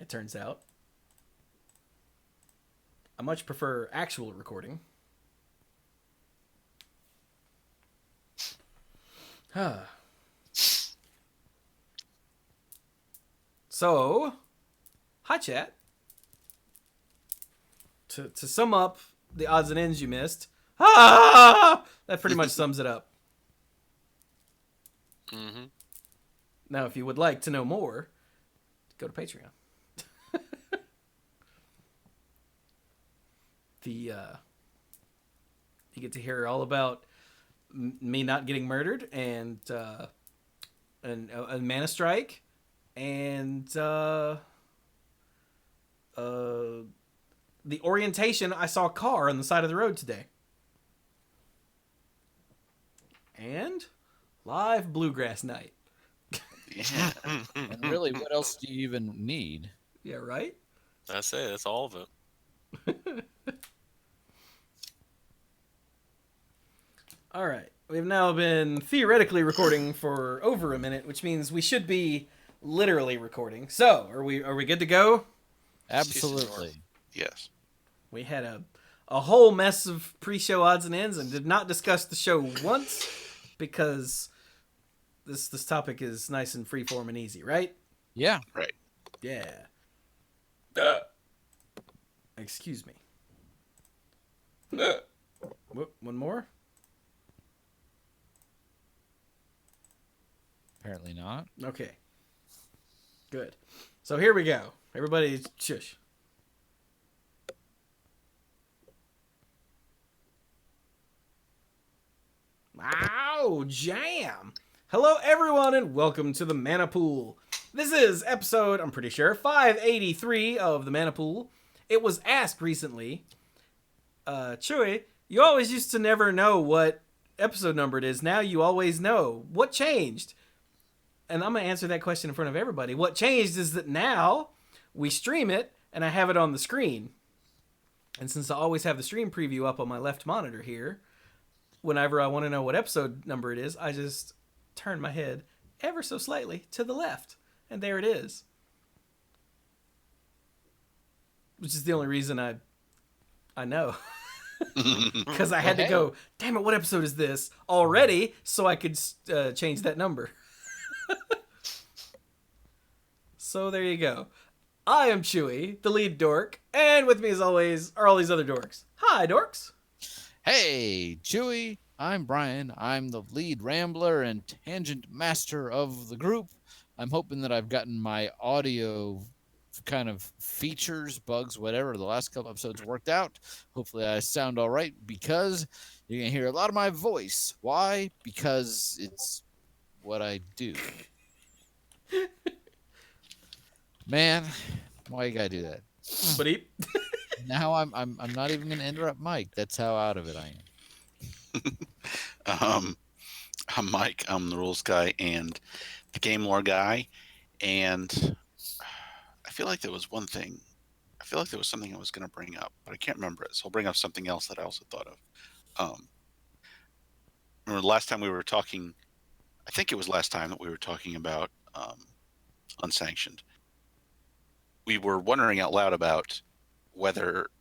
it turns out. I much prefer actual recording. So, hi chat. To sum up the odds and ends you missed, that pretty much sums it up. Mm-hmm. Now, if you would like to know more, go to Patreon. You get to hear all about me not getting murdered and a mana strike and the orientation. I saw a car on the side of the road today. And live bluegrass night. Yeah. And really, what else do you even need? Yeah, right? That's it. That's all of it. All right. We've now been theoretically recording for over a minute, which means we should be literally recording. So, are we good to go? Absolutely. Yes. We had a whole mess of pre-show odds and ends and did not discuss the show once because this topic is nice and freeform and easy, right? Yeah. Right. Yeah. Excuse me. One more? Apparently not. Okay. Good. So here we go. Everybody shush. Wow, jam! Hello everyone and welcome to the Mana Pool. This is episode, I'm pretty sure, 583 of the Mana Pool. It was asked recently, Chewy, you always used to never know what episode number it is. Now you always know. What changed? And I'm going to answer that question in front of everybody. What changed is that now we stream it and I have it on the screen. And since I always have the stream preview up on my left monitor here, whenever I want to know what episode number it is, I just turn my head ever so slightly to the left. And there it is. Which is the only reason I know. Because I had to go, damn it, what episode is this already? So I could change that number. So there you go. I am Chewy, the lead dork, and with me as always are all these other dorks. Hi, dorks. Hey, Chewy. I'm Brian. I'm the lead rambler and tangent master of the group. I'm hoping that I've gotten my audio kind of features, bugs, whatever, the last couple episodes worked out. Hopefully I sound all right because you're going to hear a lot of my voice. Why? Because it's what I do. Man, why you gotta do that? But Now I'm not even gonna interrupt Mike. That's how out of it I am. I'm Mike. I'm the rules guy and the game lore guy. And I feel like there was one thing. I feel like there was something I was going to bring up, but I can't remember it. So I'll bring up something else that I also thought of. Remember the last time we were talking, I think it was last time that we were talking about Unsanctioned. We were wondering out loud about whether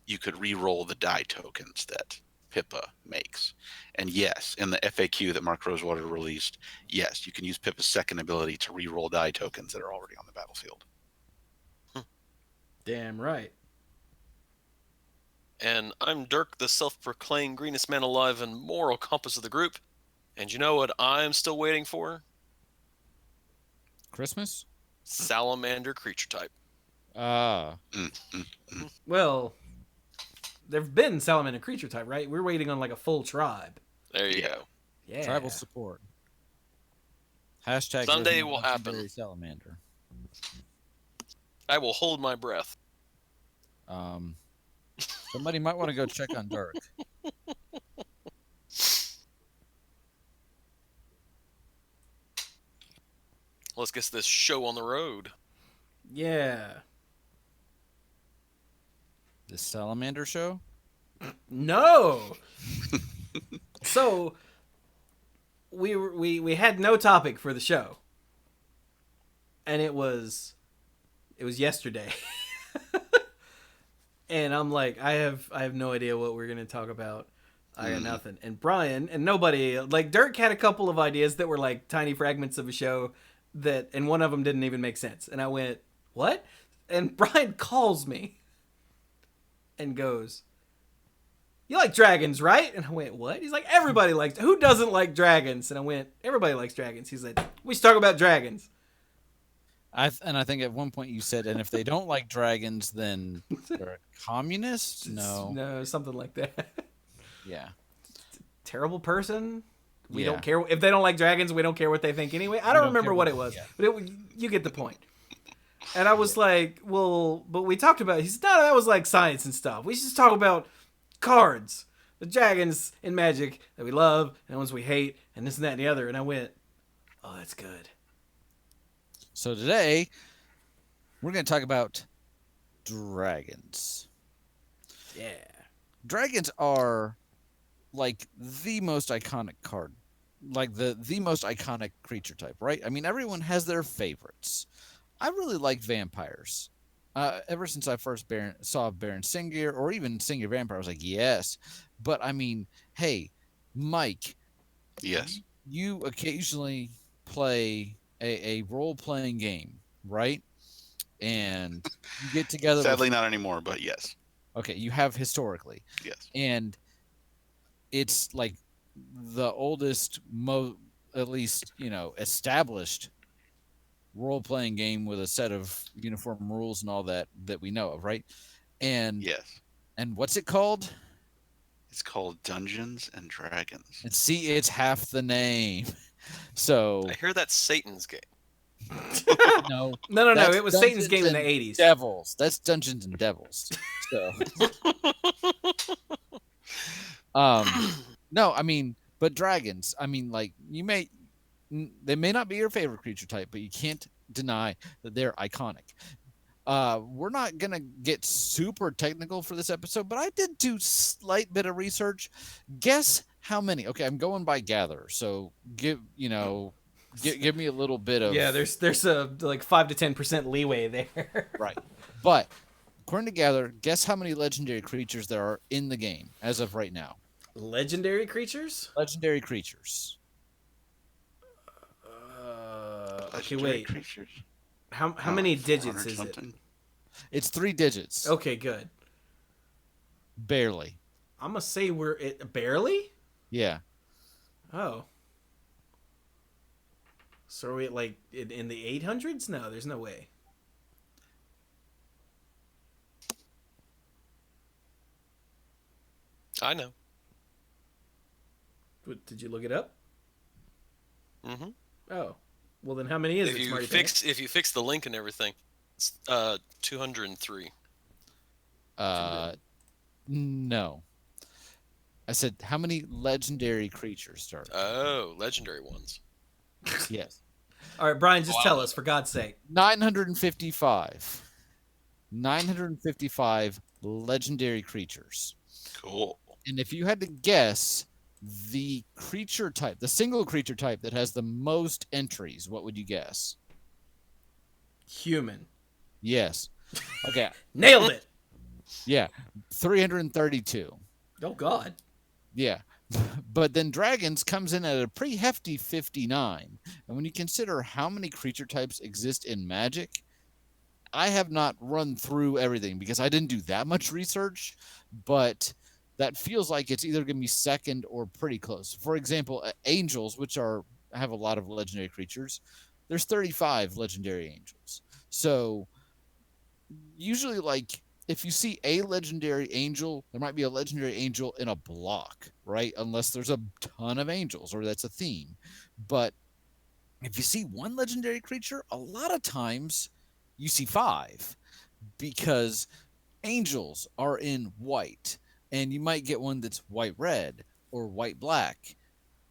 you could re-roll the die tokens that Pippa makes. And yes, in the FAQ that Mark Rosewater released, yes, you can use Pippa's second ability to re-roll die tokens that are already on the battlefield. damn right. And I'm Dirk, the self-proclaimed greenest man alive and moral compass of the group. And you know what I'm still waiting for? Christmas? Salamander creature type. Well, there've been salamander creature type, right? We're waiting on like a full tribe. There you go. Yeah. Tribal support. Hashtag Someday it will happen. legendary salamander. I will hold my breath. Somebody might want to go check on Dirk. Let's get this show on the road. Yeah. The salamander show? No. So we had no topic for the show, and it was It was yesterday. And I'm like, I have no idea what we're gonna talk about. I got nothing. And Brian and nobody, like Dirk had a couple of ideas that were like tiny fragments of a show that, and one of them didn't even make sense. And I went, what? And Brian calls me and goes, you like dragons, right? And I went, what? He's like, everybody likes, who doesn't like dragons? And I went, everybody likes dragons. He's like, we should talk about dragons. I think at one point you said, and if they don't like dragons, then they're a communist? No, something like that. Yeah. Terrible person. We Yeah. don't care if they don't like dragons. We don't care what they think anyway. I don't remember what it was, yeah. but you get the point. And I was like, well, but we talked about. He said, no, that was like science and stuff. We should just talk about cards, the dragons in Magic that we love and the ones we hate, and this and that and the other. And I went, oh, that's good. So today, we're going to talk about dragons. Yeah. Dragons are like the most iconic card, like the most iconic creature type, right? I mean, everyone has their favorites. I really like vampires. Ever since I first saw Baron Sengir, or even Sengir Vampire, I was like, yes. But I mean, hey, Mike, Yes. you occasionally play a role-playing game, right? And you get together. Sadly, not anymore, but yes. Okay, you have historically. Yes. And it's like the oldest, at least, established role-playing game with a set of uniform rules and all that we know of, right? And Yes. and what's it called? It's called Dungeons and Dragons. And see, it's half the name. So I hear that's Satan's game. no, No. That's It was Satan's Dungeons game in the and 80s. Devils. That's Dungeons and Devils. So no, I mean, but dragons, I mean, like, they may not be your favorite creature type, but you can't deny that they're iconic. We're not gonna get super technical for this episode, but I did do slight bit of research. Guess how many? Okay, I'm going by gather, so give me a little bit of Yeah, there's a like 5 to 10% leeway there. right. But according to gather, guess how many legendary creatures there are in the game as of right now? Legendary creatures? Legendary creatures. Okay, Legendary wait. creatures. How many 400 digits is it? something? It's 3 digits. Okay, good. Barely. I'm gonna say we're at barely. Yeah. Oh. So are we at like in the 800s? No, there's no way. I know. Did you look it up? Mm-hmm. Oh. Well, then how many is it, Smarty Pants? If you fix the link and everything, it's 203. No. I said how many legendary creatures start? Oh, legendary ones. Yes. All right, Brian, just tell us, for God's sake. 955. 955 legendary creatures. Cool. And if you had to guess the creature type, the single creature type that has the most entries, what would you guess? Human. Yes. Okay. Nailed it. Yeah. 332. Oh, God. Yeah. But then dragons comes in at a pretty hefty 59. And when you consider how many creature types exist in Magic, I have not run through everything because I didn't do that much research, but that feels like it's either going to be second or pretty close. For example, angels, which have a lot of legendary creatures, there's 35 legendary angels. So usually, like, if you see a legendary angel, there might be a legendary angel in a block, right? Unless there's a ton of angels or that's a theme. But if you see one legendary creature, a lot of times you see 5 because angels are in white and you might get one that's white red or white black.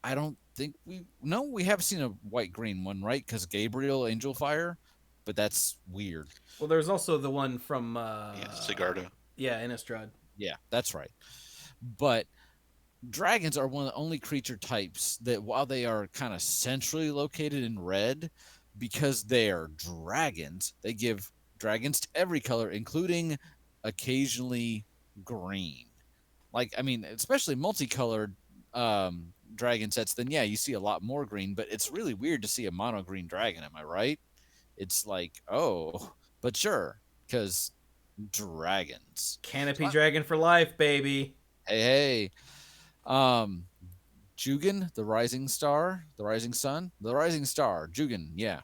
I don't think we have seen a white green one, right? Because Gabriel Angel Fire, but that's weird. Well, there's also the one from Sigarda. Yeah, Innistrad. Yeah, that's right. But dragons are one of the only creature types that, while they are kind of centrally located in red, because they are dragons, they give dragons to every color, including occasionally green. Like, I mean, especially multicolored dragon sets, then yeah, you see a lot more green, but it's really weird to see a mono green dragon, am I right? It's like, oh, but sure, because dragons. Canopy dragon for life, baby. Hey, Jugan, the rising star, the rising sun, the rising star, Jugan, yeah.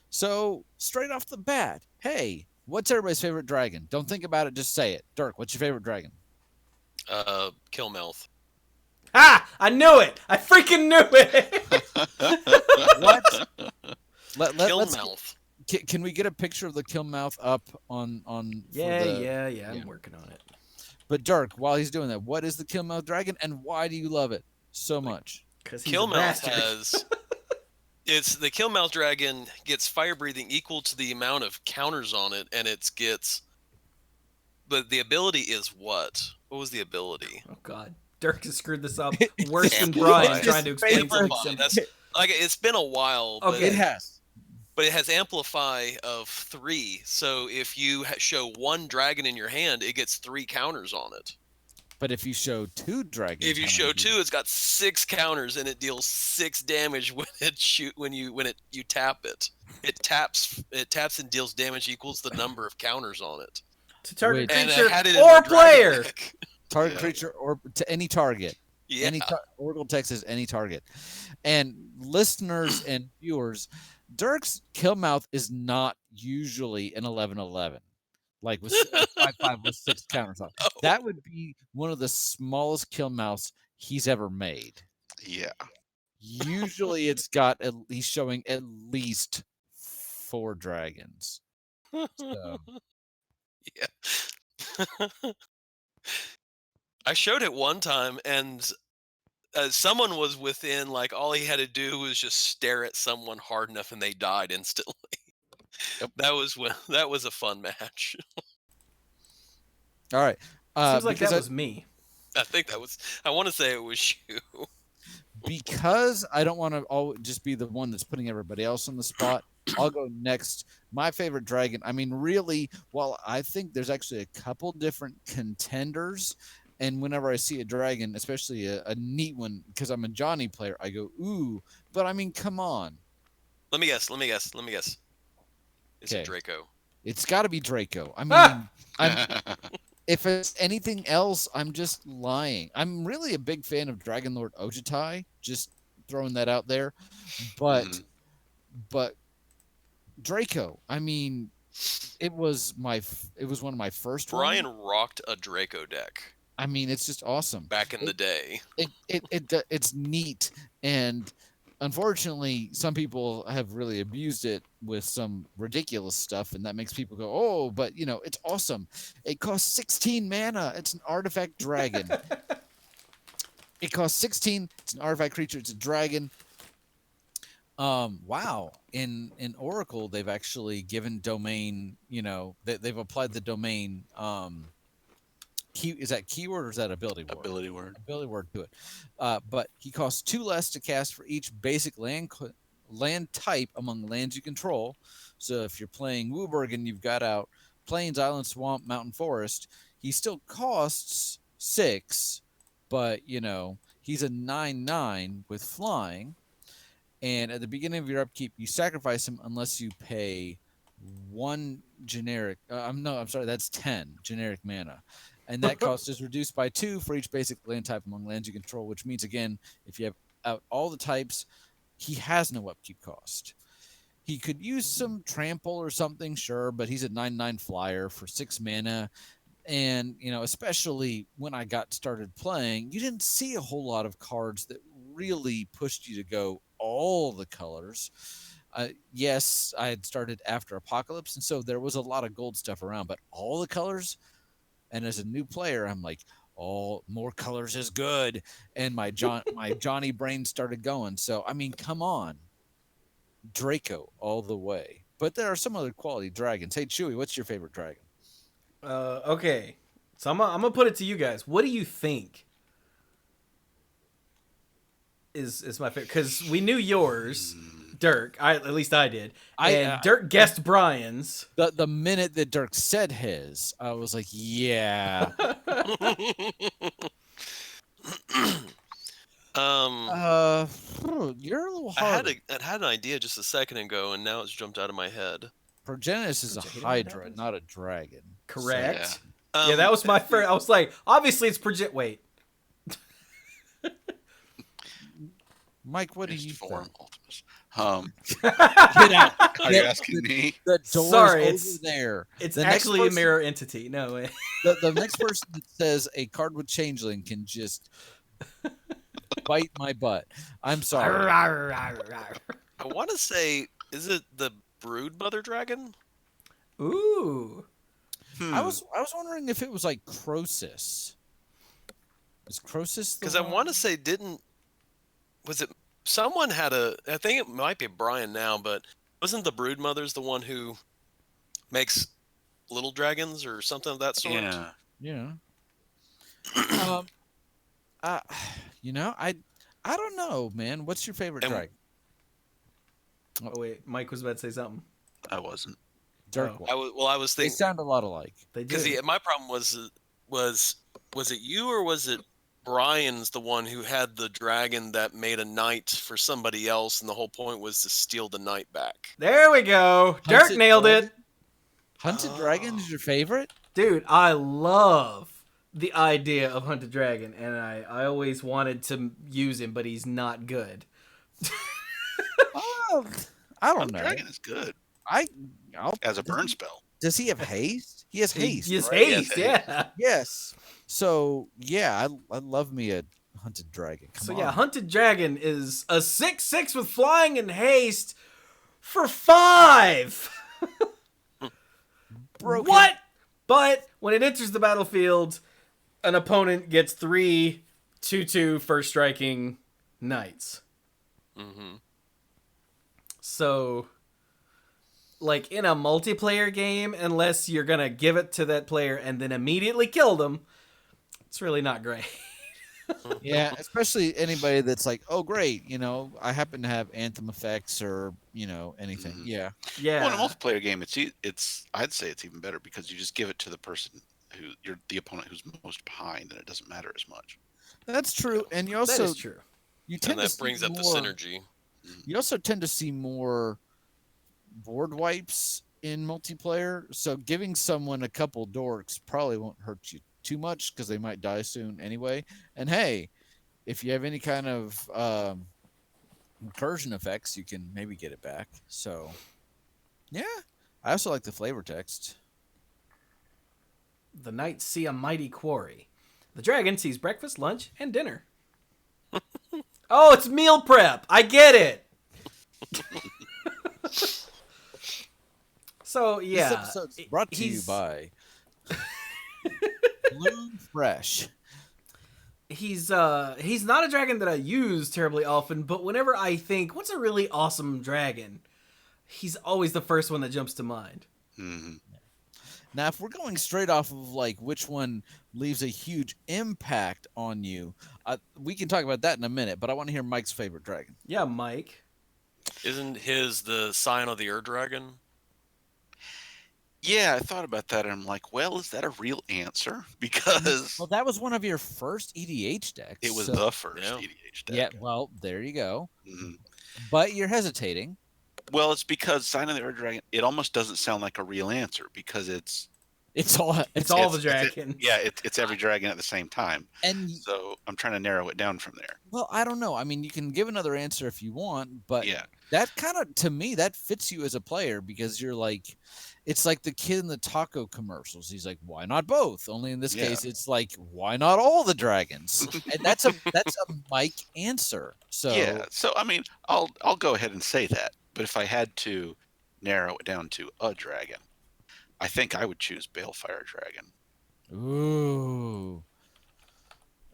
So, straight off the bat, hey, what's everybody's favorite dragon? Don't think about it, just say it. Dirk, what's your favorite dragon? Killmouth. Ah! I knew it! I freaking knew it! What? Let's Killmouth. can we get a picture of the Killmouth up on Yeah, I'm working on it. But Dirk, while he's doing that, what is the Killmouth dragon and why do you love it so much? Because he's a Killmouth bastard. has. It's the Killmouth dragon gets fire breathing equal to the amount of counters on it, and it gets. But the ability is what? What was the ability? Oh god, Dirk has screwed this up worse than Amplify. Brian trying to explain something Amplify. simple. That's like it's been a while. But, Okay. It has. but it has amplify of 3. So if you show one dragon in your hand, it gets 3 counters on it. But if you show 2 dragons, If you how show many do 2, it's got 6 counters and it deals 6 damage when you tap it. It taps and deals damage equals the number of counters on it. To target And I creature had it in or my dragon player. deck. target Yeah. creature or to any target? Yeah. Oracle text is any target. And listeners and viewers, Dirk's Killmouth is not usually an 11/11, like with 5/5 with 6 counters on. Oh. That would be one of the smallest Killmouths he's ever made. Yeah. Usually, he's showing at least 4 dragons. So, Yeah. I showed it one time, and someone was within, like, all he had to do was just stare at someone hard enough, and they died instantly. That was a fun match. all right. Seems like because that was me. I want to say it was you. because I don't want to just be the one that's putting everybody else on the spot, I'll go next. My favorite dragon, I mean, really, well, I think there's actually a couple different contenders. And whenever I see a dragon, especially a neat one, because I'm a Johnny player, I go, ooh. But I mean, come on. Let me guess. Is Okay. it Draco? It's got to be Draco. I mean, Ah! if it's anything else, I'm just lying. I'm really a big fan of Dragon Lord Ojutai. Just throwing that out there. But Mhm. but Draco, I mean, it was one of my first Brian ones. rocked a Draco deck I mean, it's just awesome. back in the day. It's neat, and unfortunately, some people have really abused it with some ridiculous stuff, and that makes people go, "Oh!" But it's awesome. It costs 16 mana. It's an artifact dragon. It costs 16. It's an artifact creature. It's a dragon. Wow. In Oracle, they've actually given domain. They've applied the domain. Is that keyword or is that ability word? Ability word. Ability word to it. But he costs 2 less to cast for each basic land type among lands you control. So if you're playing Wooburg and you've got out Plains, Island, Swamp, Mountain, Forest, he still costs 6, but he's a 9/9 with flying. And at the beginning of your upkeep, you sacrifice him unless you pay 1 generic. I'm sorry, that's 10 generic mana. And that cost is reduced by 2 for each basic land type among lands you control, which means, again, if you have out all the types, he has no upkeep cost. He could use some trample or something, sure, but he's a 9/9 flyer for 6 mana. And, especially when I got started playing, you didn't see a whole lot of cards that really pushed you to go all the colors. Yes, I had started after Apocalypse, and so there was a lot of gold stuff around, but all the colors. And as a new player, I'm like, "Oh, more colors is good," and my Johnny brain started going. So I mean, come on, Draco all the way. But there are some other quality dragons. Hey, Chewy, what's your favorite dragon? Okay, so I'm gonna put it to you guys. What do you think is my favorite? Because we knew yours. Dirk. At least I did. I- And Dirk guessed Brian's. The minute that Dirk said his, I was like, yeah. You're a little I hard. had an idea just a second ago, and now it's jumped out of my head. Progenitus is a Don't you hate when that hydra, happens? not a dragon. Correct. yeah. Yeah, that was my first. I was like, obviously it's Wait. Mike, what do Missed you form think? Ultimus. Get out. Are you asking me? The door's Sorry, over it's- there. It's The next actually a person- mirror entity. No way. The next person that says a card with changeling can just bite my butt. I'm sorry. I want to say, is it the Brood Mother Dragon? Ooh. Hmm. I was wondering if it was like Crosis. Is Crosis? Because I want to say, was it someone had a? I think it might be Brian now, but wasn't the Brood Mothers the one who makes little dragons or something of that sort? Yeah. Yeah. I don't know, man. What's your favorite And- dragon? Oh wait, Mike was about to say something. I wasn't. Dirk. Oh. I was They thinking sound a lot alike. They because did. my problem was it you or was it Brian's the one who had the dragon that made a knight for somebody else, and the whole point was to steal the knight back? There we go. Dirk Hunted nailed dragon? it. Hunted Dragon is your favorite? Dude, I love the idea of Hunted Dragon, and I always wanted to use him, but he's not good. Oh, I don't Hunted know. Dragon is good I'll, as a burn spell. does he have haste? He has haste. He's right? haste, Yes, yeah. Yes. So yeah, I love me a hunted dragon. Come So on. yeah, Hunted Dragon is a 6/6 with flying and haste for 5. Broken. What? But when it enters the battlefield, an opponent gets 3 2/2 first striking knights. Mm-hmm. So, like in a multiplayer game, unless you're gonna give it to that player and then immediately kill them, it's really not great. Yeah, especially anybody that's like, oh great, I happen to have anthem effects or anything. Mhm. Yeah. Yeah. Well, in a multiplayer game, it's I'd say it's even better because you just give it to the person the opponent who's most behind, and it doesn't matter as much. That's true. And you that also is true. you tend And to that see brings up the more- synergy. You also tend to see more board wipes in multiplayer, so giving someone a couple dorks probably won't hurt you too much because they might die soon anyway. And hey, if you have any kind of recursion effects, you can maybe get it back. So, yeah, I also like the flavor text. The knights see a mighty quarry. The dragon sees breakfast, lunch, and dinner. Oh, it's meal prep. I get it. So yeah, This episode's brought to you he's- by Blue Fresh. he's not a dragon that I use terribly often, but whenever I think what's a really awesome dragon, he's always the first one that jumps to mind. Hmm. Now, if we're going straight off of like which one leaves a huge impact on you, we can talk about that in a minute. But I want to hear Mike's favorite dragon. Yeah, Mike. Isn't his the sign of the Ur Dragon? Yeah, I thought about that, and I'm like, well, is that a real answer? Because Well, that was one of your first EDH decks. it was so- the first Yeah. EDH deck. Yeah, well, there you go. Mhm. But you're hesitating. Well, it's because Sign of the Earth Dragon. It almost doesn't sound like a real answer because it's It's all It's all the it's- dragon. yeah, it's every dragon at the same time. and So I'm trying to narrow it down from there. well, I don't know. I mean, you can give another answer if you want, but Yeah, that kind of to me that fits you as a player because you're like, it's like the kid in the taco commercials. He's like, why not both? Only in this Yeah. case, it's like, why not all the dragons? And that's a Mike answer. So yeah. So I mean, I'll go ahead and say that. But if I had to narrow it down to a dragon, I think I would choose Balefire Dragon ooh,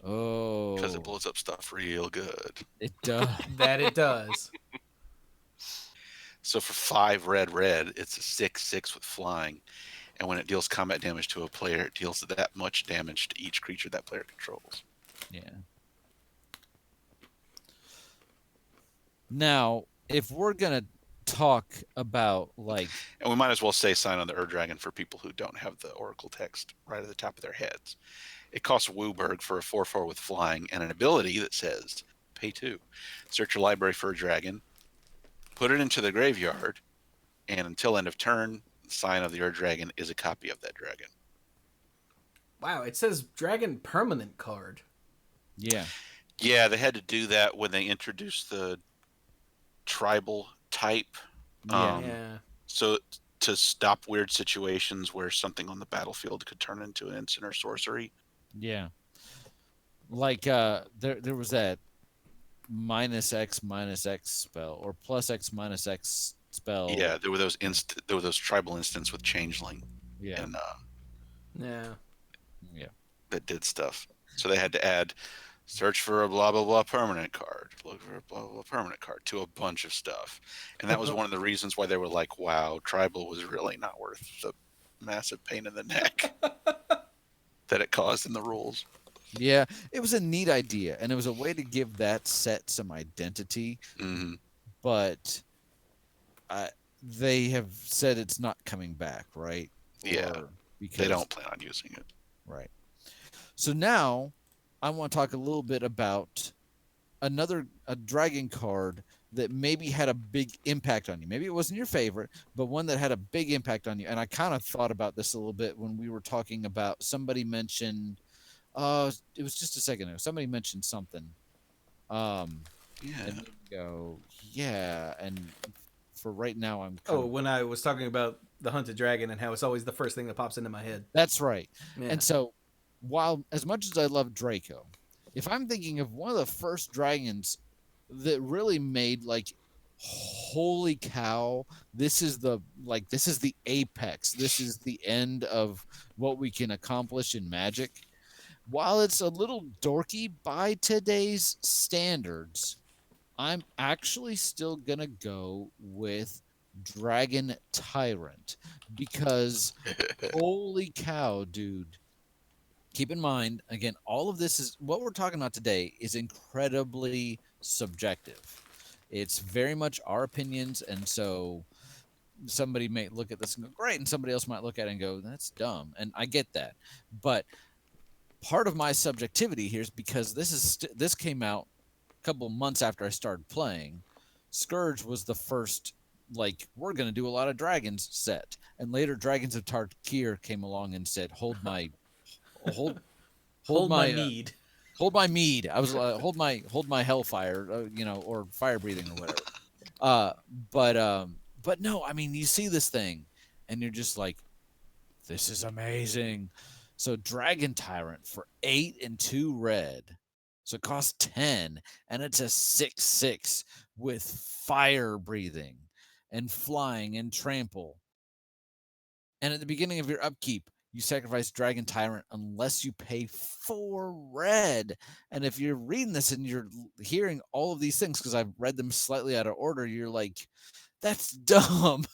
because oh, it blows up stuff real good. it does. That it does. So for 5 red, it's a 6/6 with flying, and when it deals combat damage to a player, it deals that much damage to each creature that player controls. Yeah. Now, if we're gonna talk about like And we might as well say sign on the Ur-Dragon for people who don't have the Oracle text right at the top of their heads. It costs Wooburg for a 4/4 with flying and an ability that says pay 2. Search your library for a dragon, put it into the graveyard, and until end of turn, the sign of the Ur-Dragon is a copy of that dragon. Wow, it says Dragon permanent card. yeah. Yeah, they had to do that when they introduced the tribal type. Yeah. Yeah. So to stop weird situations where something on the battlefield could turn into an instant or sorcery. Yeah. Like there was that -X spell or +X spell. Yeah, there were those tribal instants with changeling Yeah. and Yeah. Yeah. that did stuff. So they had to add search for a blah blah blah permanent card, look for a blah blah permanent card to a bunch of stuff. And that was one of the reasons why they were like, wow, tribal was really not worth the massive pain in the neck that it caused in the rules. Yeah, it was a neat idea, and it was a way to give that set some identity. Hmm. But they have said it's not coming back, right? Yeah, because they don't plan on using it. Right. So now I want to talk a little bit about a dragon card that maybe had a big impact on you. Maybe it wasn't your favorite, but one that had a big impact on you. And I kind of thought about this a little bit when we were talking about somebody mentioned it was just a second ago. Somebody mentioned something. Yeah. And we go, yeah, and for right now I'm Oh, when I was talking about the hunted dragon and how it's always the first thing that pops into my head. That's right. Yeah. And so, while as much as I love Draco, if I'm thinking of one of the first dragons that really made like, holy cow, this is the apex. This is the end of what we can accomplish in Magic. While it's a little dorky by today's standards, I'm actually still gonna go with Dragon Tyrant because holy cow, dude. Keep in mind, again, all of this is what we're talking about today is incredibly subjective. It's very much our opinions, and so somebody may look at this and go, great, and somebody else might look at it and go, that's dumb. And I get that. But part of my subjectivity here is because this came out a couple months after I started playing. Scourge was the first, like, we're going to do a lot of dragons set. And later Dragons of Tarkir came along and said, hold my mead. Hold my mead. I was hold my hellfire, or fire breathing or whatever. But no, I mean, you see this thing and you're just like, this is amazing. So Dragon Tyrant for 8 and 2 red. So it costs 10 and it's a 6/6 with fire breathing and flying and trample. And at the beginning of your upkeep, you sacrifice Dragon Tyrant unless you pay 4 red. And if you're reading this and you're hearing all of these things, because I've read them slightly out of order, you're like, that's dumb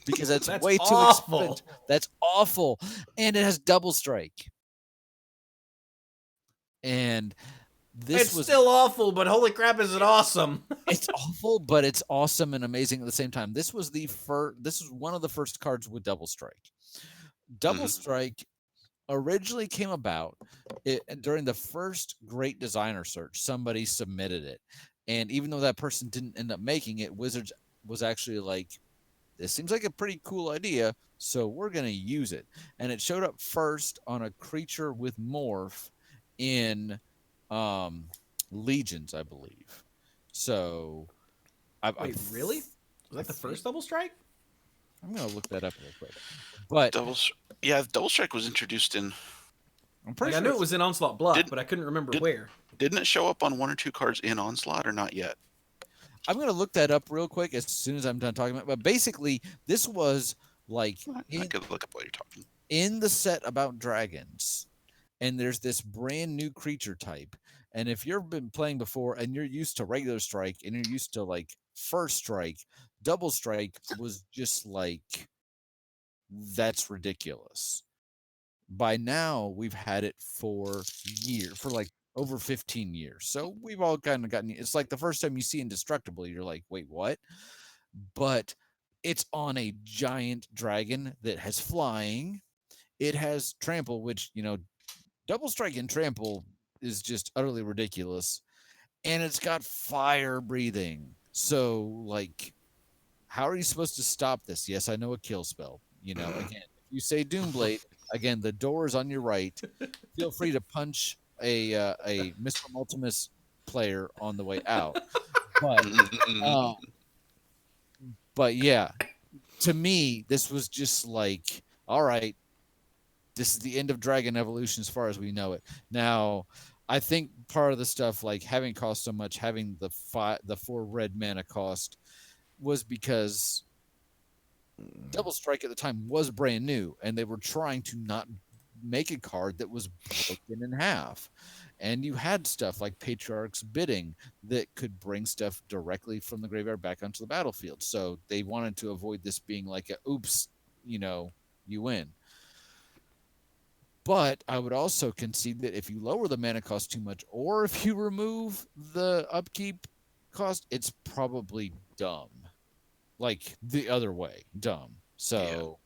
because that's way awful. too expensive. That's awful. And it has double strike. And this was still awful, but holy crap, is it awesome? It's awful, but it's awesome and amazing at the same time. This was one of the first cards with double strike. Double strike originally came about during the first Great Designer Search. Somebody submitted it. And even though that person didn't end up making it, Wizards was actually like, this seems like a pretty cool idea, so we're going to use it. And it showed up first on a creature with morph in Legions, I believe. So, Wait, really? Was that the first double strike? I'm going to look that up real quick. But double strike was introduced in. I'm pretty I sure knew it was in Onslaught Block, but I couldn't remember where. Didn't it show up on 1 or 2 cards in Onslaught or not yet? I'm going to look that up real quick as soon as I'm done talking about it. But basically, this was like I could look up while you're talking. In the set about dragons, and there's this brand new creature type. And if you've been playing before and you're used to regular strike and you're used to like first strike, double strike was just like, that's ridiculous. By now, we've had it for years, for like over 15 years. So we've all kind of gotten, it's like the first time you see Indestructible, you're like, wait, what? But it's on a giant dragon that has flying. It has trample, which, double strike and trample is just utterly ridiculous. And it's got fire breathing. So, like, how are you supposed to stop this? Yes, I know a kill spell. Again, if you say Doomblade, again, the door is on your right. Feel free to punch a Mr. Multimus player on the way out. But yeah, to me, this was just like, all right, this is the end of Dragon Evolution as far as we know it. Now, I think part of the stuff, like having cost so much, having the 4 red mana cost, was because Double Strike at the time was brand new, and they were trying to not make a card that was broken in half. And you had stuff like Patriarch's Bidding that could bring stuff directly from the graveyard back onto the battlefield. So they wanted to avoid this being like a oops, you win. But I would also concede that if you lower the mana cost too much, or if you remove the upkeep cost, it's probably dumb. Like the other way, dumb. So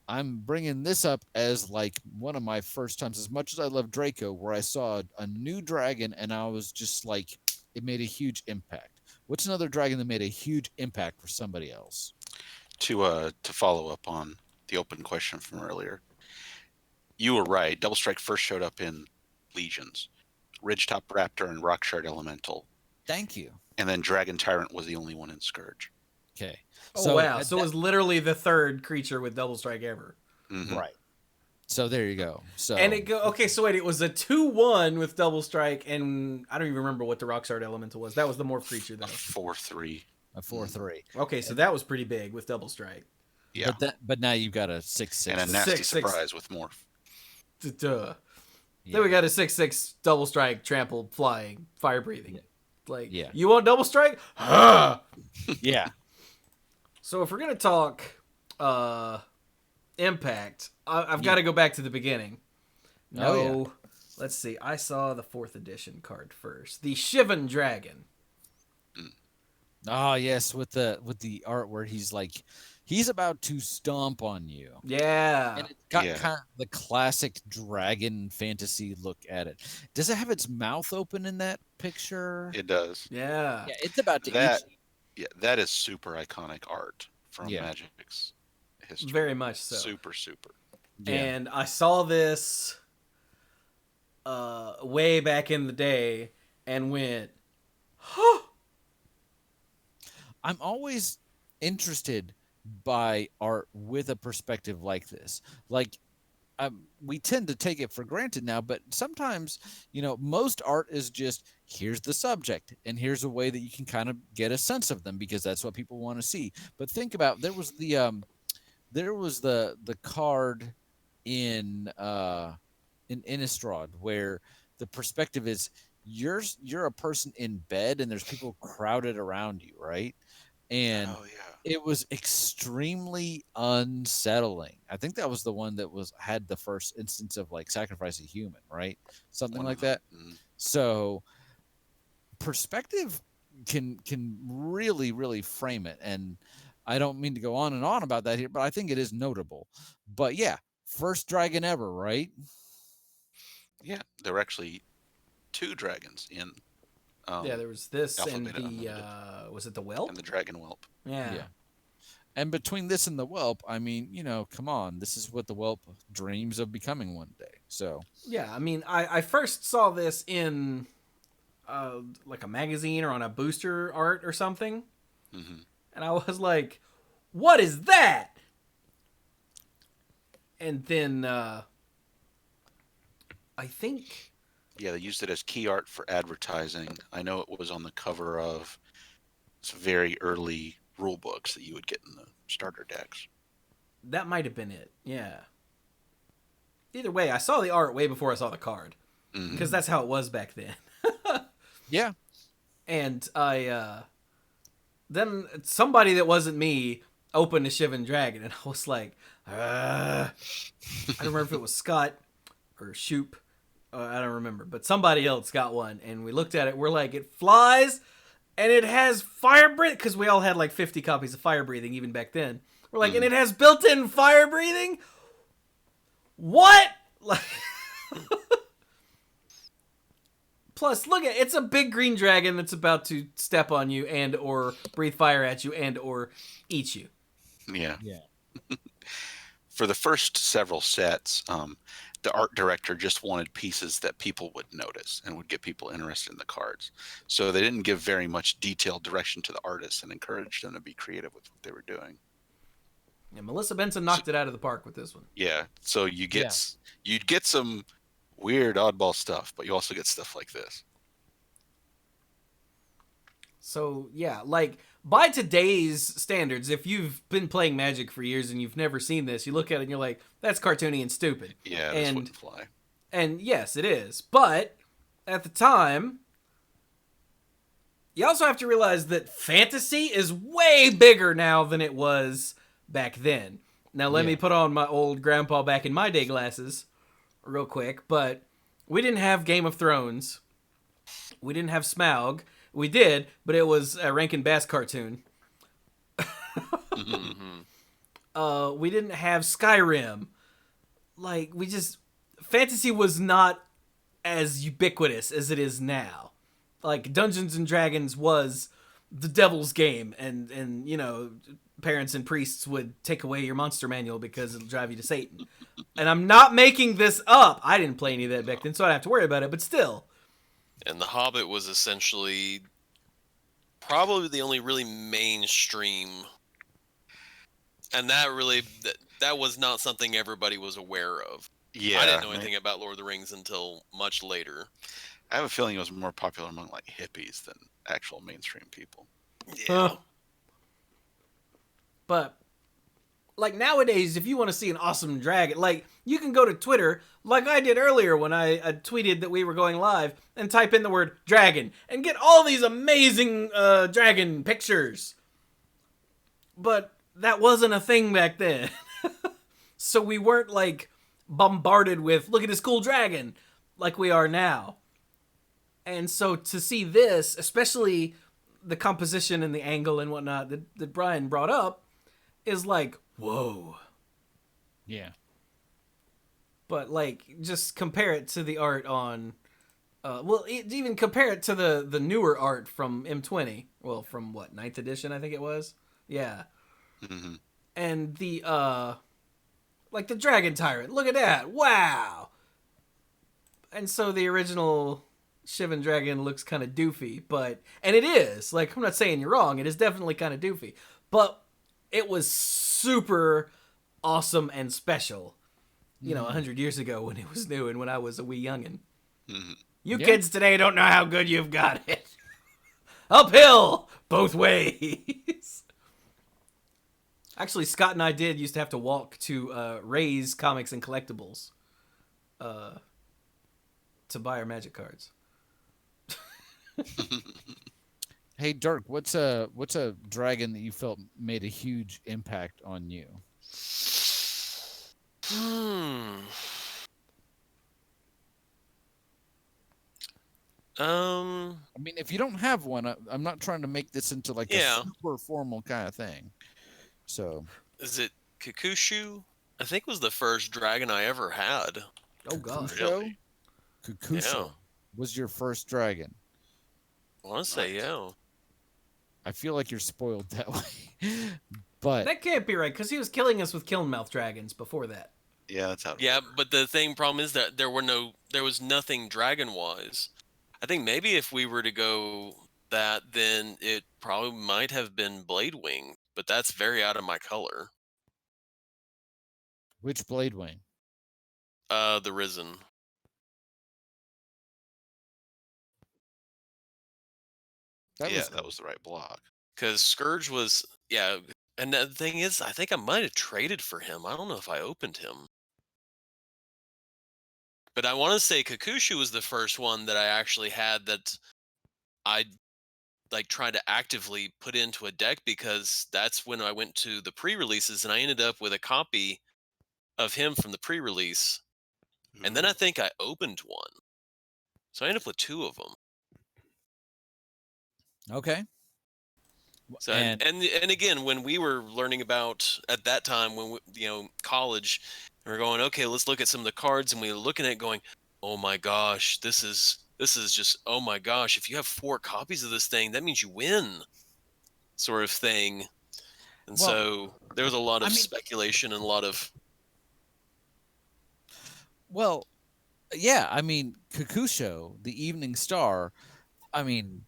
I'm bringing this up as like one of my first times, as much as I love Draco, where I saw a new dragon and I was just like, it made a huge impact. What's another dragon that made a huge impact for somebody else? To follow up on the open question from earlier, you were right. Double Strike first showed up in Legions, Ridgetop Raptor and Rockshard Elemental. Thank you. And then Dragon Tyrant was the only one in Scourge. Okay. Oh, wow. So it was literally the third creature with Double Strike ever. Mm-hmm. Right. So there you go. So and okay, so wait, it was a 2/1 with Double Strike, and I don't even remember what the Rockshard Elemental was. That was the morph creature, though. A 4/3. A 4/3. Okay, so that was pretty big with Double Strike. Yeah. But now you've got a 6/6. And a nasty 6/6. surprise with Morph. Duh. Yeah. Then we got a 6/6 Double Strike, trample, flying, fire breathing. Like, you want Double Strike? Yeah. So if we're gonna talk impact, I've got to go back to the beginning. No, let's see. I saw the 4th edition card first, the Shivan Dragon. Oh yes, with the art where he's about to stomp on you. Yeah, and it's got kind of the classic dragon fantasy look at it. Does it have its mouth open in that picture? It does. Yeah. Yeah, it's about to eat you. Yeah, that is super iconic art from Magic's history. Very much so. Super. Yeah. And I saw this way back in the day and went, huh. I'm always interested by art with a perspective like this. Like, we tend to take it for granted now, but sometimes, most art is just, here's the subject, and here's a way that you can kind of get a sense of them because that's what people want to see. But think about, there was the card in Innistrad where the perspective is you're a person in bed and there's people crowded around you, right? And it was extremely unsettling. I think that was the one that had the first instance of like sacrifice a human, right? Something like that. Mm-hmm. So perspective can really, really frame it. And I don't mean to go on and on about that here, but I think it is notable. But yeah, first dragon ever, right? Yeah, there were actually 2 dragons in. There was this and the was it the Whelp? And the Dragon Whelp. Yeah. And between this and the Whelp, I mean, come on, this is what the Whelp dreams of becoming one day. So yeah, I mean, I first saw this in like a magazine or on a booster art or something, and I was like, "What is that?" And then I think. Yeah, they used it as key art for advertising. I know it was on the cover of some very early rule books that you would get in the starter decks. That might have been it, yeah. Either way, I saw the art way before I saw the card. Because that's how it was back then. Yeah. And then somebody that wasn't me opened a Shivan Dragon, and I was like, I don't remember if it was Scott or Shoop. I don't remember, but somebody else got one, and we looked at it. We're like, it flies, and it has fire breathing, because we all had like 50 copies of fire breathing even back then. We're like, and it has built-in fire breathing. What? Like, plus, look at it's a big green dragon that's about to step on you and or breathe fire at you and or eat you. Yeah. Yeah. For the first several sets, the art director just wanted pieces that people would notice and would get people interested in the cards. So they didn't give very much detailed direction to the artists and encouraged them to be creative with what they were doing. And Melissa Benson knocked it out of the park with this one. Yeah. So you'd get some weird oddball stuff, but you also get stuff like this. So yeah, like by today's standards, if you've been playing Magic for years and you've never seen this, you look at it and you're like, that's cartoony and stupid. Yeah, this wouldn't fly. And yes, it is. But at the time, you also have to realize that fantasy is way bigger now than it was back then. Now let me put on my old grandpa back in my day glasses real quick, but we didn't have Game of Thrones. We didn't have Smaug. We did, but it was a Rankin Bass cartoon. We didn't have Skyrim. Like, fantasy was not as ubiquitous as it is now. Like, Dungeons and Dragons was the devil's game, and you know, parents and priests would take away your monster manual because it'll drive you to Satan. And I'm not making this up. I didn't play any of that back then, so I don't have to worry about it, but still. And The Hobbit was essentially probably the only really mainstream, and that was not something everybody was aware of. Yeah, I didn't know anything about Lord of the Rings until much later. I have a feeling it was more popular among like hippies than actual mainstream people. Yeah. But like nowadays, if you want to see an awesome dragon, like you can go to Twitter, like I did earlier when I tweeted that we were going live, and type in the word dragon and get all these amazing dragon pictures. But that wasn't a thing back then. So we weren't like bombarded with, look at this cool dragon, like we are now. And so to see this, especially the composition and the angle and whatnot that Brian brought up, is like, whoa. Yeah. But like, just compare it to the art on, even compare it to the newer art from M20. Well, from what, 9th edition, I think it was? Yeah. Mm-hmm. And the, like the Dragon Tyrant, look at that, wow! And so the original Shivan Dragon looks kind of doofy, and it is, like, I'm not saying you're wrong, it is definitely kind of doofy, but it was super awesome and special, you know, 100 years ago when it was new and when I was a wee youngin'. Mm-hmm. You kids today don't know how good you've got it. Uphill, both ways. Actually, Scott and I used to have to walk to Ray's Comics and Collectibles to buy our Magic cards. Hey Dirk, what's a dragon that you felt made a huge impact on you? I mean, if you don't have one, I'm not trying to make this into like a super formal kind of thing. So, is it Kakushu? I think was the first dragon I ever had. Oh god. Really? Kakushu was your first dragon. I want to say I feel like you're spoiled that way. But that can't be right, because he was killing us with Kilnmouth dragons before that. Yeah, that's how. Yeah, but the problem is that there was nothing dragon-wise. I think maybe if we were to go that, then it probably might have been Bladewing, but that's very out of my color. Which Bladewing? The Risen. That was the right block. Because Scourge was, and the thing is, I think I might have traded for him. I don't know if I opened him. But I want to say Kakushu was the first one that I actually had that I like tried to actively put into a deck, because that's when I went to the pre-releases and I ended up with a copy of him from the pre-release. And then I think I opened one. So I ended up with 2 of them. Okay. So and again, when we were learning about at that time, when college, we were going, okay, let's look at some of the cards, and we were looking at it going, oh my gosh, this is just, oh my gosh, if you have 4 copies of this thing, that means you win, sort of thing. And Well, so there was a lot of I mean- speculation and a lot of Well, yeah, I mean, Kakusho, the Evening Star, I mean,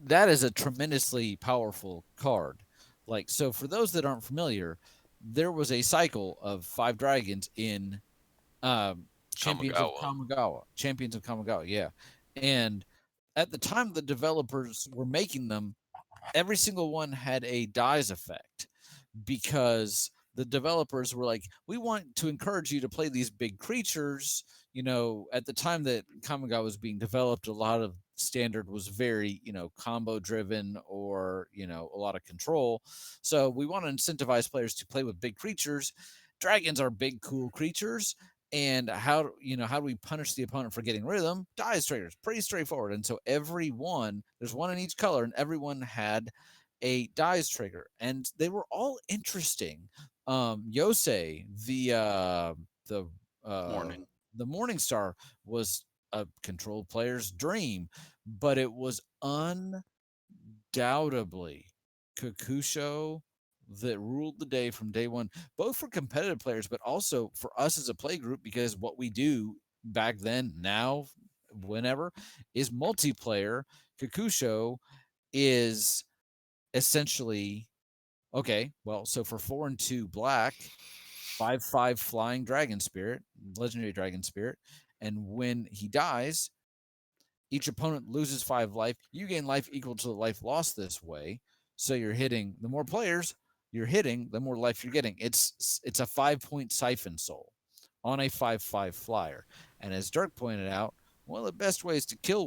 that is a tremendously powerful card. Like, so for those that aren't familiar, there was a cycle of 5 dragons in Champions of Kamigawa. Champions of Kamigawa, yeah. And at the time the developers were making them, every single one had a dies effect, because the developers were like, we want to encourage you to play these big creatures. At the time that Kamigawa was being developed, a lot of standard was very, combo driven, or, a lot of control. So we want to incentivize players to play with big creatures. Dragons are big, cool creatures. And how do we punish the opponent for getting rid of them? Dies triggers, pretty straightforward. And so there's one in each color, and everyone had a dies trigger, and they were all interesting. Yosei, Morning. the Morning Star, was a controlled player's dream, but it was undoubtedly Kakusho that ruled the day from day one, both for competitive players, but also for us as a play group, because what we do back then, now, whenever, is multiplayer. Kakusho is essentially, okay, well, so for 4 and 2 black, 5/5 flying dragon spirit, legendary dragon spirit, and when he dies, each opponent loses 5 life. You gain life equal to the life lost this way. So you're hitting, the more players you're hitting, the more life you're getting. It's a 5-point siphon soul on a 5/5 flyer. And as Dirk pointed out, one of the best ways to kill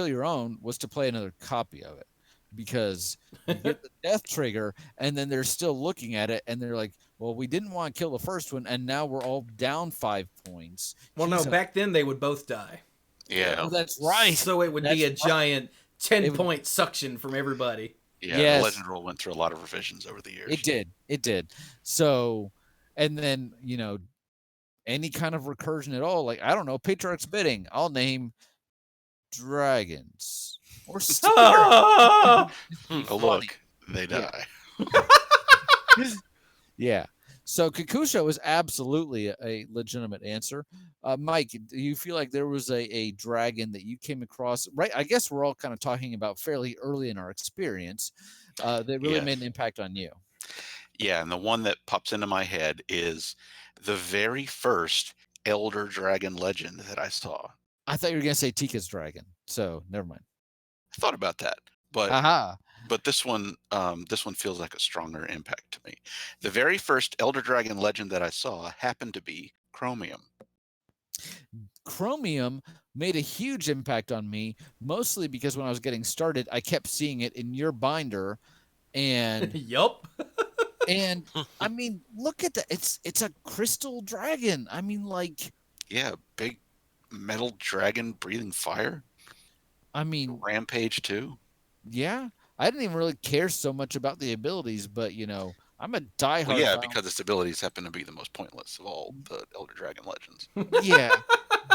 your own was to play another copy of it, because you get the death trigger, and then they're still looking at it, and they're like, well, we didn't want to kill the first one, and now we're all down 5 points. Well, no, back then they would both die. Yeah. Oh, that's right. So it would be a giant 10-point suction from everybody. Yeah, Yes. the Legend rule went through a lot of revisions over the years. It did. So, and then, any kind of recursion at all, like, I don't know, Patriarch's Bidding, I'll name dragons or spirits. Oh! Oh, look, they die. Yeah. So Kakusho is absolutely a legitimate answer. Mike, do you feel like there was a dragon that you came across? Right. I guess we're all kind of talking about fairly early in our experience that really made an impact on you. Yeah, and the one that pops into my head is the very first Elder Dragon legend that I saw. I thought you were going to say Tika's dragon. So never mind. I thought about that, but Aha. but this one feels like a stronger impact to me. The very first Elder Dragon legend that I saw happened to be Chromium. Chromium made a huge impact on me, mostly because when I was getting started, I kept seeing it in your binder, and Yup. and I mean, look at that. It's a crystal dragon. I mean, like, Yeah, big metal dragon breathing fire. I mean, Rampage too. yeah. I didn't even really care so much about the abilities, but I'm a diehard. Well, yeah, Final- because its abilities happen to be the most pointless of all the Elder Dragon legends. yeah.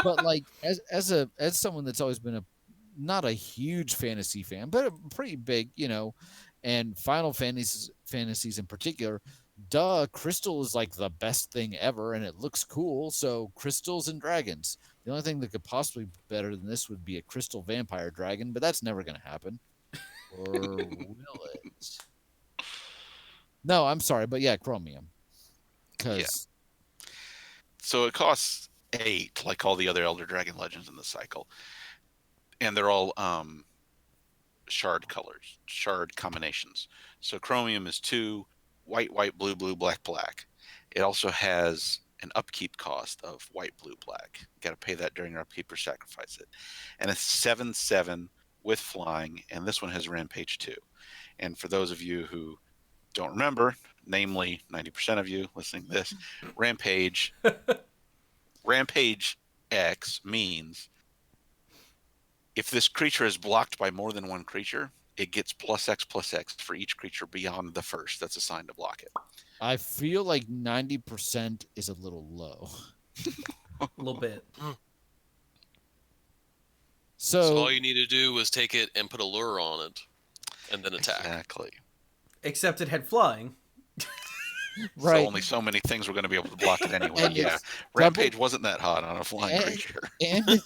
But like, as someone that's always been not a huge fantasy fan, but a pretty big, and Final Fantasies in particular, crystal is like the best thing ever, and it looks cool. So crystals and dragons. The only thing that could possibly be better than this would be a crystal vampire dragon, but that's never going to happen. Or will it? No, I'm sorry, but yeah, Chromium. Because So it costs 8, like all the other Elder Dragon legends in the cycle, and they're all shard colors, shard combinations. So Chromium is 2, white, white, blue, blue, black, black. It also has an upkeep cost of white, blue, black. You got to pay that during your upkeep or sacrifice it. And it's 7/7 with flying, and this one has Rampage 2. And for those of you who don't remember, namely 90% of you listening to this, Rampage X means if this creature is blocked by more than one creature, it gets +X for each creature beyond the first that's assigned to block it. I feel like 90% is a little low. A little bit. So all you need to do was take it and put a lure on it, and then attack. Exactly. Except it had flying. right. So only so many things were going to be able to block it anyway. And Yeah. it's Rampage wasn't that hot on a flying and- creature. And it's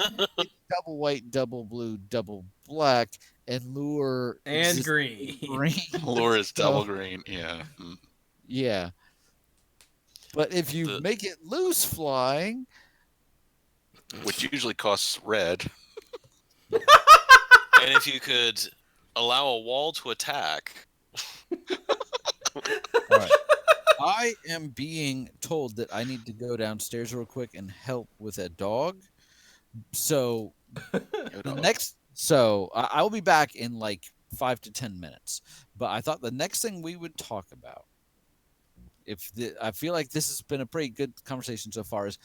double white, double blue, double black, and lure And exists green. green. Lure is double So, green. Yeah. Mm. yeah. But if you make it loose flying, Which usually costs red. And if you could allow a wall to attack. all right. I am being told that I need to go downstairs real quick and help with a dog. So I will be back in like 5 to 10 minutes. But I thought the next thing we would talk about, I feel like this has been a pretty good conversation so far, is,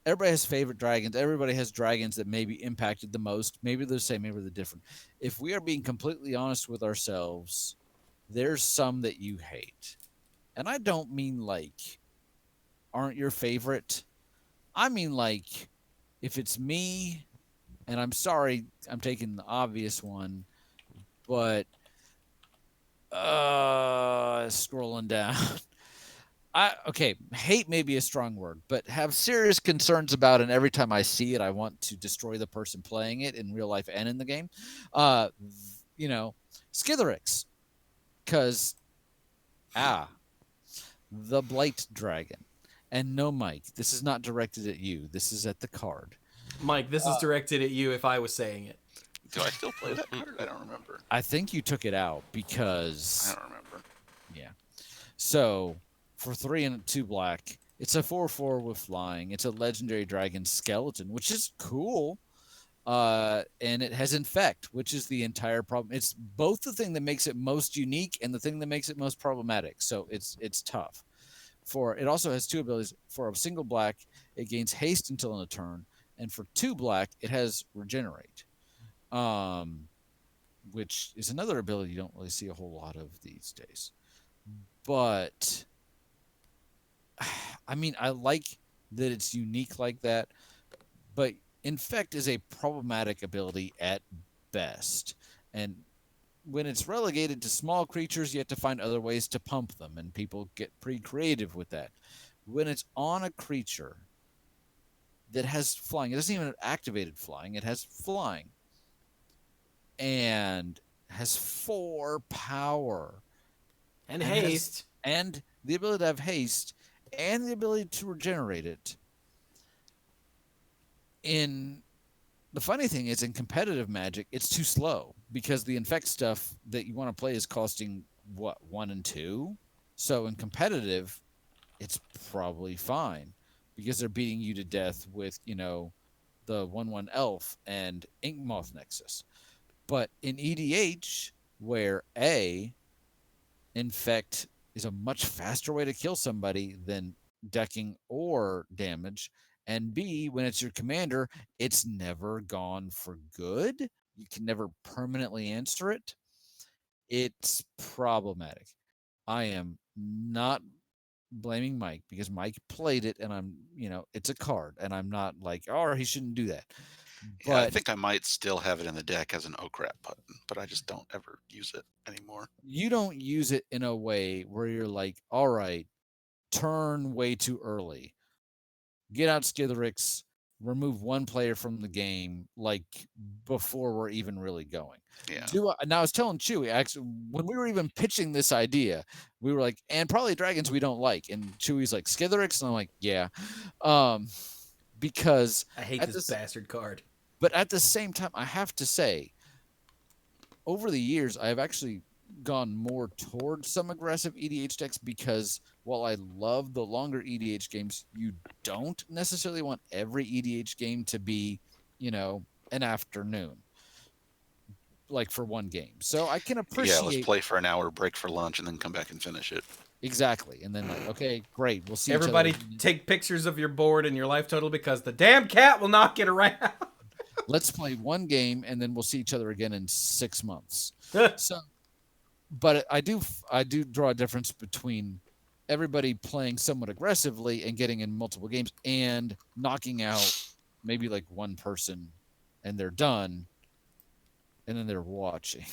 everybody has favorite dragons. Everybody has dragons that maybe impacted the most. Maybe they're the same, maybe they're different. If we are being completely honest with ourselves, there's some that you hate. And I don't mean like aren't your favorite. I mean like if it's me, and I'm sorry I'm taking the obvious one, but scrolling down. Hate may be a strong word, but have serious concerns about it, and every time I see it, I want to destroy the person playing it in real life and in the game. Skithiryx. Because, the Blight Dragon. And no, Mike, this is not directed at you. This is at the card. Mike, this is directed at you if I was saying it. Do I still play that card? I don't remember. I think you took it out because... I don't remember. Yeah. So, for 3 and 2 black, it's a 4/4 with flying. It's a legendary dragon skeleton, which is cool. And it has infect, which is the entire problem. It's both the thing that makes it most unique and the thing that makes it most problematic. So it's tough. It also has 2 abilities. For a single black, it gains haste until in a turn, and for 2 black, it has regenerate, which is another ability you don't really see a whole lot of these days. But I mean, I like that it's unique like that, but infect is a problematic ability at best. And when it's relegated to small creatures, you have to find other ways to pump them, and people get pretty creative with that. When it's on a creature that has flying, it doesn't even have activated flying, it has flying, and has 4 power. And haste. And the ability to have haste, and the ability to regenerate it. The funny thing is, in competitive Magic, it's too slow because the infect stuff that you want to play is costing 1 and 2. So in competitive, it's probably fine because they're beating you to death with the 1/1 elf and Inkmoth Nexus. But in EDH, where infect is a much faster way to kill somebody than decking or damage. And B, when it's your commander, it's never gone for good. You can never permanently answer it. It's problematic. I am not blaming Mike because Mike played it, and it's a card, and I'm not like, he shouldn't do that. Yeah, I think I might still have it in the deck as an oh crap button, but I just don't ever use it anymore. You don't use it in a way where you're like, all right, turn way too early. Get out Skithiryx, remove 1 player from the game, like before we're even really going. Yeah. Now I was telling Chewy, actually, when we were even pitching this idea, we were like, and probably dragons we don't like. And Chewy's like, Skithiryx? And I'm like, yeah. Because I hate this bastard card. But at the same time, I have to say, over the years, I have actually gone more towards some aggressive EDH decks because while I love the longer EDH games, you don't necessarily want every EDH game to be, an afternoon, like for 1 game. So I can appreciate. Yeah, let's play for an hour, break for lunch, and then come back and finish it. Exactly. And then like, okay, great. We'll see Everybody each other. take pictures of your board and your life total because the damn cat will not get around. Let's play one game and then we'll see each other again in 6 months. So, but I do draw a difference between everybody playing somewhat aggressively and getting in multiple games and knocking out maybe like one person and they're done and then they're watching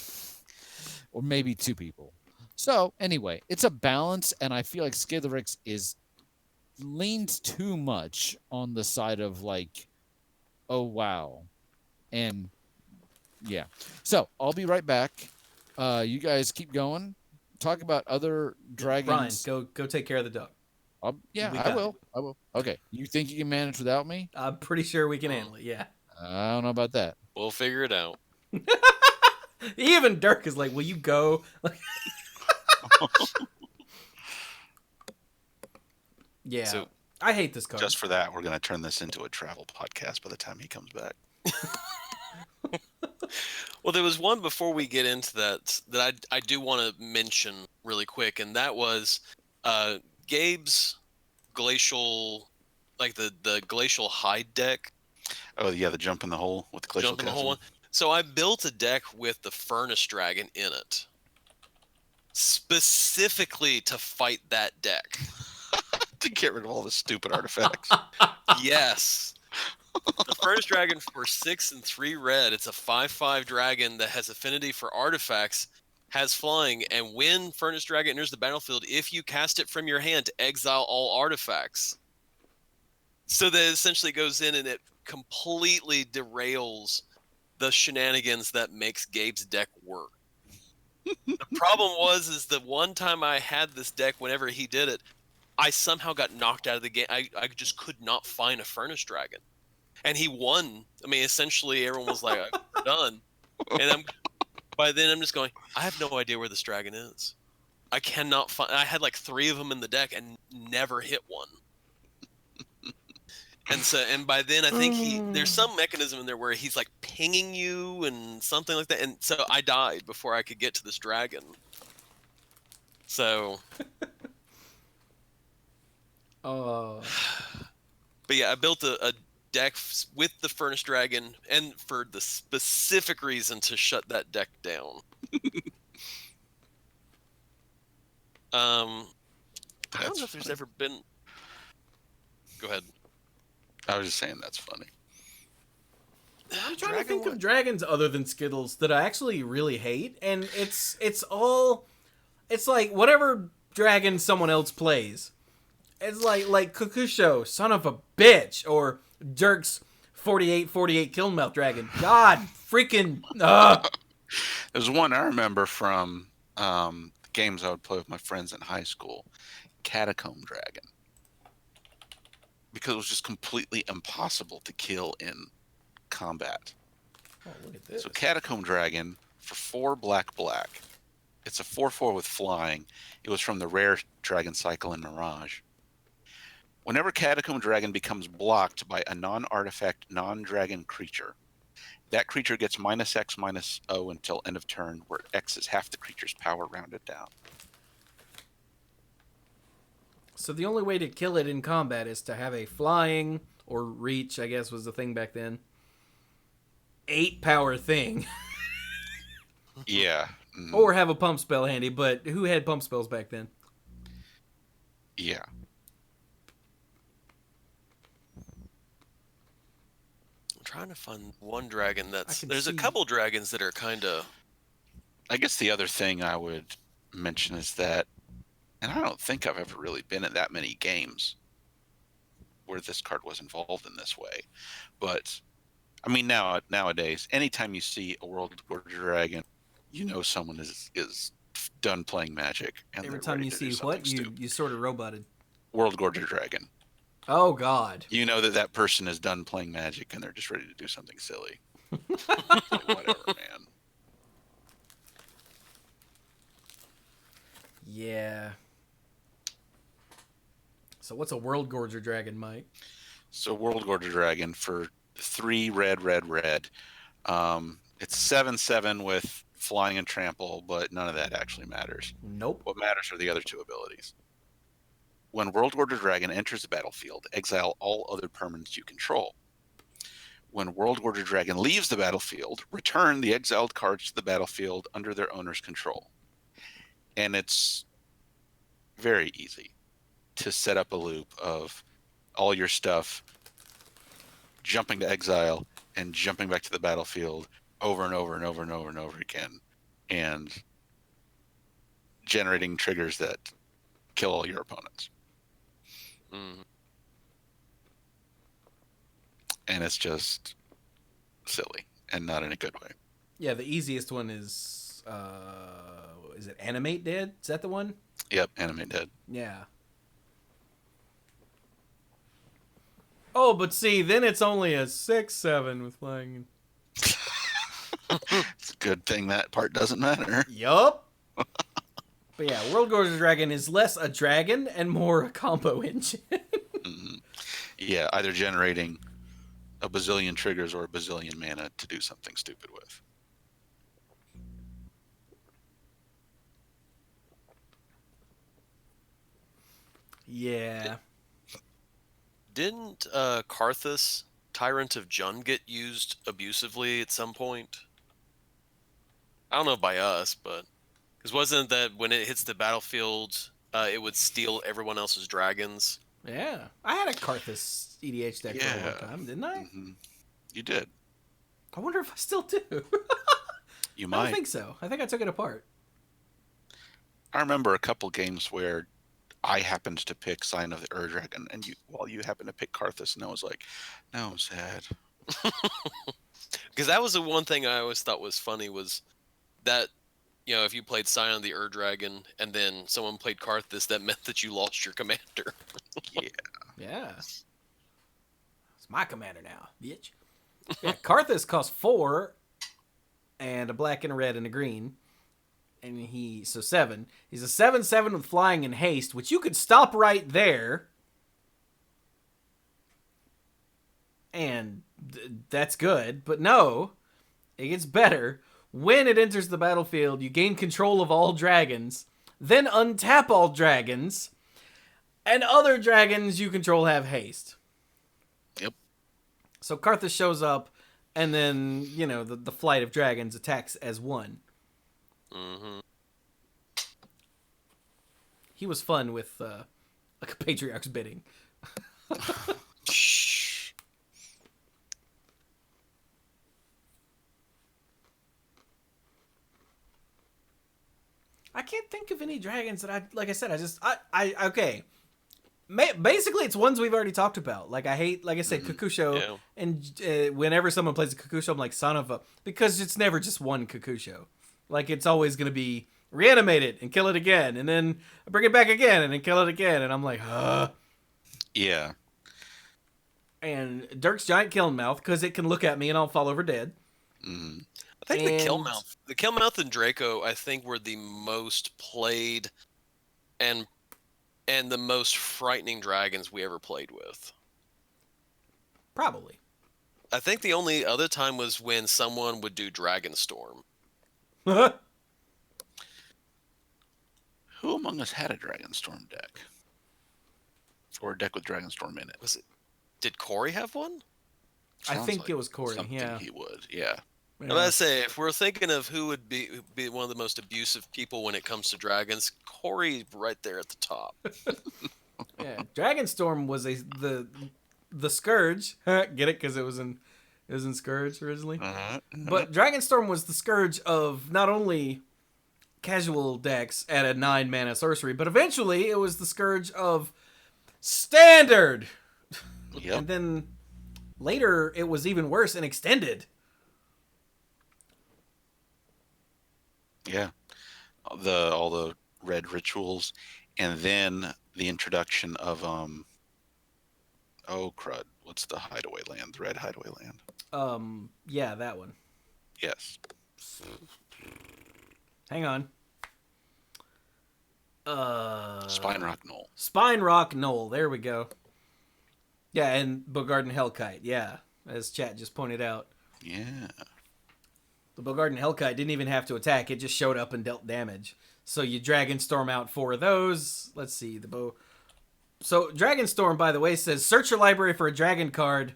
or maybe two people. So anyway, it's a balance, and I feel like Skitherix leans too much on the side of like, oh wow, and yeah. So I'll be right back. You guys keep going. Talk about other dragons. Brian, go take care of the duck. Yeah, We I got will. I will. Okay. You think you can manage without me? I'm pretty sure we can handle it. Yeah. I don't know about that. We'll figure it out. Even Dirk is like, "Will you go?" Yeah. So- I hate this card. Just for that, we're going to turn this into a travel podcast by the time he comes back. Well, there was one before we get into that I do want to mention really quick, and that was Gabe's glacial, like the glacial hide deck. Oh, yeah, the jump in the hole with the glacial Jump in the chasm. hole one. So I built a deck with the Furnace Dragon in it, specifically to fight that deck. To get rid of all the stupid artifacts. Yes. The Furnace Dragon for 6 and 3 red. It's a 5/5 dragon that has affinity for artifacts, has flying, and when Furnace Dragon enters the battlefield, if you cast it from your hand, to exile all artifacts. So that essentially goes in and it completely derails the shenanigans that makes Gabe's deck work. The problem is the one time I had this deck, whenever he did it, I somehow got knocked out of the game. I just could not find a Furnace Dragon. And he won. I mean, essentially, everyone was like, "We're done." And by then, I'm just going, I have no idea where this dragon is. I cannot find. I had like 3 of them in the deck and never hit one. And by then, I think there's some mechanism in there where he's like pinging you and something like that. And so I died before I could get to this dragon. So. Oh. But yeah, I built a deck with the Furnace Dragon, and for the specific reason to shut that deck down. I don't know if there's ever been. Go ahead. I was just saying that's funny. I'm trying to think of dragons other than Skittles that I actually really hate, and it's like whatever dragon someone else plays. It's like Kokusho, son of a bitch, or Dirk's 48 Killmouth Dragon. God freaking There's one I remember from games I would play with my friends in high school, Catacomb Dragon. Because it was just completely impossible to kill in combat. Oh, look at this. So Catacomb Dragon for 4 black. It's a 4/4 with flying. It was from the rare dragon cycle in Mirage. Whenever Catacomb Dragon becomes blocked by a non-artifact, non-dragon creature, that creature gets -X/-0 until end of turn, where X is half the creature's power rounded down. So the only way to kill it in combat is to have a flying, or reach, I guess was the thing back then, 8 power thing. Yeah. Or have a pump spell handy, but who had pump spells back then? Yeah. I'm trying to find one dragon that's. can There's a see- couple dragons that are kind of. I guess the other thing I would mention is that, and I don't think I've ever really been in that many games where this card was involved in this way, but I mean nowadays, anytime you see a World Gorger Dragon, you know someone is done playing Magic. And Every they're time ready you to do see what, something stupid. you sort of roboted. World Gorger Dragon. Oh, God. You know that person is done playing Magic and they're just ready to do something silly. Like, whatever, man. Yeah. So what's a World Gorger Dragon, Mike? So World Gorger Dragon for 3 red. It's 7/7 with flying and trample, but none of that actually matters. Nope. What matters are the other two abilities. When World Order Dragon enters the battlefield, exile all other permanents you control. When World Order Dragon leaves the battlefield, return the exiled cards to the battlefield under their owner's control. And it's very easy to set up a loop of all your stuff jumping to exile and jumping back to the battlefield over and over and over and over and over again, and generating triggers that kill all your opponents. Mm. And it's just silly and not in a good way. Yeah, the easiest one is it Animate Dead? Is that the one? Yep, Animate Dead. Yeah. Oh, but see, then it's only a 6/7 with flying. It's a good thing that part doesn't matter. Yup. But yeah, World Order Dragon is less a dragon and more a combo engine. Yeah, either generating a bazillion triggers or a bazillion mana to do something stupid with. Yeah. Didn't Karthus, Tyrant of Jund, get used abusively at some point? I don't know by us, but because wasn't that when it hits the battlefield, it would steal everyone else's dragons? Yeah. I had a Karthus EDH deck for a long Yeah. time, didn't I? Mm-hmm. You did. I wonder if I still do. You I might. don't think so. I think I took it apart. I remember a couple games where I happened to pick Sign of the Ur-Dragon, and while you happened to pick Karthus, and I was like, no, I'm sad. Because that was the one thing I always thought was funny was that, you know, if you played Scion of the Ur-Dragon and then someone played Karthus, that meant that you lost your commander. Yeah. Yeah. It's my commander now, bitch. Yeah, Karthus costs 4 and a black and a red and a green. And so 7. He's a 7/7 with flying and haste, which you could stop right there. And that's good. But no, it gets better. When it enters the battlefield, you gain control of all dragons, then untap all dragons, and other dragons you control have haste. Yep. So Karthus shows up, and then, you know, the flight of dragons attacks as one. Mm-hmm. He was fun with like a Patriarch's bidding. Shh. I can't think of any dragons that like I said, okay. Basically, it's ones we've already talked about. Like, I hate, like I said, Kakusho. Yeah. And whenever someone plays a Kakusho, I'm like, son of a... Because it's never just one Kakusho. Like, it's always going to be reanimate it and kill it again. And then bring it back again and then kill it again. And I'm like, huh? Yeah. And Dirk's Giant Kiln Mouth, because it can look at me and I'll fall over dead. Mm. I think And- the Killmouth and Draco, I think, were the most played and the most frightening dragons we ever played with. Probably. I think the only other time was when someone would do Dragonstorm. Who among us had a Dragonstorm deck? Or a deck with Dragonstorm in it? Did Corey have one? I Sounds think like it was Corey, something yeah. he would, yeah. I'm about to say, if we're thinking of who would be one of the most abusive people when it comes to dragons, Corey right there at the top. Yeah, Dragonstorm was the Scourge. Get it? Because it was in Scourge originally. But Dragonstorm was the scourge of not only casual decks at a 9 mana sorcery, but eventually it was the scourge of standard. Yep. And then later it was even worse and extended. Yeah. All the red rituals, and then the introduction of oh crud, what's the hideaway land? The red hideaway land. Yeah, that one. Yes. Hang on. Spine Rock Knoll. Spine Rock Knoll. There we go. Yeah, and Bogarden Hellkite. Yeah, as chat just pointed out. Yeah. the Bogarden Hellkite didn't even have to attack. It just showed up and dealt damage. So you Dragonstorm out 4 of those. Let's see, So Dragonstorm, by the way, says search your library for a dragon card,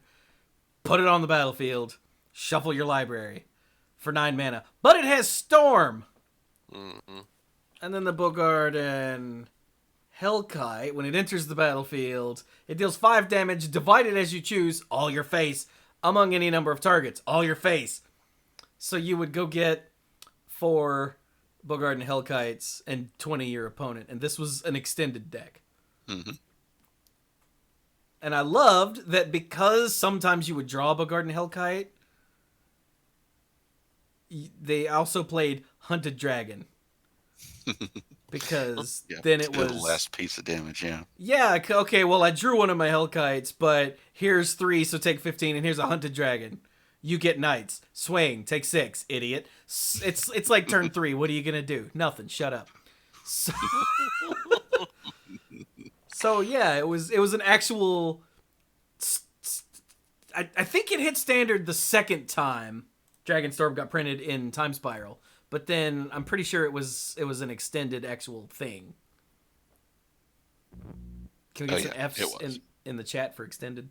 put it on the battlefield, shuffle your library for 9 mana. But it has Storm! Mm-hmm. And then the Bogarden Hellkite, when it enters the battlefield, it deals 5 damage, divided as you choose, all your face, among any number of targets, all your face. So you would go get 4 Bogarden Hellkites and 20 your opponent, and this was an extended deck. Mm-hmm. And I loved that because sometimes you would draw a Bogarden Hellkite, they also played Hunted Dragon. Because then it was the last piece of damage, yeah. Yeah, okay, well, I drew one of my Hellkites, but here's 3, so take 15, and here's a Hunted Dragon. You get Knights. Swing, take 6, idiot. It's like turn 3. What are you going to do? Nothing. Shut up. So yeah, it was an actual... I think it hit standard the second time Dragonstorm got printed in Time Spiral. But then I'm pretty sure it was an extended actual thing. Can we get some F's in the chat for extended?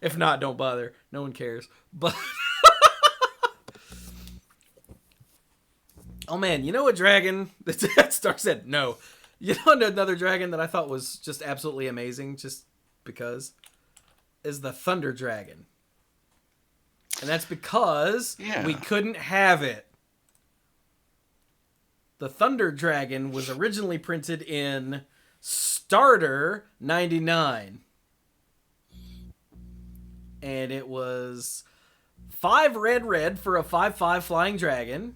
If not, don't bother. No one cares. But oh man, you know a dragon that Star said no. You know another dragon that I thought was just absolutely amazing, just because, is the Thunder Dragon. And that's because we couldn't have it. The Thunder Dragon was originally printed in Starter 99. And it was 5 red for a 5/5 flying dragon.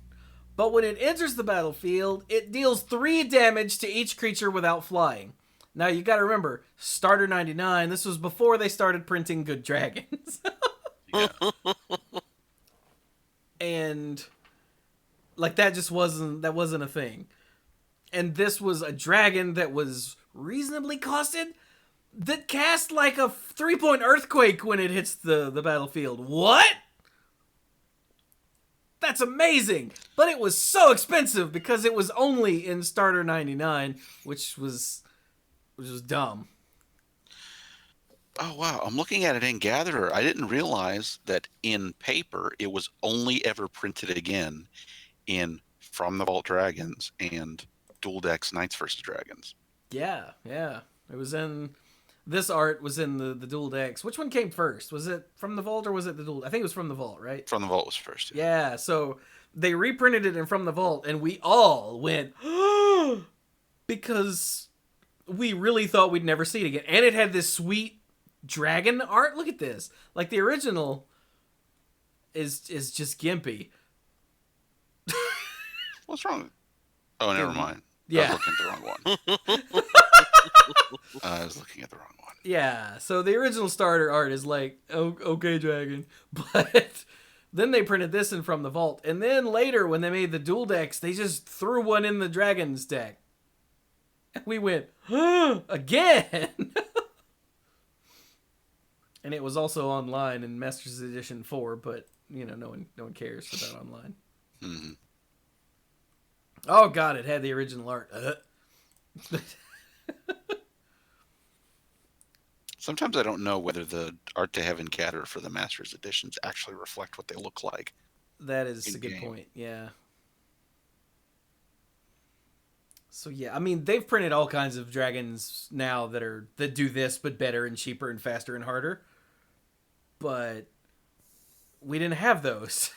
But when it enters the battlefield, it deals 3 damage to each creature without flying. Now you gotta remember, Starter 99, this was before they started printing good dragons. Yeah. And like that wasn't a thing. And this was a dragon that was reasonably costed that cast like a 3-point earthquake when it hits the battlefield. What? That's amazing. But it was so expensive because it was only in Starter 99, which was dumb. Oh, wow. I'm looking at it in Gatherer. I didn't realize that in paper it was only ever printed again in From the Vault Dragons and Dual Decks Knights vs. Dragons. Yeah. It was in... This art was in the Dual Decks. Which one came first? Was it From the Vault or was it the Dual... I think it was From the Vault, right? From the Vault was first. Yeah, so they reprinted it in From the Vault, and we all went... because we really thought we'd never see it again. And it had this sweet dragon art. Look at this. Like, the original is just gimpy. What's wrong? Oh, never mind. Yeah. I was looking at the wrong one. I was looking at the wrong one. Yeah, so the original starter art is like, oh, okay, dragon. But then they printed this in From the Vault. And then later, when they made the Dual Decks, they just threw one in the Dragons deck. And we went, again! And it was also online in Masters Edition 4, but, no one cares about online. Mm-hmm. Oh, God, it had the original art. Sometimes I don't know whether the art they have in Gatherer for the Masters Editions actually reflect what they look like. That is a good In-game. point, yeah. So yeah, I mean, they've printed all kinds of dragons now that do this, but better and cheaper and faster and harder. But we didn't have those.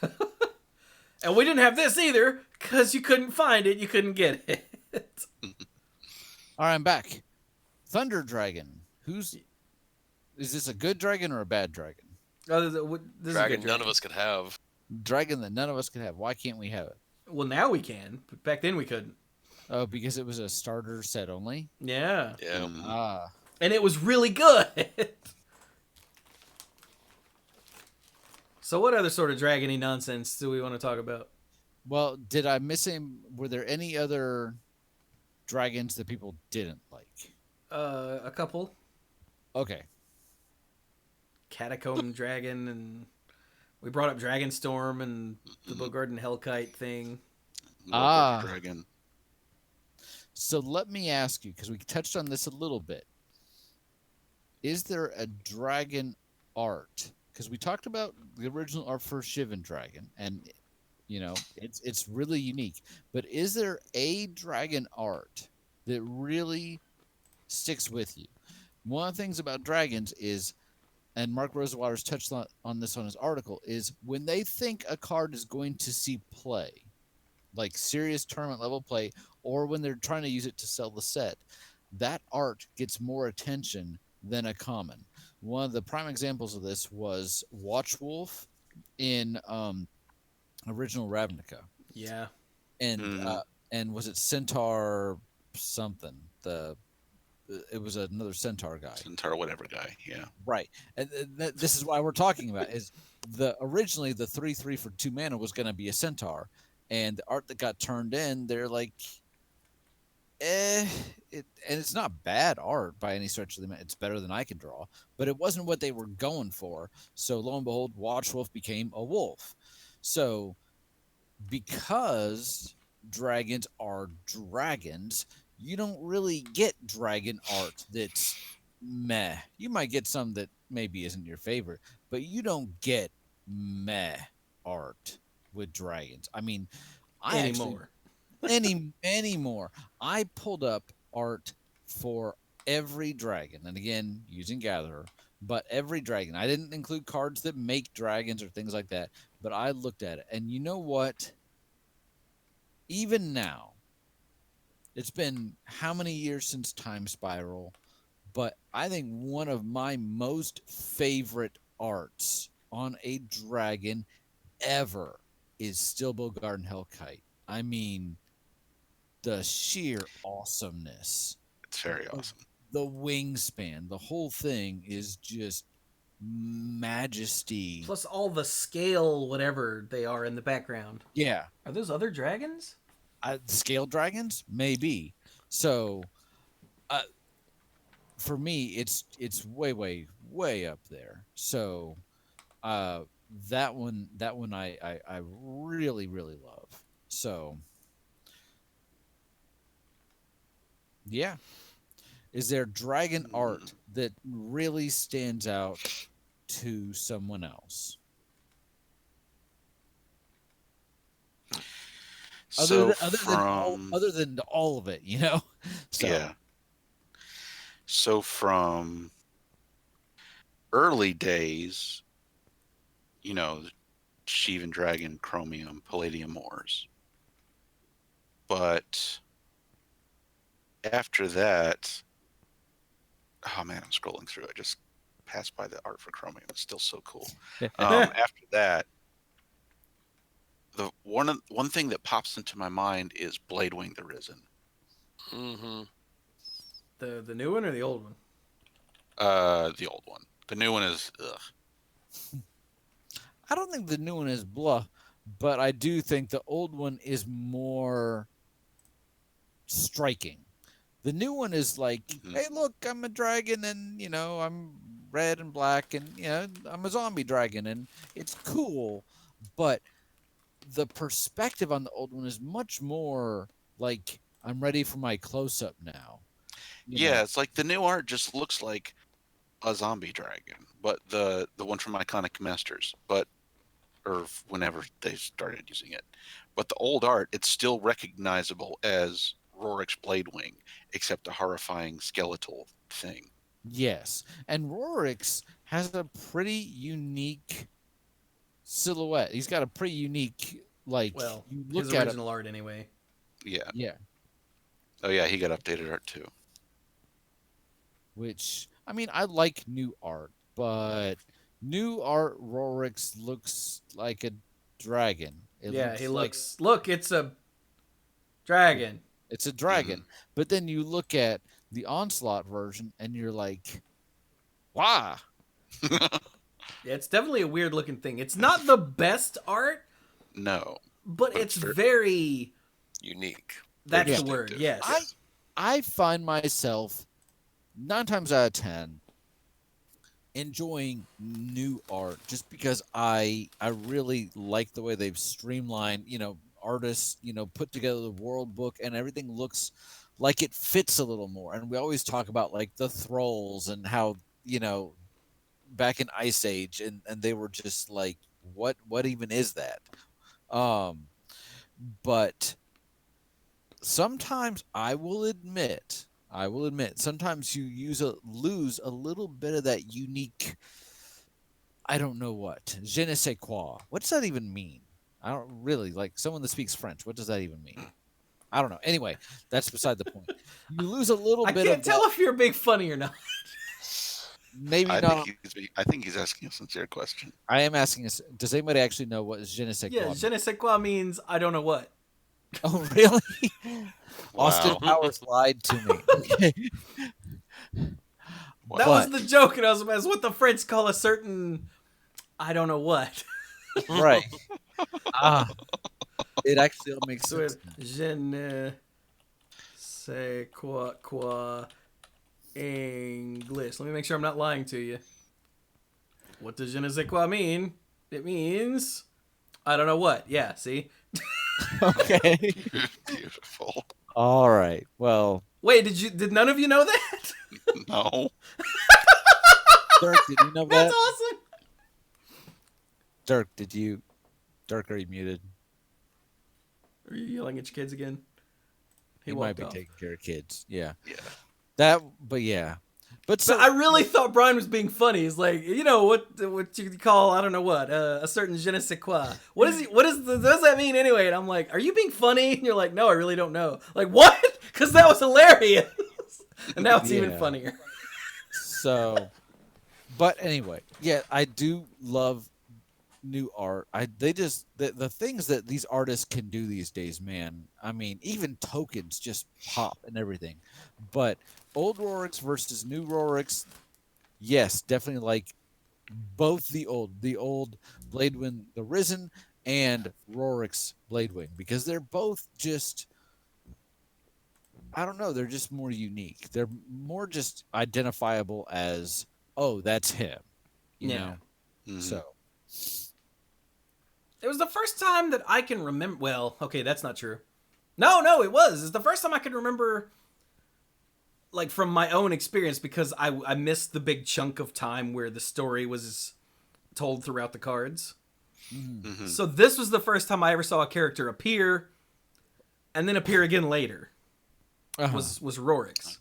And we didn't have this either, because you couldn't find it, you couldn't get it. All right, I'm back. Thunder Dragon. Is this a good dragon or a bad dragon? Oh, this is a Dragon good none of us could have. Dragon that none of us could have. Why can't we have it? Well, now we can, but back then we couldn't. Oh, because it was a starter set only? Yeah. Yeah. Mhm. Ah. And it was really good. So what other sort of dragony nonsense do we want to talk about? Well, did I miss him? Were there any other dragons that people didn't like? A couple. Okay. Catacomb Dragon and We brought up Dragonstorm and the Bogarden Hellkite thing. Ah. Dragon. So let me ask you, because we touched on this a little bit. Is there a dragon art? Because we talked about the original art for Shivan Dragon, and it's really unique. But is there a dragon art that really sticks with you? One of the things about dragons is, and Mark Rosewater's touched on this on his article, is when they think a card is going to see play, like serious tournament level play, or when they're trying to use it to sell the set, that art gets more attention than a common. One of the prime examples of this was Watchwolf in original Ravnica. Yeah. And was it Centaur something? It was another Centaur guy. Centaur whatever guy, yeah. Right. And this is why we're talking about is originally the 3/3 for 2 mana was going to be a Centaur, and the art that got turned in, they're like, and it's not bad art by any stretch of the imagination. It's better than I can draw, but it wasn't what they were going for. So lo and behold, Watchwolf became a wolf. So because dragons are dragons, you don't really get dragon art that's meh. You might get some that maybe isn't your favorite, but you don't get meh art with dragons. I mean, anymore. I pulled up art for every dragon, and again, using Gatherer, but every dragon. I didn't include cards that make dragons or things like that, but I looked at it, and you know what? Even now, it's been how many years since Time Spiral, but I think one of my most favorite arts on a dragon ever is still Bogarden Hellkite. I mean, the sheer awesomeness. It's very awesome. The wingspan, the whole thing is just majesty. Plus all the scale, whatever they are in the background. Yeah. Are those other dragons? Scale dragons? Maybe. So, for me, it's way, way, way up there. So, that one I really, really love. So, yeah. Is there dragon art that really stands out to someone else? Other than all of it, So. Yeah. So from early days, Shivan Dragon, Chromium, Palladium Wars. But after that, oh man, I'm scrolling through. I just passed by the art for Chromium. It's still so cool. After that, the one thing that pops into my mind is Bladewing the Risen. Mm-hmm. The new one or the old one? The old one. The new one is ugh. I don't think the new one is blah, but I do think the old one is more striking. The new one is like, hey, look, I'm a dragon, and I'm red and black, and I'm a zombie dragon, and it's cool. But the perspective on the old one is much more like, I'm ready for my close-up now. Yeah, it's like the new art just looks like a zombie dragon, but the one from Iconic Masters, or whenever they started using it. But the old art, it's still recognizable as Rorik's Bladewing, except a horrifying skeletal thing. Yes, and Rorik's has a pretty unique silhouette. He's got a pretty unique, you look his at original art anyway. Yeah. Yeah. Oh yeah, he got updated art too. Which, I mean, I like new art, but new art Rorik's looks like a dragon. Look, it's a dragon. It's a dragon. But then you look at the Onslaught version and you're like, wow. Yeah, it's definitely a weird looking thing. It's not the best art. No. But it's very unique. That's the word, yes. I find myself 9 times out of 10 enjoying new art just because I really like the way they've streamlined, artists, put together the world book and everything looks like it fits a little more. And we always talk about like the thralls and how, back in Ice Age and they were just like, what even is that? But sometimes I will admit, sometimes you lose a little bit of that unique, I don't know what, je ne sais quoi. What does that even mean? I don't really, like someone that speaks French. What does that even mean? I don't know. Anyway, that's beside the point. You lose a little I bit can't of tell that, if you're being funny or not. maybe I not. think he's asking a sincere question. I am asking us, does anybody actually know what je ne sais quoi Yeah, means? je ne sais quoi means I don't know what. Oh, really? Austin Wow. Powers lied to me. Okay. That But- was the joke, and I was as what the French call a certain I don't know what. Right. It actually all makes So sense. it's je ne sais quoi English. Let me make sure I'm not lying to you. What does je ne sais quoi mean? It means I don't know what. Yeah, see? Okay. Beautiful. All right. Well, Wait, did none of you know that? No. Dirk, did you know that? That's awesome. Dirk, Dirk, are you muted? Are you yelling at your kids again? He might be taking care of kids. Yeah. Yeah. But yeah. But so So I really thought Brian was being funny. He's like, what you call I don't know what a certain je ne sais quoi. What does that mean anyway? And I'm like, are you being funny? And you're like, no, I really don't know. Like what? Because that was hilarious. And now it's even Yeah. funnier. So, but anyway, yeah, I do love new art. The things that these artists can do these days, man. I mean, even tokens just pop and everything. But old Rorix versus new Rorix, yes, definitely like both the old Bladewing the Risen and Rorix Bladewing because they're both just, I don't know, they're just more unique. They're more just identifiable as, oh, that's him. You Yeah. know? Mhm. So It was the first time that I can remember. Well, okay, that's not true. No, it was. It's the first time I could remember, like from my own experience, because I missed the big chunk of time where the story was told throughout the cards. Mhm. So this was the first time I ever saw a character appear, and then appear again later. Was Rorix.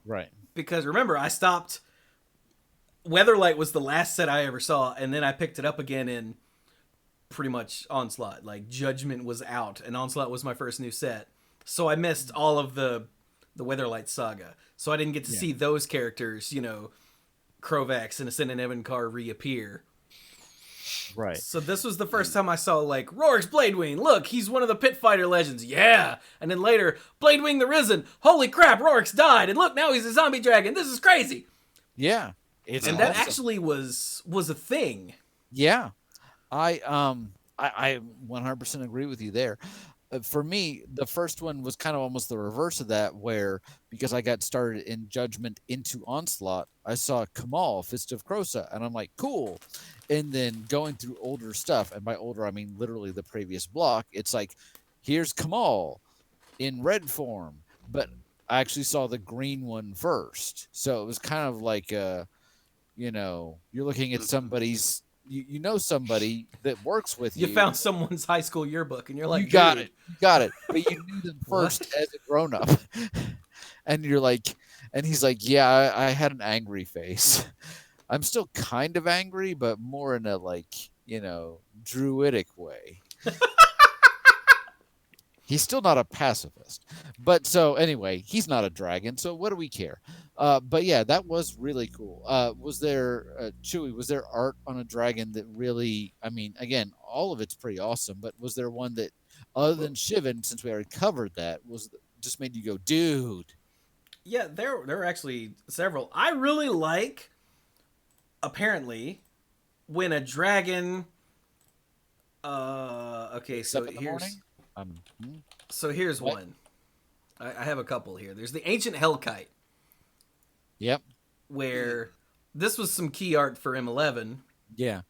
right. Because remember, I stopped. Weatherlight was the last set I ever saw, and then I picked it up again in pretty much Onslaught. Like Judgment was out, and Onslaught was my first new set, so I missed all of the Weatherlight saga. So I didn't get to see those characters, Krovax and Ascendant Evankar reappear. Right. So this was the first time I saw like Rorix Bladewing. Look, he's one of the Pit Fighter legends. Yeah, and then later Bladewing the Risen. Holy crap, Rorix died, and look now he's a zombie dragon. This is crazy. Yeah. It's And that awesome. actually was a thing. Yeah, I 100% agree with you there. For me, the first one was kind of almost the reverse of that, where because I got started in Judgment into Onslaught, I saw Kamal, Fist of Krosa, and I'm like, cool. And then going through older stuff, and by older I mean literally the previous block, it's like, here's Kamal in red form, but I actually saw the green one first, so it was kind of like you're looking at somebody's, somebody that works with you. You found someone's high school yearbook, and you're like, you got "Dude, it, but you knew them first What? as a grown up, and you're like, and he's like, yeah, I had an angry face. I'm still kind of angry, but more in a druidic way. He's still not a pacifist, but so anyway, he's not a dragon, so what do we care? But yeah, that was really cool. Was there, Chewy, was there art on a dragon that really, I mean, again, all of it's pretty awesome, but was there one that, other than Shivan, since we already covered that, was just made you go, dude? Yeah, there are actually several. I really like, apparently, when a dragon. Okay, so Up in the here's morning? here's What? one. I have a couple here. There's the Ancient Hellkite, Yep. where this was some key art for M11. Yeah,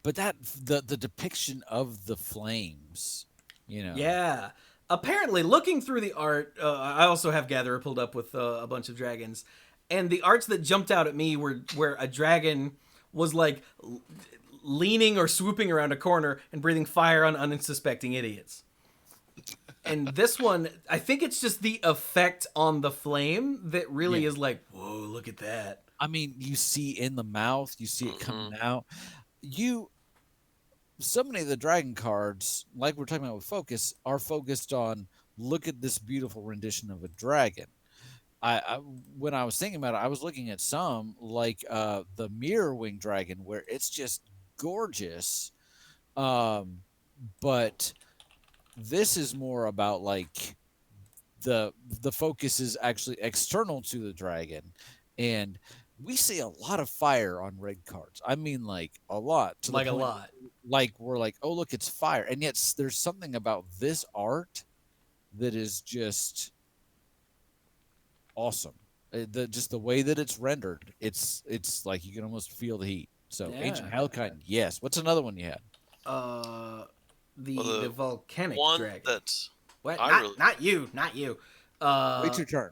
but that the depiction of the flames, Yeah. Apparently, looking through the art, I also have Gatherer pulled up with a bunch of dragons, and the arts that jumped out at me were where a dragon was like leaning or swooping around a corner and breathing fire on unsuspecting idiots. And this one, I think it's just the effect on the flame that really is like, whoa, look at that. I mean, you see in the mouth, you see it coming out. So many of the dragon cards, like we're talking about with Focus, are focused on look at this beautiful rendition of a dragon. I when I was thinking about it, I was looking at some like the Mirror Wing Dragon, where it's just gorgeous. But this is more about like the focus is actually external to the dragon, and we see a lot of fire on red cards. I mean, like a lot. To the Like a point lot. like we're like, oh look, it's fire, and yet there's something about this art that is just awesome. Just the way that it's rendered, it's like you can almost feel the heat. So Ancient Yeah. Hellkind, yes. What's another one you had? The Well, the volcanic One dragon. that's What? I Not, really- not you, not you. Wait your turn.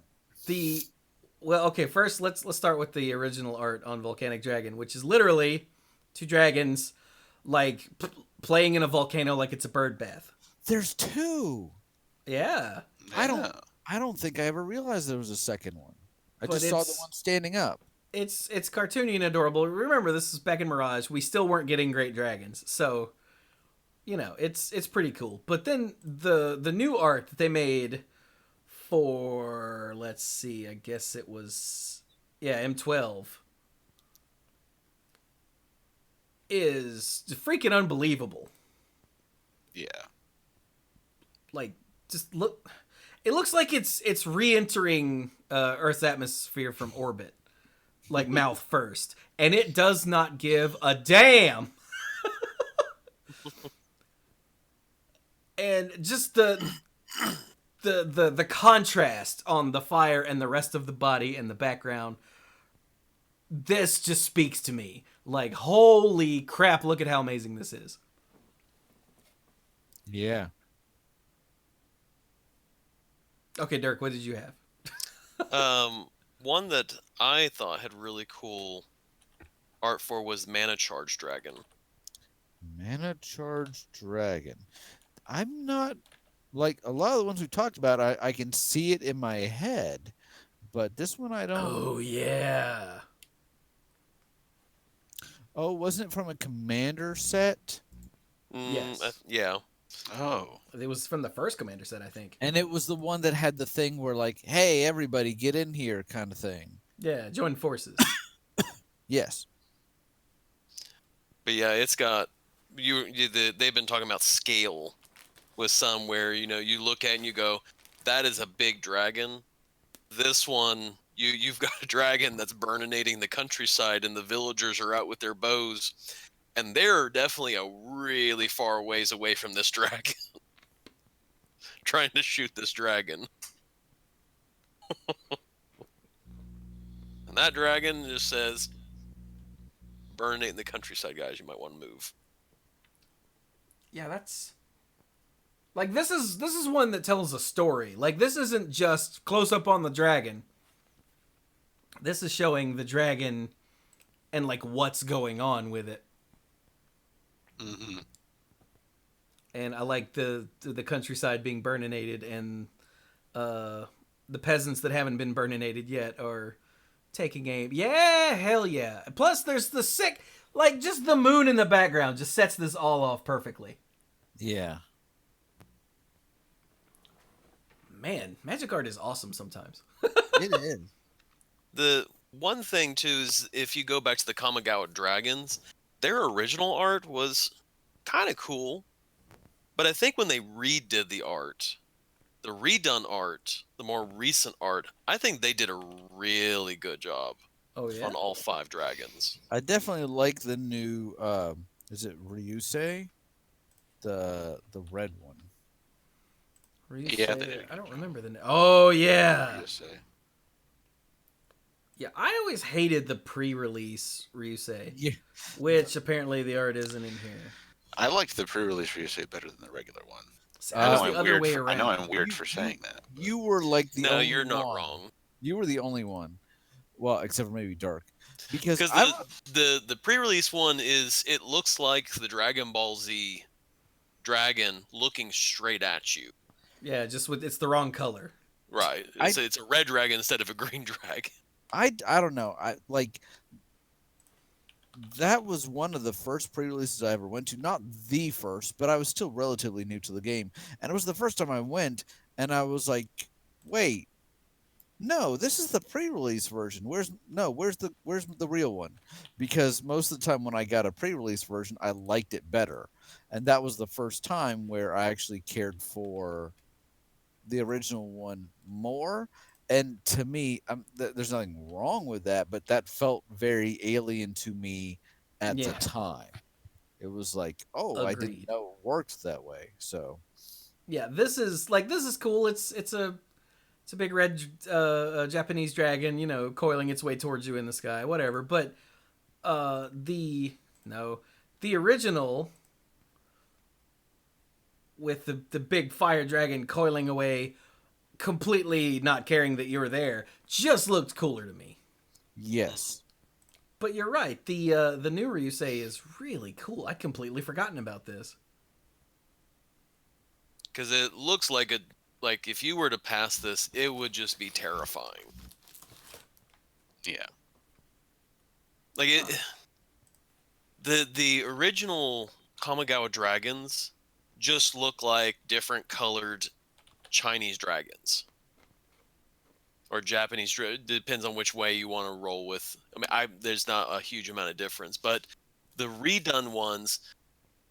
Okay, first let's start with the original art on Volcanic Dragon, which is literally two dragons like playing in a volcano like it's a bird bath. There's two. Yeah. I Yeah. don't think I ever realized there was a second one. I But just saw the it's- one standing up. It's cartoony and adorable. Remember, this is back in Mirage. We still weren't getting great dragons, so it's pretty cool. But then the new art that they made for, let's see, I guess it was M12 is freaking unbelievable. Yeah. Like, just look, it looks like it's re-entering Earth's atmosphere from orbit, like mouth first, and it does not give a damn. And just the contrast on the fire and the rest of the body and the background, this just speaks to me. Like, holy crap, look at how amazing this is. Yeah. Okay, Dirk, what did you have? One that I thought had really cool art for was Mana Charge Dragon. Mana Charge Dragon. I'm not like a lot of the ones we talked about. I can see it in my head, but this one I don't. Oh, yeah. Oh, wasn't it from a Commander set? Yes. Yeah. Oh. It was from the first Commander set, I think. And it was the one that had the thing where like, hey, everybody get in here kind of thing. Yeah, join forces. Yes. But yeah, it's got they've been talking about scale with some where you look at it and you go, that is a big dragon. This one, you've got a dragon that's burninating the countryside and the villagers are out with their bows, and they're definitely a really far ways away from this dragon, trying to shoot this dragon. And that dragon just says, burninating the countryside, guys, you might want to move. Yeah, that's like this is one that tells a story. Like, this isn't just close up on the dragon. This is showing the dragon and like what's going on with it. Mm-hmm. And I like the countryside being burninated, and the peasants that haven't been burninated yet are taking aim. Yeah, hell yeah. Plus there's the like just the moon in the background just sets this all off perfectly. Yeah. Man, Magic art is awesome sometimes. It is. The one thing too is if you go back to the Kamigawa Dragons, their original art was kind of cool, but I think when they redid the art, the redone art, the more recent art, I think they did a really good job Oh yeah. on all 5 dragons. I definitely like the new is it Ryusei? The red one. Ryusei, Yeah, I don't remember the name. Oh yeah. USA. Yeah, I always hated the pre-release Ryusei, Yeah. which apparently the art isn't in here. I liked the pre-release Ryusei better than the regular one. See, I I was know the I'm other weird. way I know around. I'm weird You- for you- saying that. but- You were like the No, only you're not one. wrong. You were the only one. Well, except for maybe Dark. Because Because I the pre-release one it looks like the Dragon Ball Z dragon looking straight at you. Yeah, it's the wrong color. Right. It's a red dragon instead of a green dragon. I don't know. I like that was one of the first pre-releases I ever went to. Not the first, but I was still relatively new to the game, and it was the first time I went, and I was like, "Wait, no, this is the pre-release version. Where's the real one?" Because most of the time when I got a pre-release version, I liked it better, and that was the first time where I actually cared for the original one more. And to me, there's nothing wrong with that, but that felt very alien to me at the Yeah. time. It was like, oh, I Agreed. didn't know it worked that way. So Yeah, this is cool. It's a big red Japanese dragon, coiling its way towards you in the sky, whatever. But the original with the big fire dragon coiling away, completely not caring that you're there, just looked cooler to me. yes, But you're right. The new Ryusei is really cool. I'd completely forgotten about this. Because it looks like if you were to pass this, it would just be terrifying. Yeah. Like the original Kamigawa dragons just look like different colored Chinese dragons or Japanese. Depends on which way you want to roll with. I mean, there's not a huge amount of difference, but the redone ones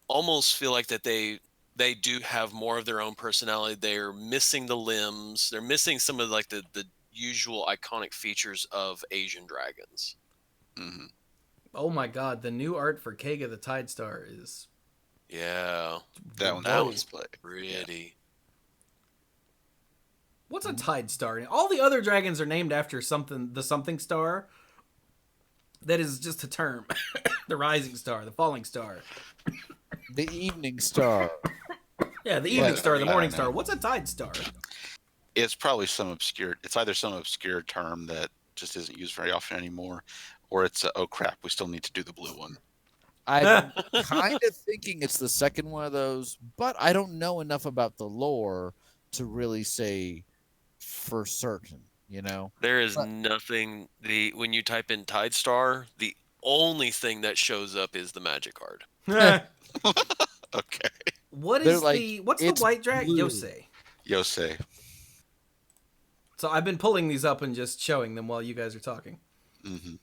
almost feel like that they do have more of their own personality. They're missing the limbs. They're missing some of like the usual iconic features of Asian dragons. Hmm. Oh my god, the new art for Keiga the Tide Star is Yeah, That one's That on was display. pretty. What's a Tide Star? All the other dragons are named after something, the something star. That is just a term. The rising star, the falling star. the Evening Star. Yeah, the evening Yeah, star, the I morning don't star. know. What's a Tide Star? It's probably some obscure. It's either some obscure term that just isn't used very often anymore, or it's oh crap, we still need to do the blue one. I'm kind of thinking it's the second one of those, but I don't know enough about the lore to really say for certain. There is But- nothing. When you type in Tide Star, the only thing that shows up is the magic card. Okay. What They're is like, what's the it's white dragon? blue. Yosei. Yosei. So I've been pulling these up and just showing them while you guys are talking. Hmm.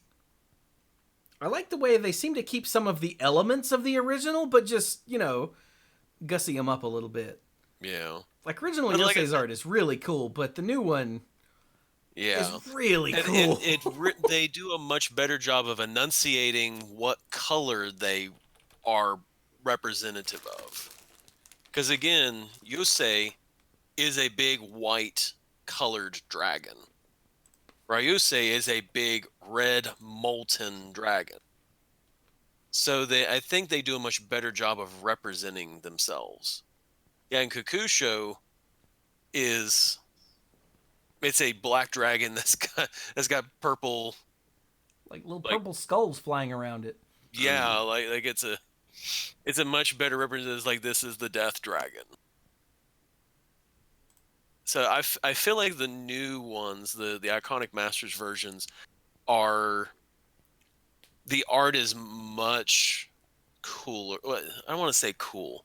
I like the way they seem to keep some of the elements of the original, but just, gussy them up a little bit. Yeah, Like, original But like Yosei's art is really cool, but the new one yeah. is really And cool. they do a much better job of enunciating what color they are representative of. Because again, Yosei is a big white colored dragon. Ryusei is a big red molten dragon. So I think they do a much better job of representing themselves. Yeah, and Kakusho it's a black dragon that's got purple. Like little like- purple skulls flying around it. Yeah, like it's a much better representation. Like this is the death dragon. So I feel like the new ones, the iconic Masters versions, the art is much cooler. Well, I don't want to say cool.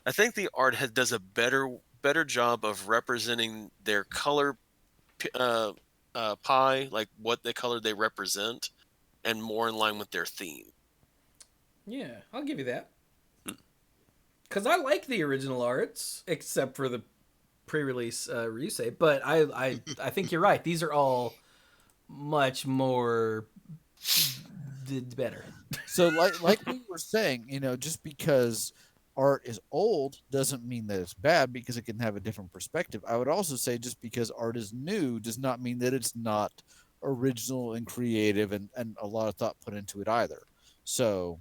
I think the art does a better job of representing their color pie, like what the color they represent, and more in line with their theme. Yeah, I'll give you that. Because I like the original arts, except for the pre-release Ryusei, but I think you're right. These are all much more better. So like we were saying, just because art is old doesn't mean that it's bad, because it can have a different perspective. I would also say just because art is new does not mean that it's not original and creative and a lot of thought put into it either. So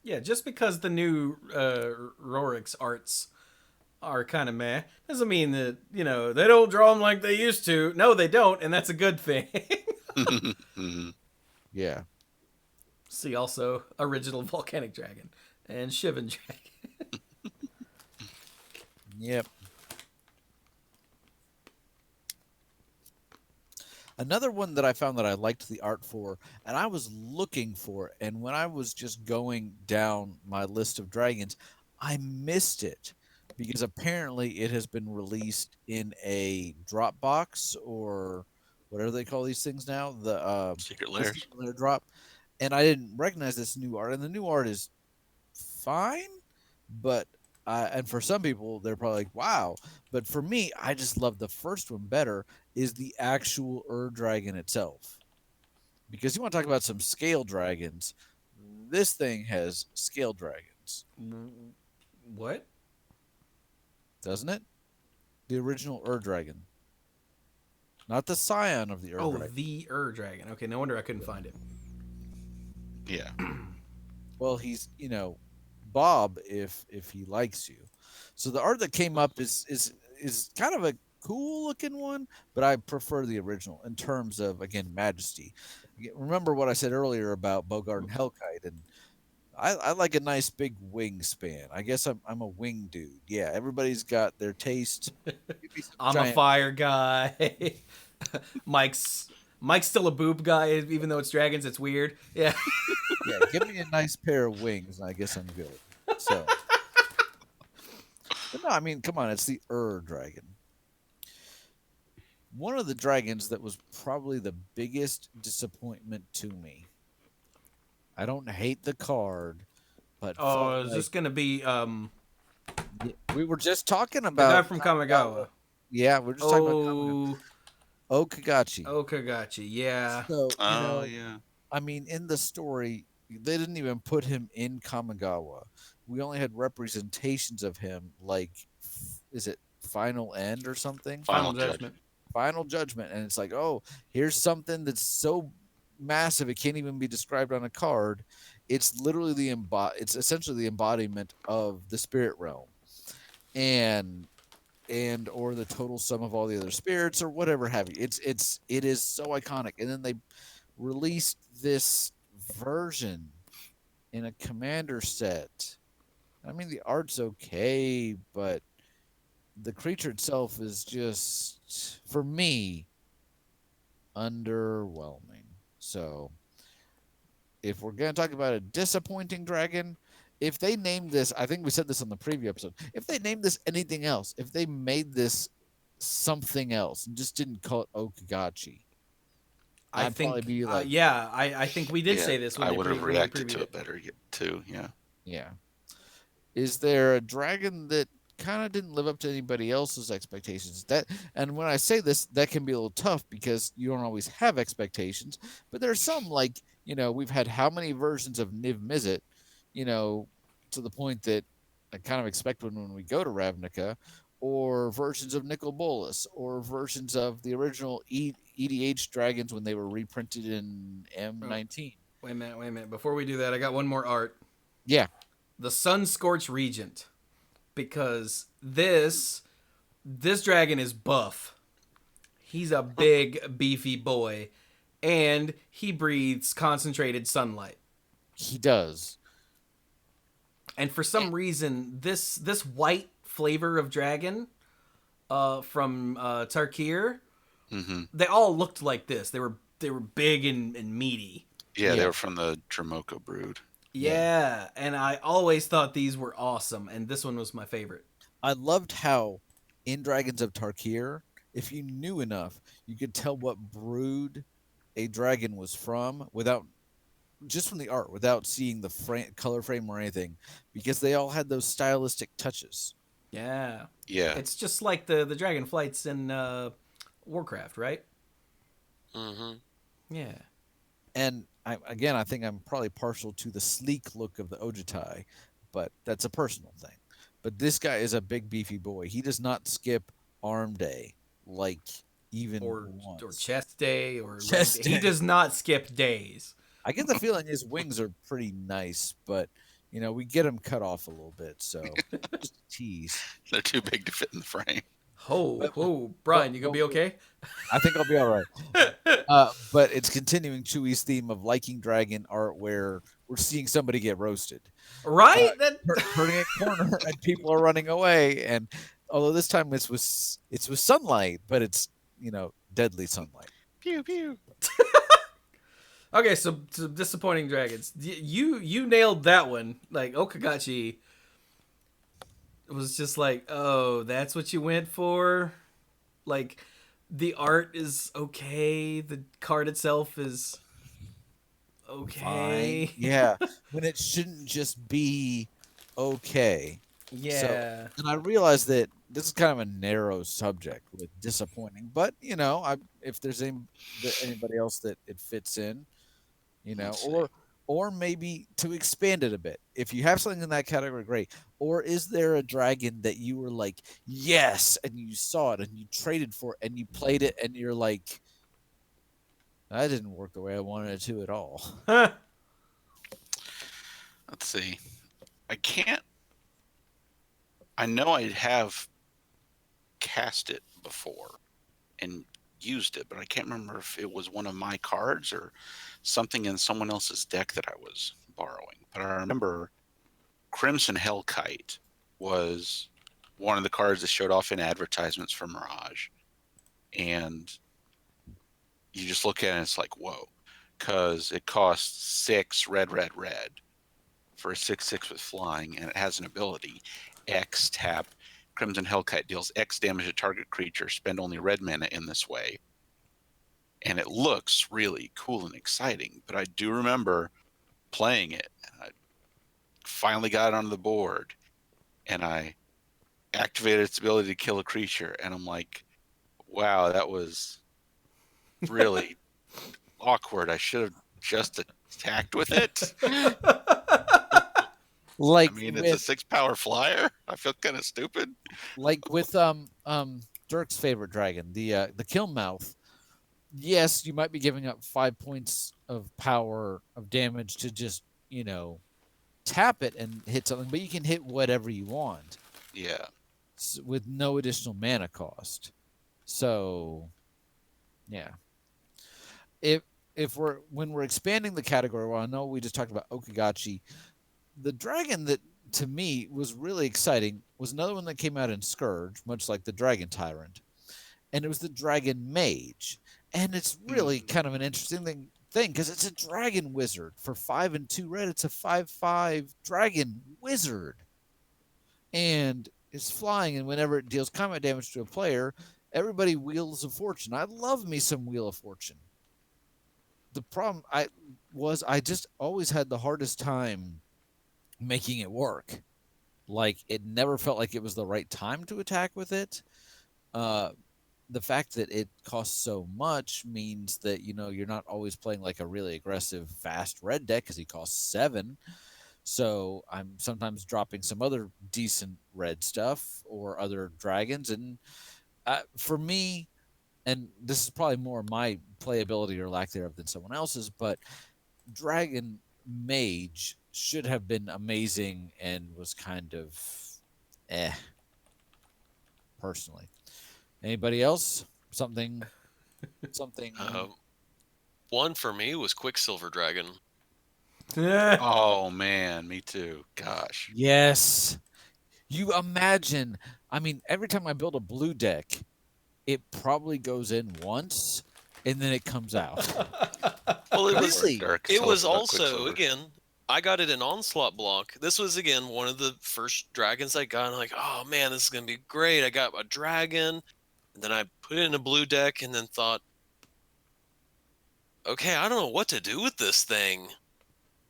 Yeah, just because the new Rorik's arts are kind of meh doesn't mean that, they don't draw them like they used to. No, they don't, and that's a good thing. Mhm. yeah. See also original Volcanic Dragon and Shivan Dragon. Yep. Another one that I found that I liked the art for, and I was looking for it, and when I was just going down my list of dragons, I missed it because apparently it has been released in a Dropbox or whatever they call these things now, the Secret the layers. Secret Lair drop, and I didn't recognize this new art, and the new art is fine, but and for some people they're probably like, wow, but for me, I just love the first one better. Is the actual Dragon itself, because you want to talk about some scale dragons, this thing has scale dragons, What? doesn't it? The original Dragon, not the scion of the Oh, Dragon. the Dragon. Okay, no wonder I couldn't find it. Yeah. Well, he's Bob if he likes you. So the art that came up is kind of a cool looking one, but I prefer the original in terms of, again, majesty. Remember what I said earlier about Bogart and Hellkite, and I like a nice big wingspan. I guess I'm a wing dude. Yeah, everybody's got their taste. I'm a fire guy. Mike's still a boob guy, even though it's dragons. It's weird. Yeah. Yeah, give me a nice pair of wings, and I guess I'm good. So, but no, I mean, come on, it's the Dragon. One of the dragons that was probably the biggest disappointment to me. I don't hate the card, but Oh, is this gonna be we were just talking the about guy from Kamigawa? Yeah, we're just talking about Kagachi. Kagachi. Yeah. So, Oh yeah. I mean, in the story, they didn't even put him in Kamigawa. We only had representations of him, like, is it Final End or something? Final Judgment. Final Judgment, and it's like, oh, here's something that's so massive it can't even be described on a card. It's literally it's essentially the embodiment of the spirit realm, and or the total sum of all the other spirits or whatever have you. It is so iconic, and then they released this version in a commander set. I mean, the art's okay, but the creature itself is just, for me, underwhelming. So, if we're going to talk about a disappointing dragon, if they named this, I think we said this on the preview episode, if they named this anything else, if they made this something else and just didn't call it Okagachi, I I'd think, probably be like, I think we did say this. When I they would have when they reacted to previewed it better too. Yeah. yeah. Is there a dragon that kind of didn't live up to anybody else's expectations? And when I say this, that can be a little tough because you don't always have expectations. But there's some, like, we've had how many versions of Niv Mizzet, to the point that I kind of expect when we go to Ravnica, or versions of Nicol Bolas, or versions of the original EDH dragons when they were reprinted in M19. Wait a minute. Before we do that, I got one more art. Yeah. The Sun Scorched Regent, because this dragon is buff. He's a big, beefy boy, and he breathes concentrated sunlight. He does. And for some reason, this white flavor of dragon from Tarkir, Mm-hmm. they all looked like this. They were big and meaty. Yeah, they were from the Dromoka brood. Yeah, and I always thought these were awesome, and this one was my favorite. I loved how in Dragons of Tarkir, if you knew enough, you could tell what brood a dragon was from just from the art, without seeing the color frame or anything, because they all had those stylistic touches. Yeah. Yeah. It's just like the dragon flights in Warcraft, right? Mm-hmm. Yeah. And I think I'm probably partial to the sleek look of the Ojutai, but that's a personal thing. But this guy is a big beefy boy. He does not skip arm day like even or once. chest day or leg Chest day. He day. does not skip days. I get the feeling his wings are pretty nice, but we get him cut off a little bit, so just a tease. They're too big to fit in the frame. Brian, you gonna be okay? I think I'll be all right. But it's continuing Chewie's theme of liking dragon art, where we're seeing somebody get roasted, Right? turning a corner, and people are running away. And although this time it's with sunlight, but it's deadly sunlight. Pew pew. Okay, so disappointing dragons. You nailed that one. Like Okagachi was just like, oh, that's what you went for. Like, the art is okay. The card itself is okay. Fine. Yeah, when it shouldn't just be okay. Yeah. And I realize that this is kind of a narrow subject with disappointing, but if there's anybody else that it fits in, Let's see. or maybe to expand it a bit. If you have something in that category, great. Or is there a dragon that you were like, yes, and you saw it and you traded for it and you played it and you're like, that didn't work the way I wanted it to at all. Huh. Let's see. I know I have cast it before and used it, but I can't remember if it was one of my cards or something in someone else's deck that I was borrowing. But I remember Crimson Hellkite was one of the cards that showed off in advertisements for Mirage. And you just look at it and it's like, whoa, because it costs 6 red for a 6/6 with flying, and it has an ability, X tap. Crimson Hellkite deals X damage to target creature. Spend only red mana in this way. And it looks really cool and exciting. But I do remember playing it. And I finally got it onto the board. And I activated its ability to kill a creature. And I'm like, wow, that was really awkward. I should have just attacked with it. Like, I mean, it's a 6 power flyer. I feel kind of stupid. Like with Dirk's favorite dragon, the Killmouth. Yes, you might be giving up 5 points of power of damage to just tap it and hit something, but you can hit whatever you want. Yeah. With no additional mana cost. So, yeah. When we're expanding the category, well, I know we just talked about Okagachi. The dragon that to me was really exciting was another one that came out in Scourge, much like the Dragon Tyrant, and it was the Dragon Mage. And it's really kind of an interesting thing because it's a dragon wizard for 5 and 2 red. It's a 5/5 dragon wizard, and it's flying. And whenever it deals combat damage to a player, everybody Wheels of Fortune. I love me some Wheel of Fortune. The problem I just always had the hardest time making it work. Like, it never felt like it was the right time to attack with it. The fact that it costs so much means that you're not always playing like a really aggressive fast red deck because he costs 7. So I'm sometimes dropping some other decent red stuff or other dragons. And for me, and this is probably more my playability or lack thereof than someone else's, but Dragon Mage should have been amazing and was kind of personally. Anybody else? Something. One for me was Quicksilver Dragon. Oh man, me too. Gosh. Yes. You imagine. I mean, every time I build a blue deck, it probably goes in once and then it comes out. Well, it was Really? it was also again. I got it in Onslaught block. This was again one of the first dragons I got. And I'm like, oh man, this is gonna be great. I got a dragon. And then I put it in a blue deck and then thought, okay, I don't know what to do with this thing.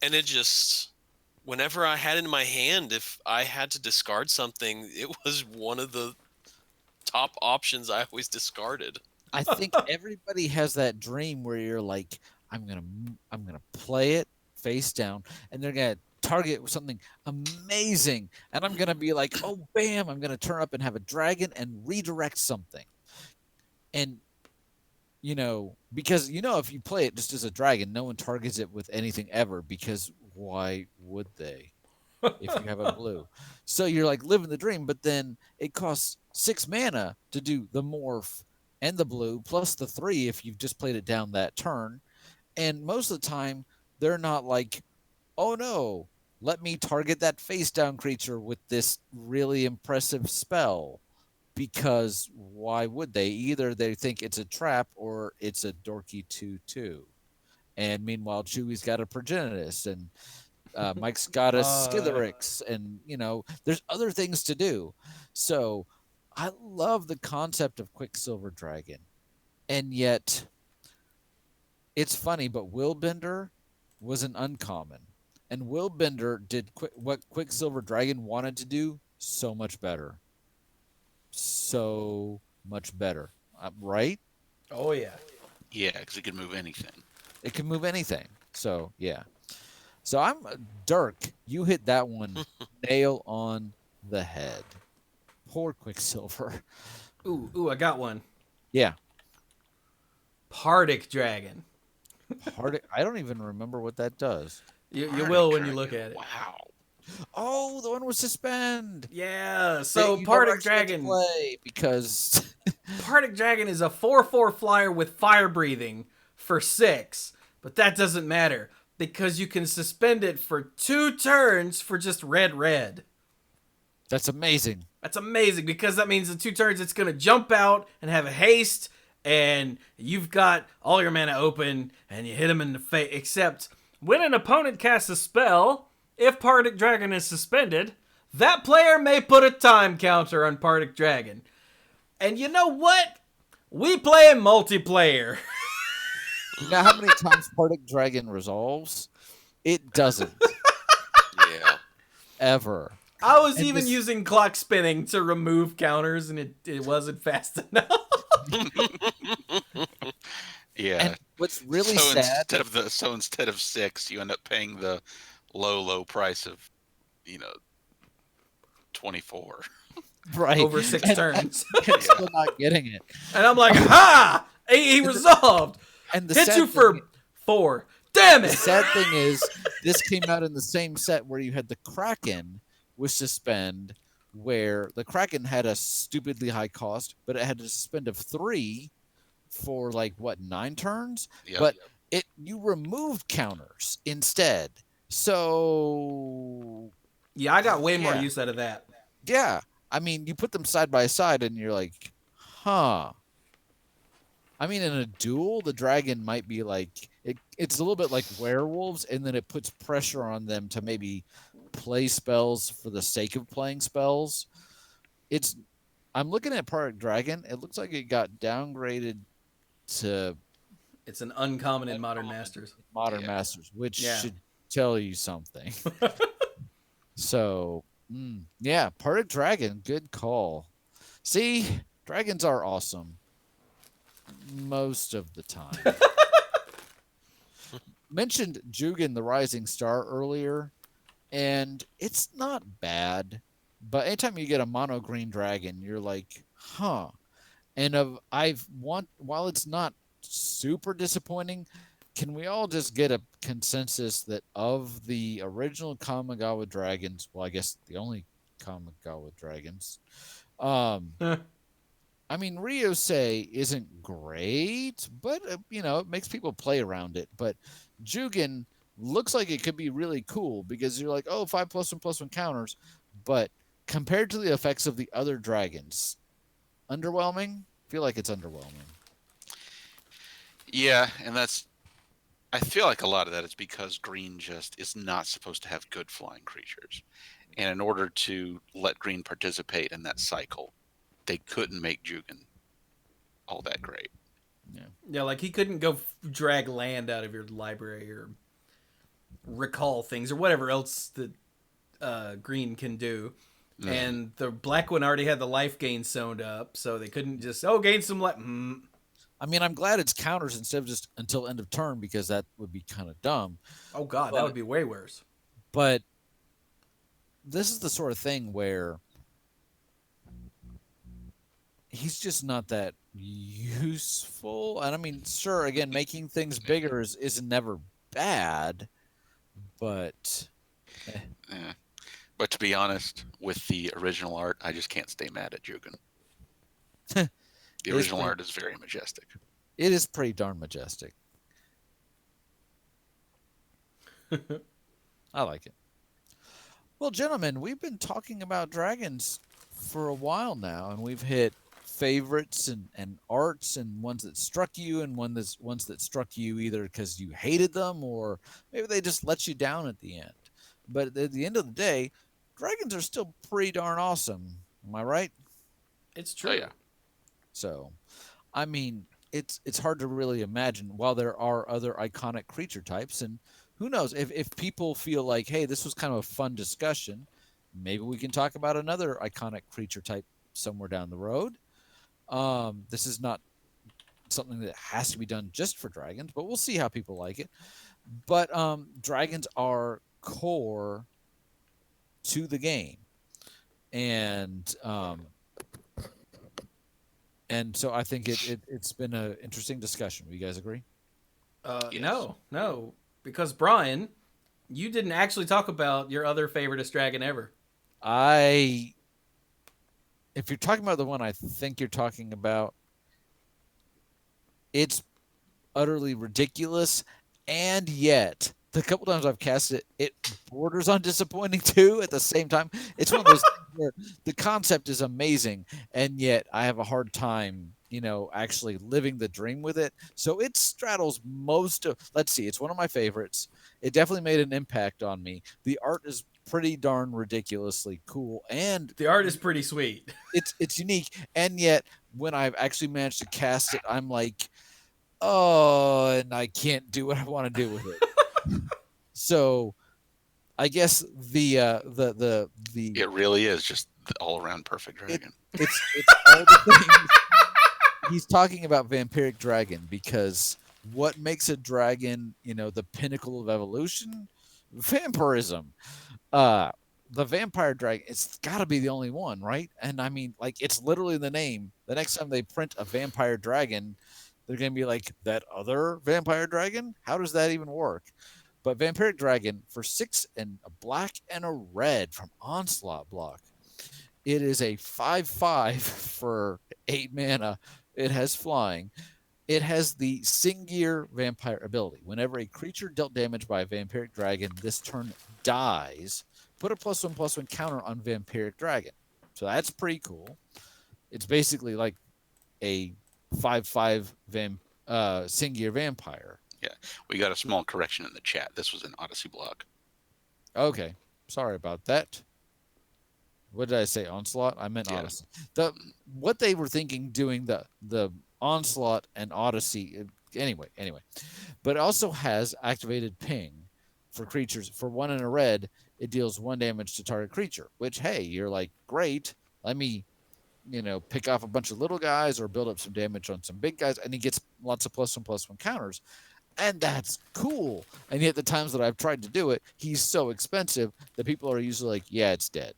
And it just, whenever I had it in my hand, if I had to discard something, it was one of the top options I always discarded. I think everybody has that dream where you're like, I'm gonna play it face down, and they're gonna target with something amazing, and I'm gonna be like, oh bam, I'm gonna turn up and have a dragon and redirect something. And because if you play it just as a dragon, no one targets it with anything ever, because why would they? If you have a blue. So you're like living the dream, but then it costs 6 mana to do the morph and the blue, plus the 3 if you've just played it down that turn. And most of the time, they're not like, oh no, let me target that face down creature with this really impressive spell. Because why would they? Either they think it's a trap or it's a dorky 2/2. And meanwhile, Chewie's got a Progenitus, and Mike's got a Skitherix, and there's other things to do. So I love the concept of Quicksilver Dragon, and yet it's funny, but Willbender was an uncommon, and Willbender did what Quicksilver Dragon wanted to do so much better. Right? Oh yeah. Yeah, because it can move anything. It can move anything. So yeah. So I'm Dirk. You hit that one nail on the head. Poor Quicksilver. Ooh, I got one. Yeah. Pardic Dragon. I don't even remember what that does. You will when you look at it. Wow. Oh, the one with suspend. Yeah. So You Pardic never actually get to Dragon. play because Pardic Dragon is a 4/4 flyer with fire breathing for 6, but that doesn't matter because you can suspend it for 2 turns for just red. That's amazing. That's amazing because that means in 2 turns it's going to jump out and have a haste, and you've got all your mana open and you hit him in the face. Except when an opponent casts a spell, if Pardic Dragon is suspended, that player may put a time counter on Pardic Dragon. And you know what? We play in multiplayer. You know how many times Pardic Dragon resolves? It doesn't. Yeah. Ever. I was And even this- using clock spinning to remove counters, and it wasn't fast enough. Yeah. And what's really so sad. instead of 6, you end up paying the low price of 24. Right. Over 6 turns. And still not getting it. And I'm like, ha! He resolved! And the Hit sad you for thing- 4. Damn The it! sad thing is, this came out in the same set where you had the Kraken with suspend, where the Kraken had a stupidly high cost, but it had a suspend of 3 for 9 turns. Yep. But you removed counters instead. So Yeah, I got way more Yeah. use out of that. yeah, I mean, you put them side by side, and you're like, huh. I mean, in a duel, the dragon might be it's a little bit like werewolves, and then it puts pressure on them to maybe play spells for the sake of playing spells. I'm looking at Pardic Dragon. It looks like it got downgraded to It's an uncommon in Modern Masters. Modern Yeah. Masters, which Yeah. should tell you something. So, yeah, Pardic Dragon, good call. See, dragons are awesome most of the time. Mentioned Jugan the Rising Star earlier, and it's not bad, but anytime you get a mono green dragon, you're like, huh. And while it's not super disappointing, can we all just get a consensus that of the original Kamigawa dragons, well, I guess the only Kamigawa dragons, I mean, Ryosei isn't great, but it makes people play around it. But Jugan looks like it could be really cool because you're like, oh, 5+1/+1 counters, but compared to the effects of the other dragons, underwhelming. Feel like it's underwhelming. Yeah, and I feel like a lot of that is because green just is not supposed to have good flying creatures. And in order to let green participate in that cycle, they couldn't make Jugan all that great. Yeah, like he couldn't go drag land out of your library or recall things or whatever else that green can do. Mhm. And the black one already had the life gain sewn up, so they couldn't just, gain some life. I mean, I'm glad it's counters instead of just until end of turn because that would be kind of dumb. Oh, God, that would be way worse. But this is the sort of thing where he's just not that useful. And I mean, sure, again, making things bigger is never bad, but Yeah. But to be honest, with the original art, I just can't stay mad at Jugen. The It's original pretty- art is very majestic. it is pretty darn majestic. I like it. Well, gentlemen, we've been talking about dragons for a while now, and we've hit favorites and arts and ones that struck you and ones that struck you either because you hated them or maybe they just let you down at the end. But at the end of the day, dragons are still pretty darn awesome. Am I right? It's true. Oh, yeah. So, I mean, it's hard to really imagine while there are other iconic creature types, and who knows if people feel like, hey, this was kind of a fun discussion, maybe we can talk about another iconic creature type somewhere down the road. This is not something that has to be done just for dragons, but we'll see how people like it. But dragons are core to the game, and so I think it's been an interesting discussion. Will you guys agree? Yes. No, because Brian, you didn't actually talk about your other favoriteest dragon ever. If you're talking about the one I think you're talking about, it's utterly ridiculous, and yet the couple times I've cast it, it borders on disappointing too. At the same time, it's one of those things where the concept is amazing, and yet I have a hard time, actually living the dream with it. So it straddles most of. Let's see, it's one of my favorites. It definitely made an impact on me. The art is pretty darn ridiculously cool, and The art is pretty sweet. it's unique, and yet when I've actually managed to cast it, I'm like, oh, and I can't do what I want to do with it. So I guess the It really is just the all-around perfect dragon. it's all the things he's talking about. Vampiric dragon, because what makes a dragon, the pinnacle of evolution? Vampirism. The vampire dragon, it's got to be the only one, right? And I mean, like, it's literally the name. The next time they print a vampire dragon, they're going to be like, that other vampire dragon? How does that even work? But vampiric dragon for 6 and a black and a red from Onslaught block. It is a 5/5 for 8 mana. It has flying. It has the Singear vampire ability. Whenever a creature dealt damage by a vampiric dragon this turn dies, put a +1/+1 counter on vampiric dragon. So that's pretty cool. It's basically like a 5/5 Singear vampire. We got a small correction in the chat. This was an Odyssey block. Okay, sorry about that. What did I say? Onslaught? I meant Yeah. Odyssey. What they were thinking doing the Onslaught and Odyssey. Anyway. But it also has activated ping for creatures. For 1 and a red, it deals 1 damage to target creature. Which, hey, you're like, great. Let me, pick off a bunch of little guys or build up some damage on some big guys, and he gets lots of +1/+1 counters. And that's cool. And yet the times that I've tried to do it, he's so expensive that people are usually like, yeah, it's dead.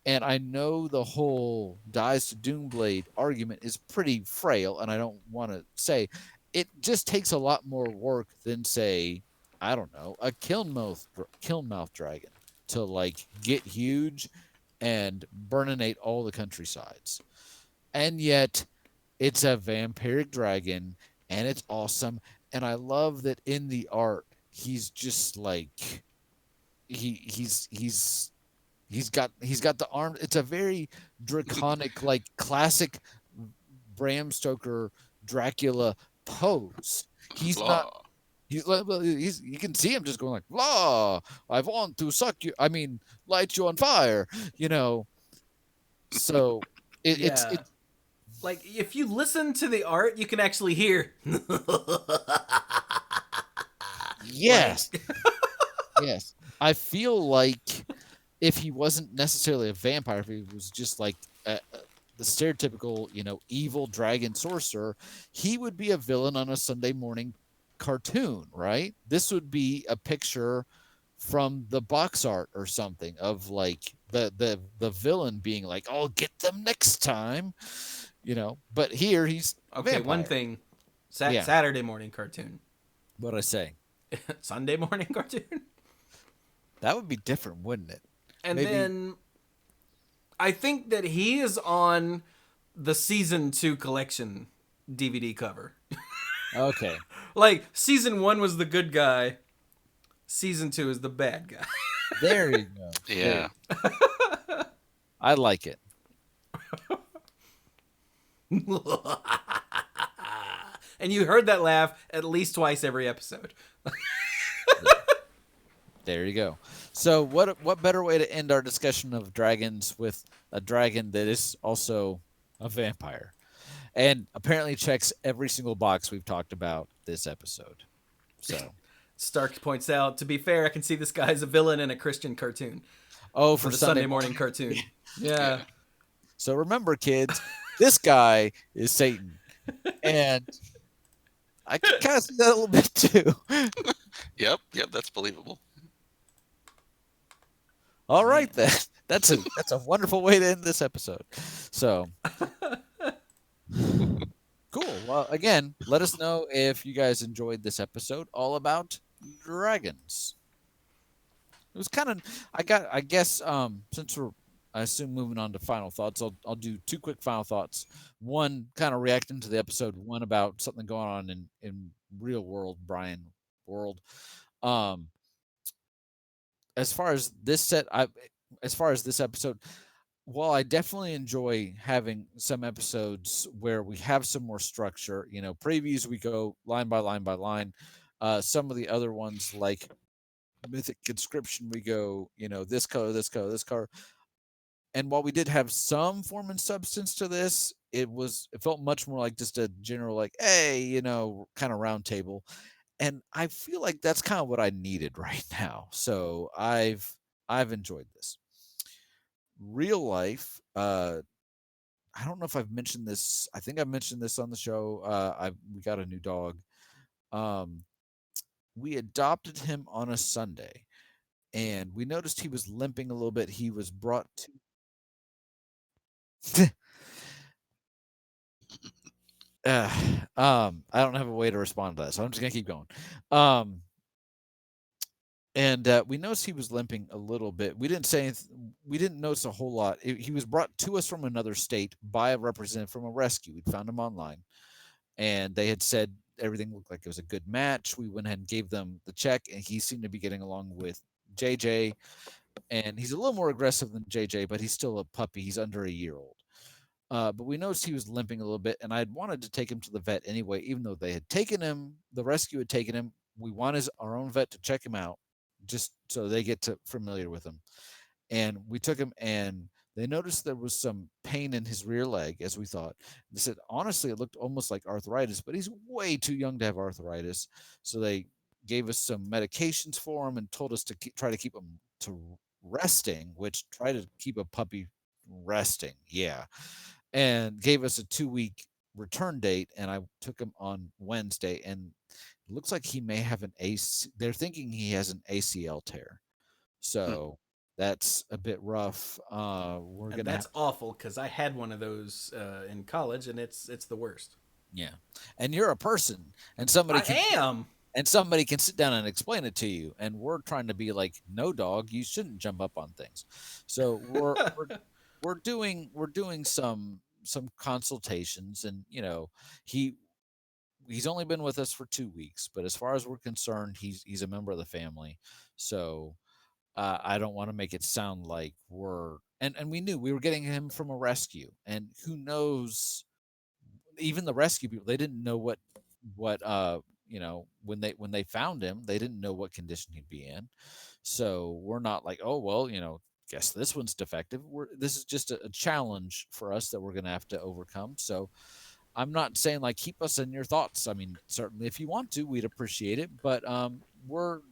And I know the whole dies to Doomblade argument is pretty frail, and I don't want to say it just takes a lot more work than, say, I don't know, a Kilnmouth dragon to like get huge and burninate all the countrysides. And yet it's a vampiric dragon, and it's awesome. And I love that in the art, he's just like he's got the arm. It's a very draconic, like classic Bram Stoker Dracula pose. He's Blah. not. He's you can see him just going like, "Blah! I want to suck you. I mean, light you on fire." So it's like if you listen to the art, you can actually hear. yes, yes. I feel like if he wasn't necessarily a vampire, if he was just like the stereotypical, evil dragon sorcerer, he would be a villain on a Sunday morning cartoon, right? This would be a picture from the box art or something of like the villain being like, "I'll get them next time," But here he's a Okay, one vampire. thing. Yeah. Saturday morning cartoon. What'd I say? Sunday morning cartoon. That would be different, wouldn't it? And Maybe- then I think that he is on the season 2 collection DVD cover. Okay. Like, season 1 was the good guy. Season 2 is the bad guy. There you go. Yeah. I like it. And you heard that laugh at least twice every episode. There you go. So what better way to end our discussion of dragons with a dragon that is also a vampire and apparently checks every single box we've talked about this episode. So Stark points out, to be fair, I can see this guy as a villain in a Christian cartoon. for For the Sunday morning cartoon. Yeah. So remember, kids, this guy is Satan. And I can kind of see that a little bit too. Yep. That's believable. All right then. That's a wonderful way to end this episode. So cool. Well, again, let us know if you guys enjoyed this episode all about dragons. It was kind of I guess since we're I assume moving on to final thoughts, I'll do 2 quick final thoughts. One kind of reacting to the episode, one about something going on in real world, Brian world. As far as this episode, while I definitely enjoy having some episodes where we have some more structure, previews we go line by line by line. Some of the other ones like Mythic Conscription, we go, this color, this color, this color. And while we did have some form and substance to this, it felt much more like just a general, like, hey, kind of round table. And I feel like that's kind of what I needed right now. So I've enjoyed this. Real life, I don't know if I've mentioned this. I think I've mentioned this on the show. We got a new dog. We adopted him on a Sunday, and we noticed he was limping a little bit. He was brought to I don't have a way to respond to that, so I'm just gonna keep going. And we noticed he was limping a little bit. We didn't say anything, we didn't notice a whole lot. He was brought to us from another state by a representative from a rescue. We'd found him online, and they had said everything looked like it was a good match. We went ahead and gave them the check, and he seemed to be getting along with JJ. And he's a little more aggressive than JJ, but he's still a puppy. He's under a year old. But we noticed he was limping a little bit, and I had wanted to take him to the vet anyway, even though they had taken him, the rescue had taken him. We wanted our own vet to check him out, just so they get familiar with him. And we took him, and they noticed there was some pain in his rear leg, as we thought. They said, honestly, it looked almost like arthritis, but he's way too young to have arthritis. So they gave us some medications for him and told us to try to keep him to resting, which try to keep a puppy resting. Yeah. And gave us a 2-week return date. And I took him on Wednesday, and it looks like he may have they're thinking he has an ACL tear. So that's a bit rough. That's awful, because I had one of those in college, and it's the worst. Yeah. And you're a person, and somebody and somebody can sit down and explain it to you. And we're trying to be like, no, dog, you shouldn't jump up on things. So we're doing some consultations, and he's only been with us for 2 weeks, but as far as we're concerned, he's a member of the family. So I don't want to make it sound like and we knew we were getting him from a rescue, and who knows, even the rescue people, they didn't know what when they found him, they didn't know what condition he'd be in. So we're not like, oh, well, guess this one's defective. This is just a challenge for us that we're going to have to overcome. So I'm not saying like keep us in your thoughts. I mean, certainly if you want to, we'd appreciate it. But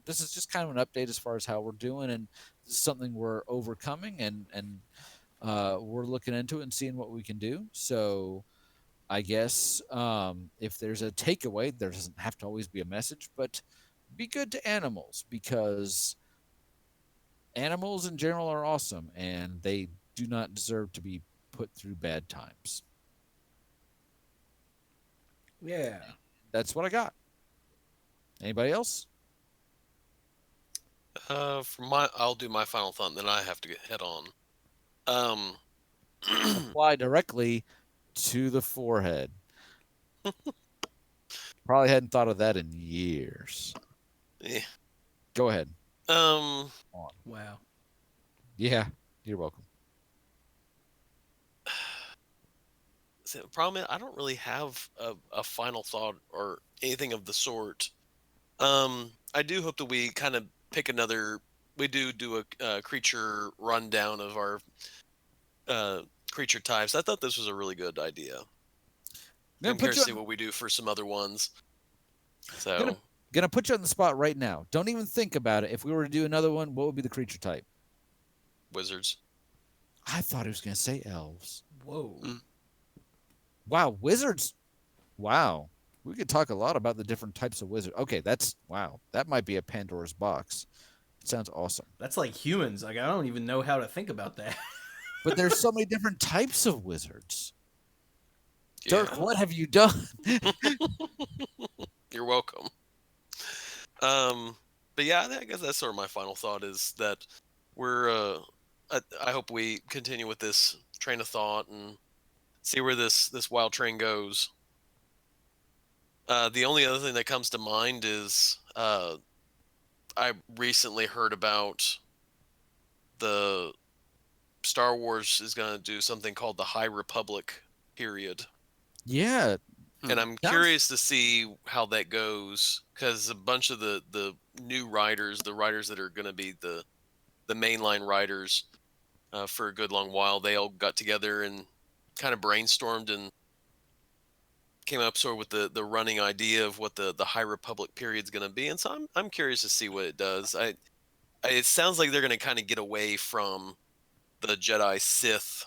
this is just kind of an update as far as how we're doing, and this is something we're overcoming, and we're looking into it and seeing what we can do. So I guess if there's a takeaway, there doesn't have to always be a message, but be good to animals, because animals in general are awesome, and they do not deserve to be put through bad times. Yeah. That's what I got. Anybody else? I'll do my final thought, and then I have to head on. Um, Apply directly to the forehead. Probably hadn't thought of that in years. yeah. Go ahead. Wow. Yeah, you're welcome. The problem is I don't really have a final thought or anything of the sort. I do hope that we kind of pick another. We do a creature rundown of our creature types. I thought this was a really good idea. I'm curious to see what we do for some other ones. So Gonna put you on the spot right now. Don't even think about it. If we were to do another one, what would be the creature type? wizards. I thought he was gonna say elves. Whoa. Wow, wizards. Wow. We could talk a lot about the different types of wizards. Okay, that's wow. That might be a Pandora's box. It sounds awesome. That's like humans. Like I don't even know how to think about that. But there's so many different types of wizards. Yeah. Dirk, what have you done? You're welcome. But yeah, I guess that's sort of my final thought is that we're. I hope we continue with this train of thought and see where this wild train goes. The only other thing that comes to mind is I recently heard about the Star Wars is going to do something called the High Republic period. Yeah. And I'm curious to see how that goes because a bunch of the new writers, the writers that are going to be the mainline writers for a good long while, they all got together and kind of brainstormed and came up sort of with the running idea of what the High Republic period is going to be. And so I'm curious to see what it does. It sounds like they're going to kind of get away from the Jedi Sith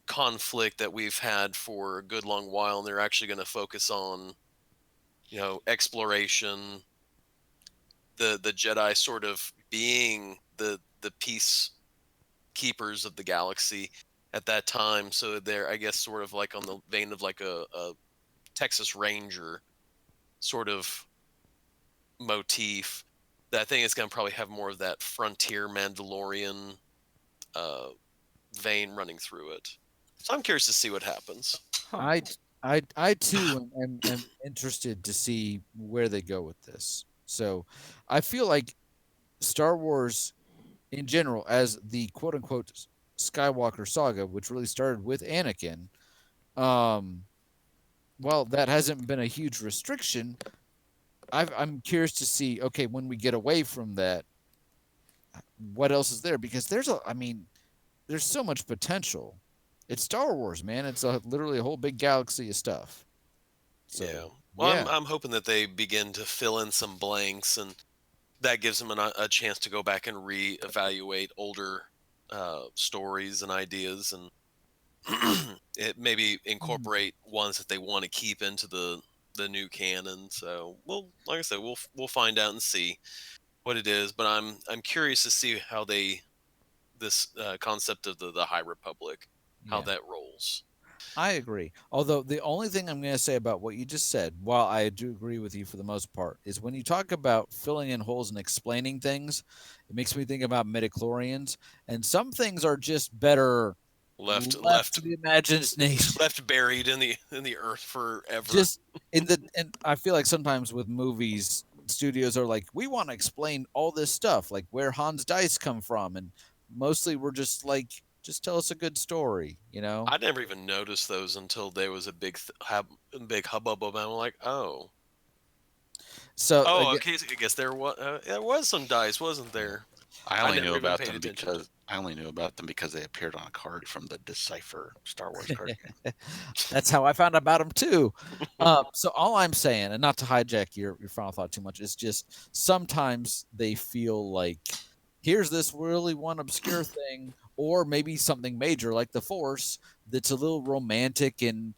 conflict that we've had for a good long while, and they're actually going to focus on, exploration, the Jedi sort of being the peace keepers of the galaxy at that time. So they're, I guess, sort of like on the vein of like a Texas Ranger sort of motif. That I think it's going to probably have more of that frontier Mandalorian vein running through it. So I'm curious to see what happens. Huh. I too am interested to see where they go with this. So I feel like Star Wars in general, as the quote unquote Skywalker saga, which really started with Anakin, well, that hasn't been a huge restriction. I'm curious to see, okay, when we get away from that, what else is there? Because there's so much potential. It's Star Wars, man. It's literally a whole big galaxy of stuff. So, yeah. Well, I'm hoping that they begin to fill in some blanks, and that gives them a chance to go back and reevaluate older stories and ideas, and it maybe incorporate ones that they want to keep into the new canon. So, like I said, we'll find out and see what it is. But I'm curious to see how this concept of the High Republic, how that rolls. I agree. Although the only thing I'm going to say about what you just said, while I do agree with you for the most part, is when you talk about filling in holes and explaining things, it makes me think about midichlorians, and some things are just better left to the imagination, left buried in the earth forever. Just and I feel like sometimes with movies, studios are like, we want to explain all this stuff, like where Hans dice come from, and mostly we're just like, just tell us a good story, I never even noticed those until there was a big hubbub about them. I'm like, oh. So okay. I guess there was some dice, wasn't there? I only knew about them because they appeared on a card from the Decipher Star Wars card game. That's how I found out about them too. So all I'm saying, and not to hijack your final thought too much, is just sometimes they feel like here's this really one obscure thing, or maybe something major like the Force that's a little romantic and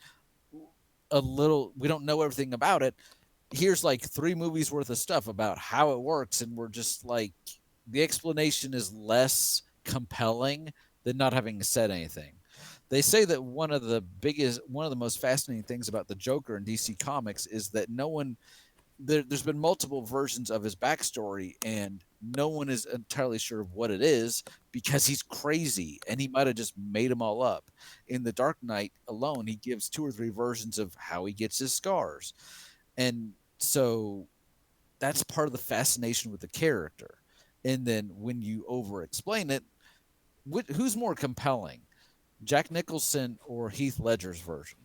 we don't know everything about it. Here's like 3 movies worth of stuff about how it works, and we're just like, the explanation is less compelling than not having said anything. They say that one of the most fascinating things about the Joker in DC Comics is that there's been multiple versions of his backstory, and no one is entirely sure of what it is because he's crazy and he might have just made them all up. In The Dark Knight alone, he gives 2 or 3 versions of how he gets his scars. And so that's part of the fascination with the character. And then when you over explain it, who's more compelling, Jack Nicholson or Heath Ledger's version?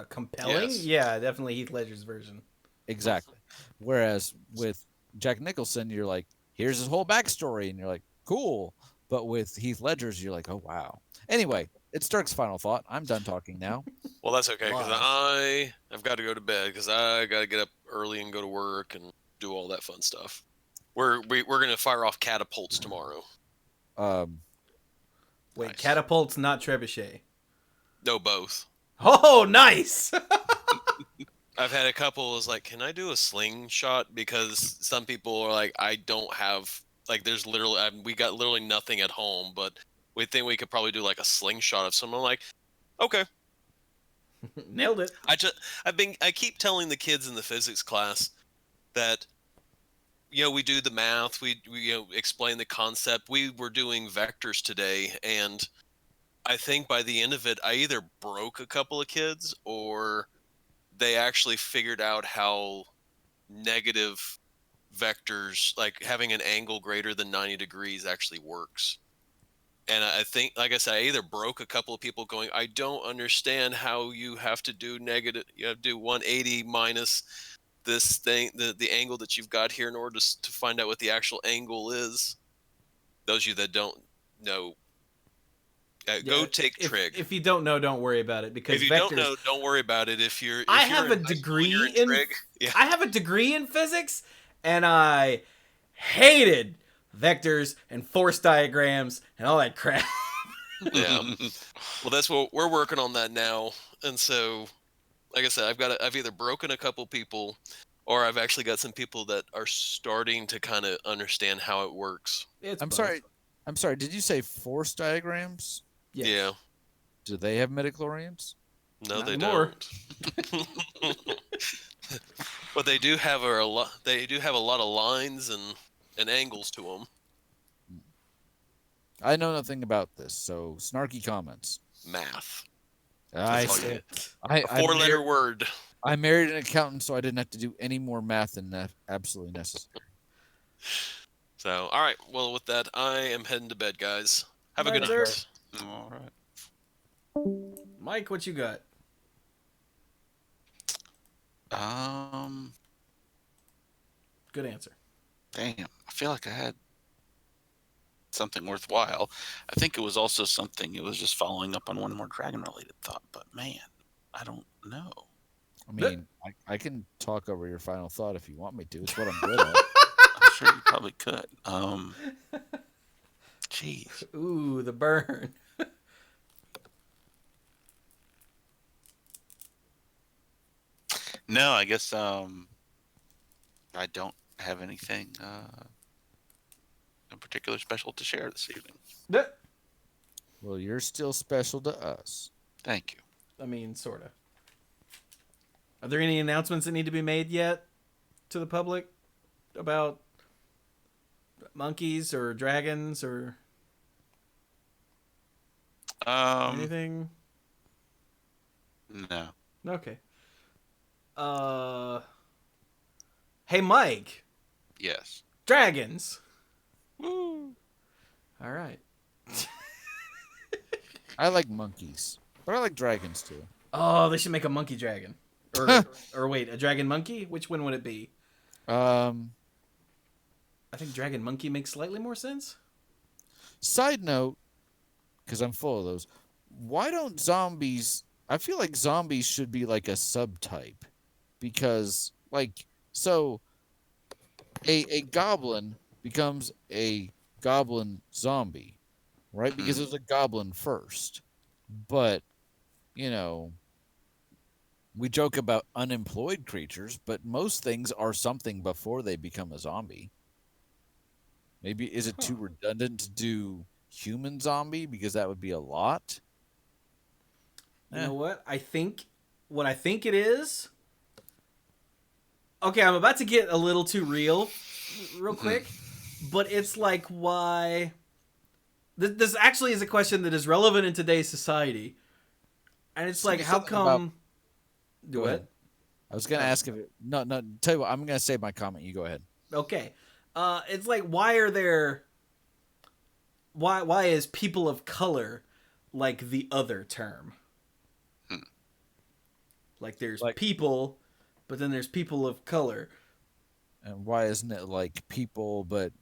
Compelling? Yes. Yeah, definitely Heath Ledger's version. Exactly. Whereas with Jack Nicholson, you're like, here's his whole backstory, and you're like, cool. But with Heath Ledger's, you're like, oh wow. Anyway, it's Dirk's final thought. I'm done talking now. Well, that's okay because Lies. I've got to go to bed because I got to get up early and go to work and do all that fun stuff. We're gonna fire off catapults tomorrow. Wait, Nice. catapults, not trebuchet. No, both. Oh, nice! I've had a couple is like, can I do a slingshot? Because some people are like, I don't have like, there's literally we got literally nothing at home, but we think we could probably do like a slingshot of someone. Like, okay. Nailed it. I keep telling the kids in the physics class that, you know, we do the math, we explain the concept. We were doing vectors today, and I think by the end of it, I either broke a couple of kids or they actually figured out how negative vectors, like having an angle greater than 90 degrees, actually works. And I think, like I said, I either broke a couple of people going, I don't understand how you have to do negative, you have to do 180 minus this thing, the angle that you've got here in order to find out what the actual angle is. Those of you that don't know, go take trig. If you don't know, don't worry about it because If you vectors. don't know, don't worry about it. If you're, I if you're have in a high school and degree you're in trig, yeah. I have a degree in physics, and I hated vectors and force diagrams and all that crap. Yeah. Well, that's what we're working on that now, and so, like I said, I've either broken a couple people, or I've actually got some people that are starting to kind of understand how it works. It's I'm both. sorry. Did you say force diagrams? Yes. Yeah. Do they have midichlorians? No, Not they anymore. don't. But they do have a lot. They do have a lot of lines and angles to them. I know nothing about this, so snarky comments. Math. I That's all you see. get. A four-letter word. I married an accountant, so I didn't have to do any more math than absolutely necessary. So, all right. Well, with that, I am heading to bed, guys. Have a Right, good sir. night. All right. Mike, what you got? Good answer. Damn. I feel like I had something worthwhile. I think it was also something. It was just following up on one more dragon-related thought. But man, I don't know. I mean, I can talk over your final thought if you want me to. It's what I'm good at. I'm sure you probably could. Jeez. Ooh, the burn. No, I guess I don't have anything in particular special to share this evening. Well, you're still special to us. Thank you. I mean, sort of. Are there any announcements that need to be made yet to the public about monkeys or dragons or anything? No. Okay. Hey, Mike. Yes. Dragons. Woo. All right. I like monkeys, but I like dragons too. Oh, they should make a monkey dragon. Or wait, a dragon monkey? Which one would it be? I think dragon monkey makes slightly more sense. Side note, because I'm full of those. Why don't zombies? I feel like zombies should be like a subtype, because so a goblin becomes a goblin zombie, right? Because it was a goblin first. But we joke about unemployed creatures, but most things are something before they become a zombie. Maybe is it too redundant to do human zombie because that would be a lot. You know what? I think it is. Okay, I'm about to get a little too real quick, but it's like why. This actually is a question that is relevant in today's society, and it's like, how come? Do it. I was gonna ask if it. No. Tell you what, I'm gonna save my comment. You go ahead. Okay, it's like why are there? Why is people of color like the other term? Like there's people, but then there's people of color. And why isn't it like people, but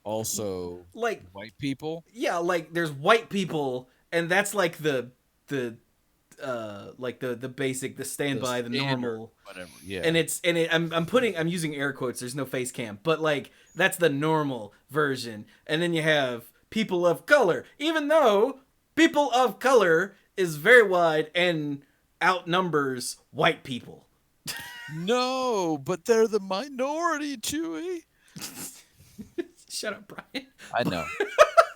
also like white people? Yeah, like there's white people, and that's like the basic, the standby, the normal, whatever. Yeah. And I'm using air quotes. There's no face cam, but like that's the normal version. And then you have people of color, even though people of color is very wide and outnumbers white people. No, but they're the minority, Chewie. Shut up, Brian. I know.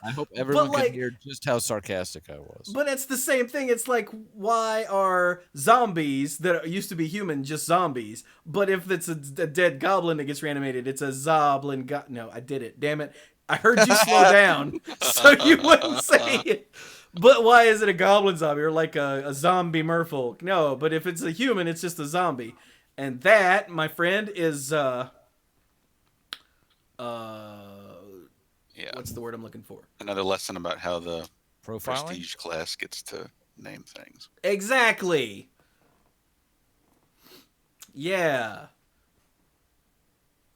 I hope everyone can hear just how sarcastic I was. But it's the same thing. It's like, why are zombies that used to be human just zombies? But if it's a dead goblin that gets reanimated, it's a zoblin. No, I did it. Damn it. I heard you slow down so you wouldn't say it. But why is it a goblin zombie or like a zombie merfolk? No, but if it's a human, it's just a zombie. And that, my friend, is what's the word I'm looking for? Another lesson about how the profiling prestige class gets to name things. Exactly. Yeah.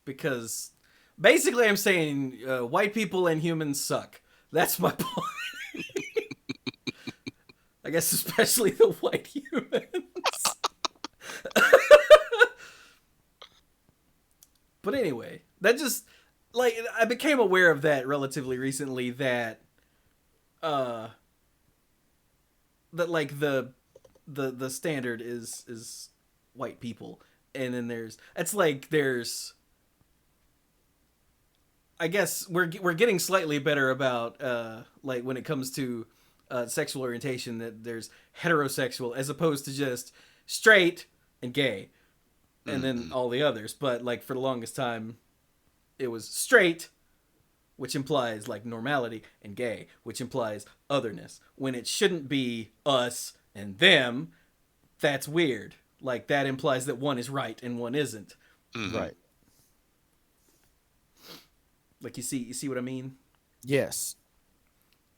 Because basically I'm saying white people and humans suck. That's my point. I guess especially the white humans. But anyway, that just like I became aware of that relatively recently that like the standard is white people, and then there's I guess we're getting slightly better about like when it comes to sexual orientation, that there's heterosexual as opposed to just straight and gay and then all the others. But like for the longest time it was straight, which implies like normality, and gay, which implies otherness, when it shouldn't be us and them. That's weird. Like that implies that one is right and one isn't. Right. Like you see what I mean? Yes.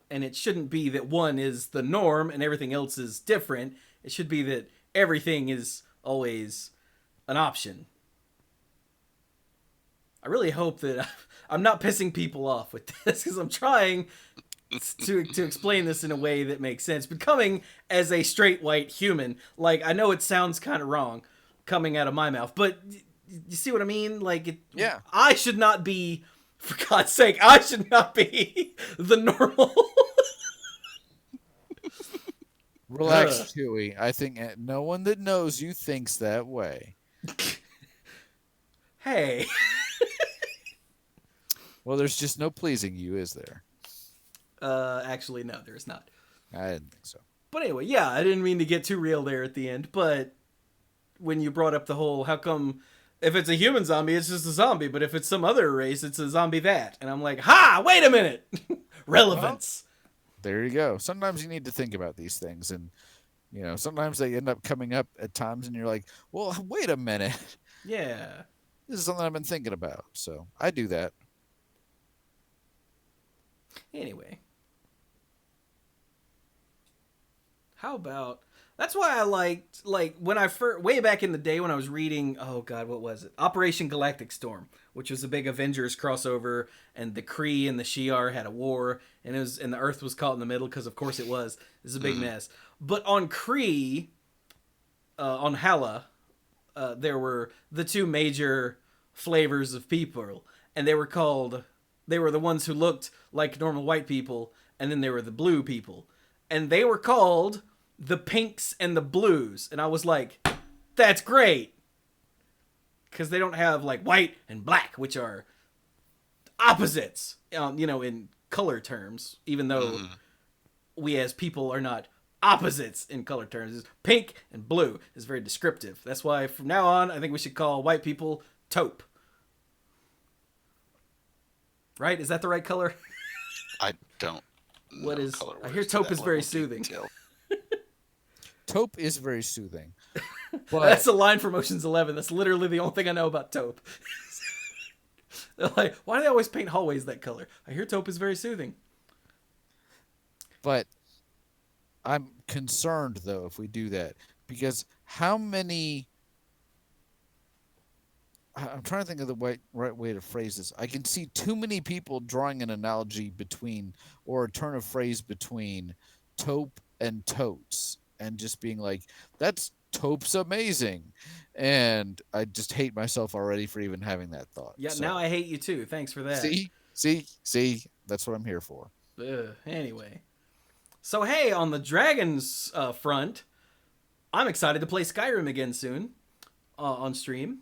And it shouldn't be that one is the norm and everything else is different. It should be that everything is always an option. I really hope that I'm not pissing people off with this, because I'm trying to explain this in a way that makes sense. But coming as a straight white human, like I know it sounds kind of wrong coming out of my mouth, but you see what I mean? Like yeah. I should not be, for God's sake, I should not be the normal. Relax, Chewie. I think no one that knows you thinks that way. Hey. Well, there's just no pleasing you, is there? Actually, no, there's not. I didn't think so. But anyway, yeah, I didn't mean to get too real there at the end, but when you brought up the whole, how come if it's a human zombie, it's just a zombie, but if it's some other race, it's a zombie that. And I'm like, ha, wait a minute. Relevance. Well, there you go. Sometimes you need to think about these things, and sometimes they end up coming up at times and you're like, well, wait a minute. Yeah. This is something I've been thinking about. So I do that. Anyway. How about... That's why I liked, like, when I first... Way back in the day when I was reading... Oh, God, what was it? Operation Galactic Storm, which was a big Avengers crossover, and the Kree and the Shi'ar had a war, and the Earth was caught in the middle, because of course it was. This is a big mess. But on Kree, on Hala, there were the two major flavors of people, and they were the ones who looked like normal white people, and then they were the blue people, and they were called the pinks and the blues. And I was like, that's great, because they don't have like white and black, which are opposites, in color terms, even though Mhm. we as people are not opposites in color terms. Pink and blue is very descriptive. That's why from now on, I think we should call white people taupe. Right? Is that the right color? I don't. What know is? color I words hear to taupe that is very level of soothing. detail. Taupe is very soothing. But That's a line from Ocean's 11. That's literally the only thing I know about taupe. They're like, why do they always paint hallways that color? I hear taupe is very soothing. But I'm concerned though if we do that, because how many? I'm trying to think of the right way to phrase this. I can see too many people drawing an analogy between, or a turn of phrase between, taupe and totes, and just being like, "That's taupe's amazing," and I just hate myself already for even having that thought. Yeah, So, now I hate you too. Thanks for that. see, that's what I'm here for. Anyway. So, hey, on the Dragons front, I'm excited to play Skyrim again soon on stream.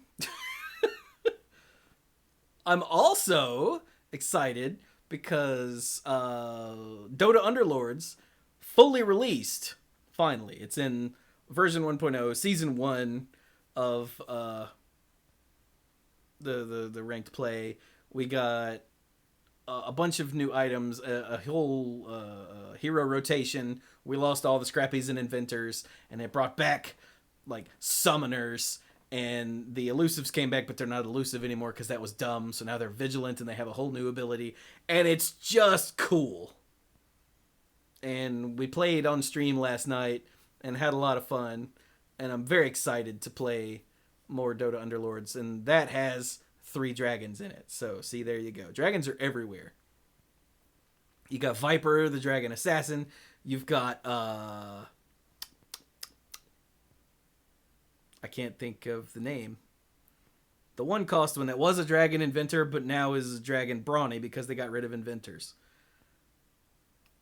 I'm also excited because Dota Underlords fully released, finally. It's in version 1.0, season 1 of the ranked play. We got a bunch of new items, a whole hero rotation. We lost all the scrappies and inventors, and it brought back like summoners, and the elusives came back, but they're not elusive anymore because that was dumb. So now they're vigilant, and they have a whole new ability, and it's just cool. And we played on stream last night and had a lot of fun, and I'm very excited to play more Dota Underlords, and that has 3 dragons in it. So, see, there you go. Dragons are everywhere. You got Viper, the dragon assassin. You've got, I can't think of the name. The one cost one that was a dragon inventor, but now is a dragon brawny because they got rid of inventors.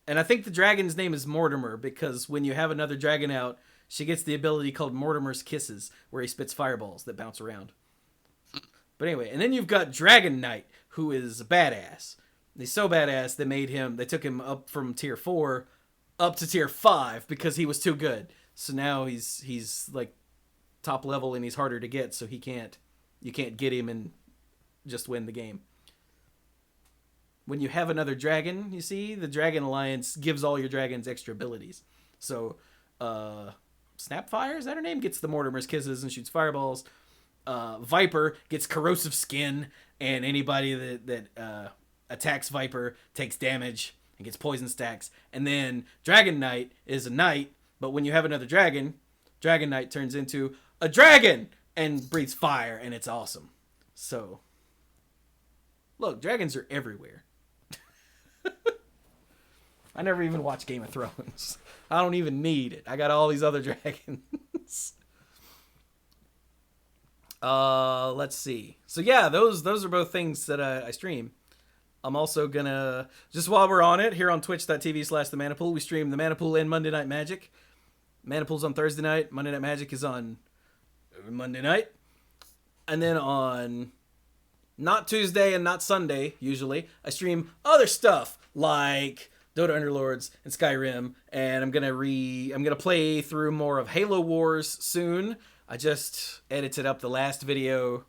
And I think the dragon's name is Mortimer because when you have another dragon out, she gets the ability called Mortimer's Kisses, where he spits fireballs that bounce around. But anyway, and then you've got Dragon Knight, who is a badass. He's so badass they took him up from tier 4 up to tier 5 because he was too good. So now he's like top level and he's harder to get, so you can't get him and just win the game. When you have another dragon, you see, the Dragon Alliance gives all your dragons extra abilities. So, Snapfire, is that her name? Gets the Mortimer's Kisses and shoots fireballs. Viper gets corrosive skin, and anybody that attacks Viper takes damage and gets poison stacks. And then Dragon Knight is a knight, but when you have another dragon, Dragon Knight turns into a dragon and breathes fire, and it's awesome. So, look, dragons are everywhere. I never even watched Game of Thrones. I don't even need it. I got all these other dragons. Let's see. So yeah, those are both things that I stream. I'm also gonna, just while we're on it, here on twitch.tv/the Manapool, we stream the Manapool and Monday Night Magic. Manapool's on Thursday night. Monday Night Magic is on Monday night. And then on not Tuesday and not Sunday, usually, I stream other stuff like Dota Underlords and Skyrim, and I'm gonna play through more of Halo Wars soon. I just edited up the last video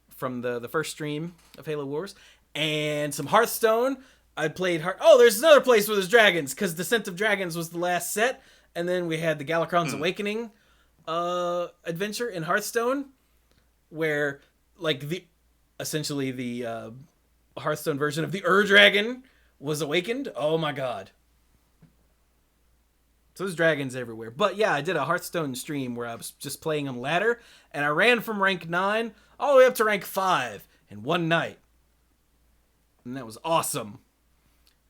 from the first stream of Halo Wars, and some Hearthstone. I played there's another place where there's dragons, because Descent of Dragons was the last set, and then we had the Galakrond's Awakening adventure in Hearthstone, where like essentially the Hearthstone version of the Dragon was awakened. Oh my god. So there's dragons everywhere. But yeah, I did a Hearthstone stream where I was just playing on ladder, and I ran from rank 9 all the way up to rank 5 in one night. And that was awesome.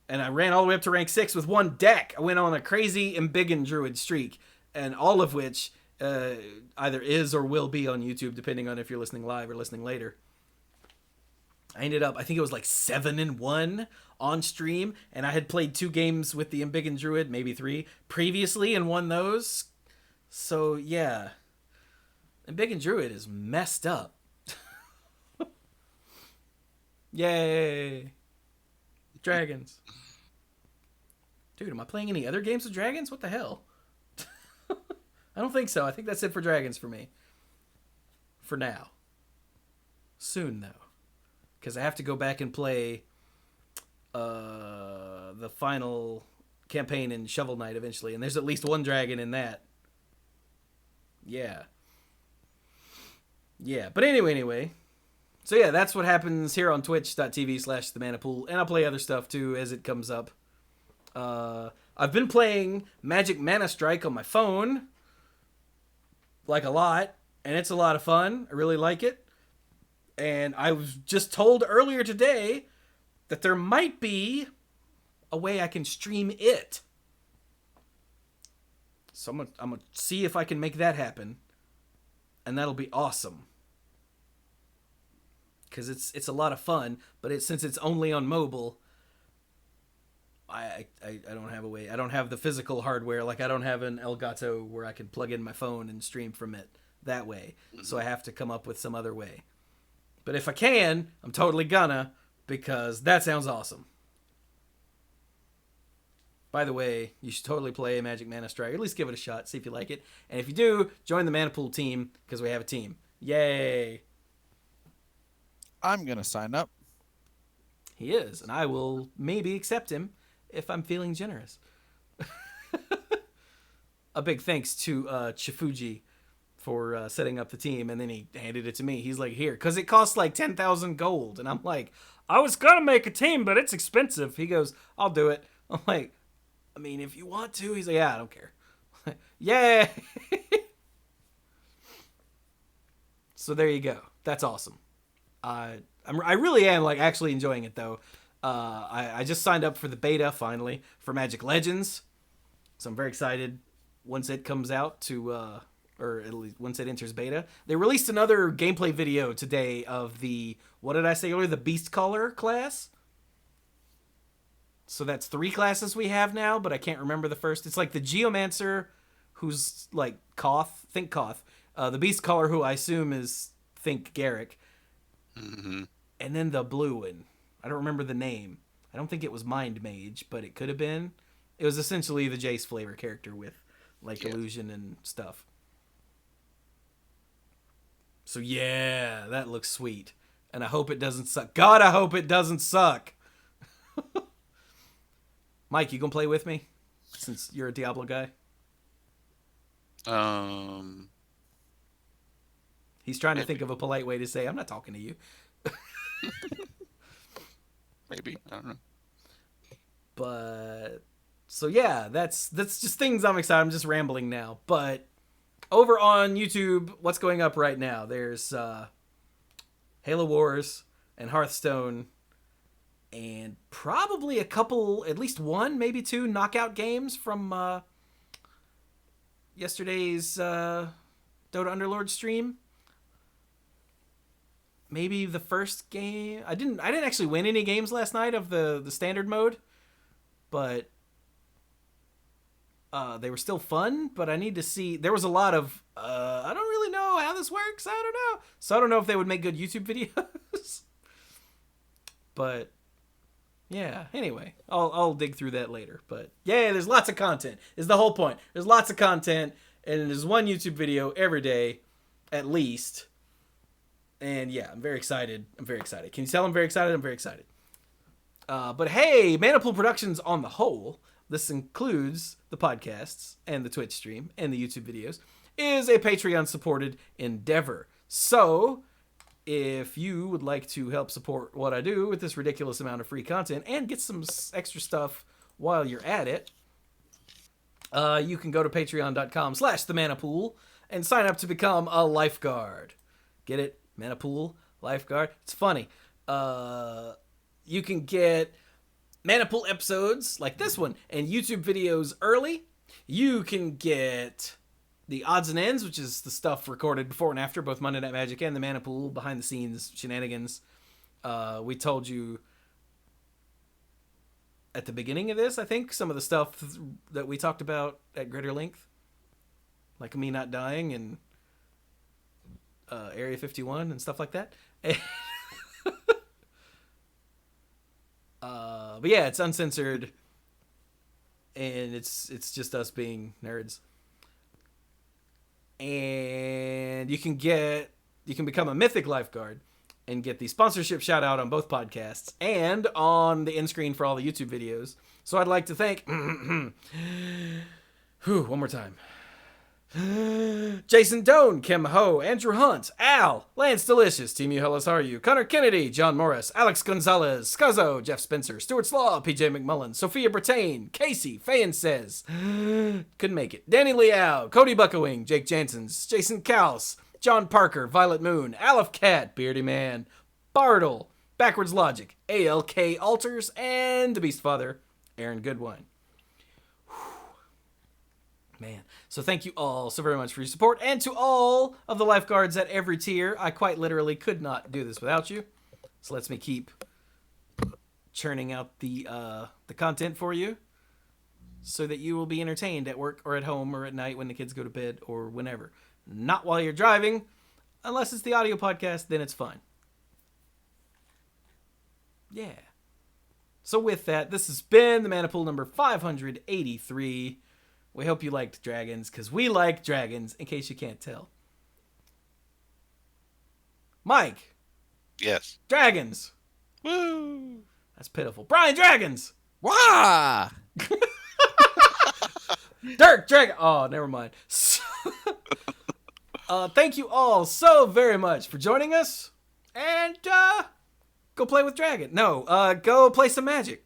And I ran all the way up to rank 6 with one deck. I went on a crazy Embiggen Druid streak, and all of which either is or will be on YouTube, depending on if you're listening live or listening later. I ended up, I think it was like 7-1 on stream, and I had played 2 games with the Embiggen Druid, maybe 3, previously, and won those. So, yeah. Embiggen Druid is messed up. Yay. dragons. Dude, am I playing any other games with dragons? What the hell? I don't think so. I think that's it for dragons for me. For now. Soon, though. Because I have to go back and play the final campaign in Shovel Knight eventually. And there's at least one dragon in that. Yeah. Yeah. But anyway. So yeah, that's what happens here on twitch.tv/themanapool. And I'll play other stuff too as it comes up. I've been playing Magic Mana Strike on my phone. Like a lot. And it's a lot of fun. I really like it. And I was just told earlier today that there might be a way I can stream it. So I'm gonna see if I can make that happen. And that'll be awesome. Because it's a lot of fun, but since it's only on mobile, I don't have a way. I don't have the physical hardware. Like I don't have an Elgato where I can plug in my phone and stream from it that way. So I have to come up with some other way. But if I can, I'm totally gonna, because that sounds awesome. By the way, you should totally play Magic Mana Strike. Or at least give it a shot, see if you like it. And if you do, join the Manapool team, because we have a team. Yay! I'm going to sign up. He is, and I will maybe accept him if I'm feeling generous. A big thanks to Chifuji for setting up the team, and then he handed it to me. He's like, here, because it costs like 10,000 gold. And I'm like, I was going to make a team, but it's expensive. He goes, I'll do it. I'm like, I mean, if you want to. He's like, yeah, I don't care. Yay! So there you go. That's awesome. I really am like actually enjoying it though. I just signed up for the beta finally for Magic Legends, so I'm very excited once it comes out to or at least once it enters beta. They released another gameplay video today of the, what did I say earlier, the Beast Caller class. So that's 3 classes we have now, but I can't remember the first. It's like the Geomancer, who's like Koth, think Koth. The Beast Caller, who I assume is think Garrick. Mm-hmm. And then the blue one. I don't remember the name. I don't think it was Mind Mage, but it could have been. It was essentially the Jace flavor character with like illusion and stuff. So yeah, that looks sweet. And I hope it doesn't suck. God, I hope it doesn't suck. Mike, you gonna play with me? Since you're a Diablo guy. He's trying to think of a polite way to say, I'm not talking to you. Maybe. I don't know. But so yeah, that's just things I'm excited. I'm just rambling now. But over on YouTube, what's going up right now? There's Halo Wars and Hearthstone, and probably a couple, at least one, maybe 2 knockout games from yesterday's Dota Underlord stream. Maybe the first game. I didn't actually win any games last night of the standard mode, but they were still fun. But I need to see. There was a lot of I don't really know how this works. I don't know. So I don't know if they would make good YouTube videos. But yeah. Anyway, I'll dig through that later. But yeah, there's lots of content. Is the whole point. There's lots of content, and there's one YouTube video every day, at least. And yeah, I'm very excited. Can you tell I'm very excited? I'm very excited. But hey, Manapool Productions on the whole, this includes the podcasts and the Twitch stream and the YouTube videos, is a Patreon-supported endeavor. So, if you would like to help support what I do with this ridiculous amount of free content and get some extra stuff while you're at it, you can go to patreon.com/themanapool and sign up to become a lifeguard. Get it? Manapool lifeguard. It's funny. You can get Manapool episodes like this one and YouTube videos early. You can get the odds and ends, which is the stuff recorded before and after both Monday Night Magic and the Manapool behind the scenes shenanigans. We told you at the beginning of this, I think, some of the stuff that we talked about at greater length, like me not dying and Area 51 and stuff like that. But yeah, it's uncensored, and it's just us being nerds. And you can become a Mythic Lifeguard and get the sponsorship shout out on both podcasts and on the end screen for all the YouTube videos. So I'd like to thank one more time. Jason Doan, Kim Ho, Andrew Hunt, Al, Lance Delicious, Team You Hellas Are You, Connor Kennedy, John Morris, Alex Gonzalez, Scuzzo, Jeff Spencer, Stuart Slaw, PJ McMullen, Sophia Brattain, Casey, Fayen Says, couldn't make it, Danny Liao, Cody Buckawing, Jake Jansons, Jason Kaus, John Parker, Violet Moon, Aleph Cat, Beardy Man, Bartle, Backwards Logic, ALK Alters, and the Beast Father, Aaron Goodwine. Man. So thank you all so very much for your support, and to all of the lifeguards at every tier. I quite literally could not do this without you. So lets me keep churning out the content for you so that you will be entertained at work or at home or at night when the kids go to bed or whenever. Not while you're driving. Unless it's the audio podcast, then it's fine. Yeah. So with that, this has been the Mana Pool number 583. We hope you liked dragons, because we like dragons, in case you can't tell. Mike. Yes. Dragons. Woo! That's pitiful. Brian, dragons. Wah! Dirk, dragon. Oh, never mind. Thank you all so very much for joining us. And go play with dragon. No, go play some Magic.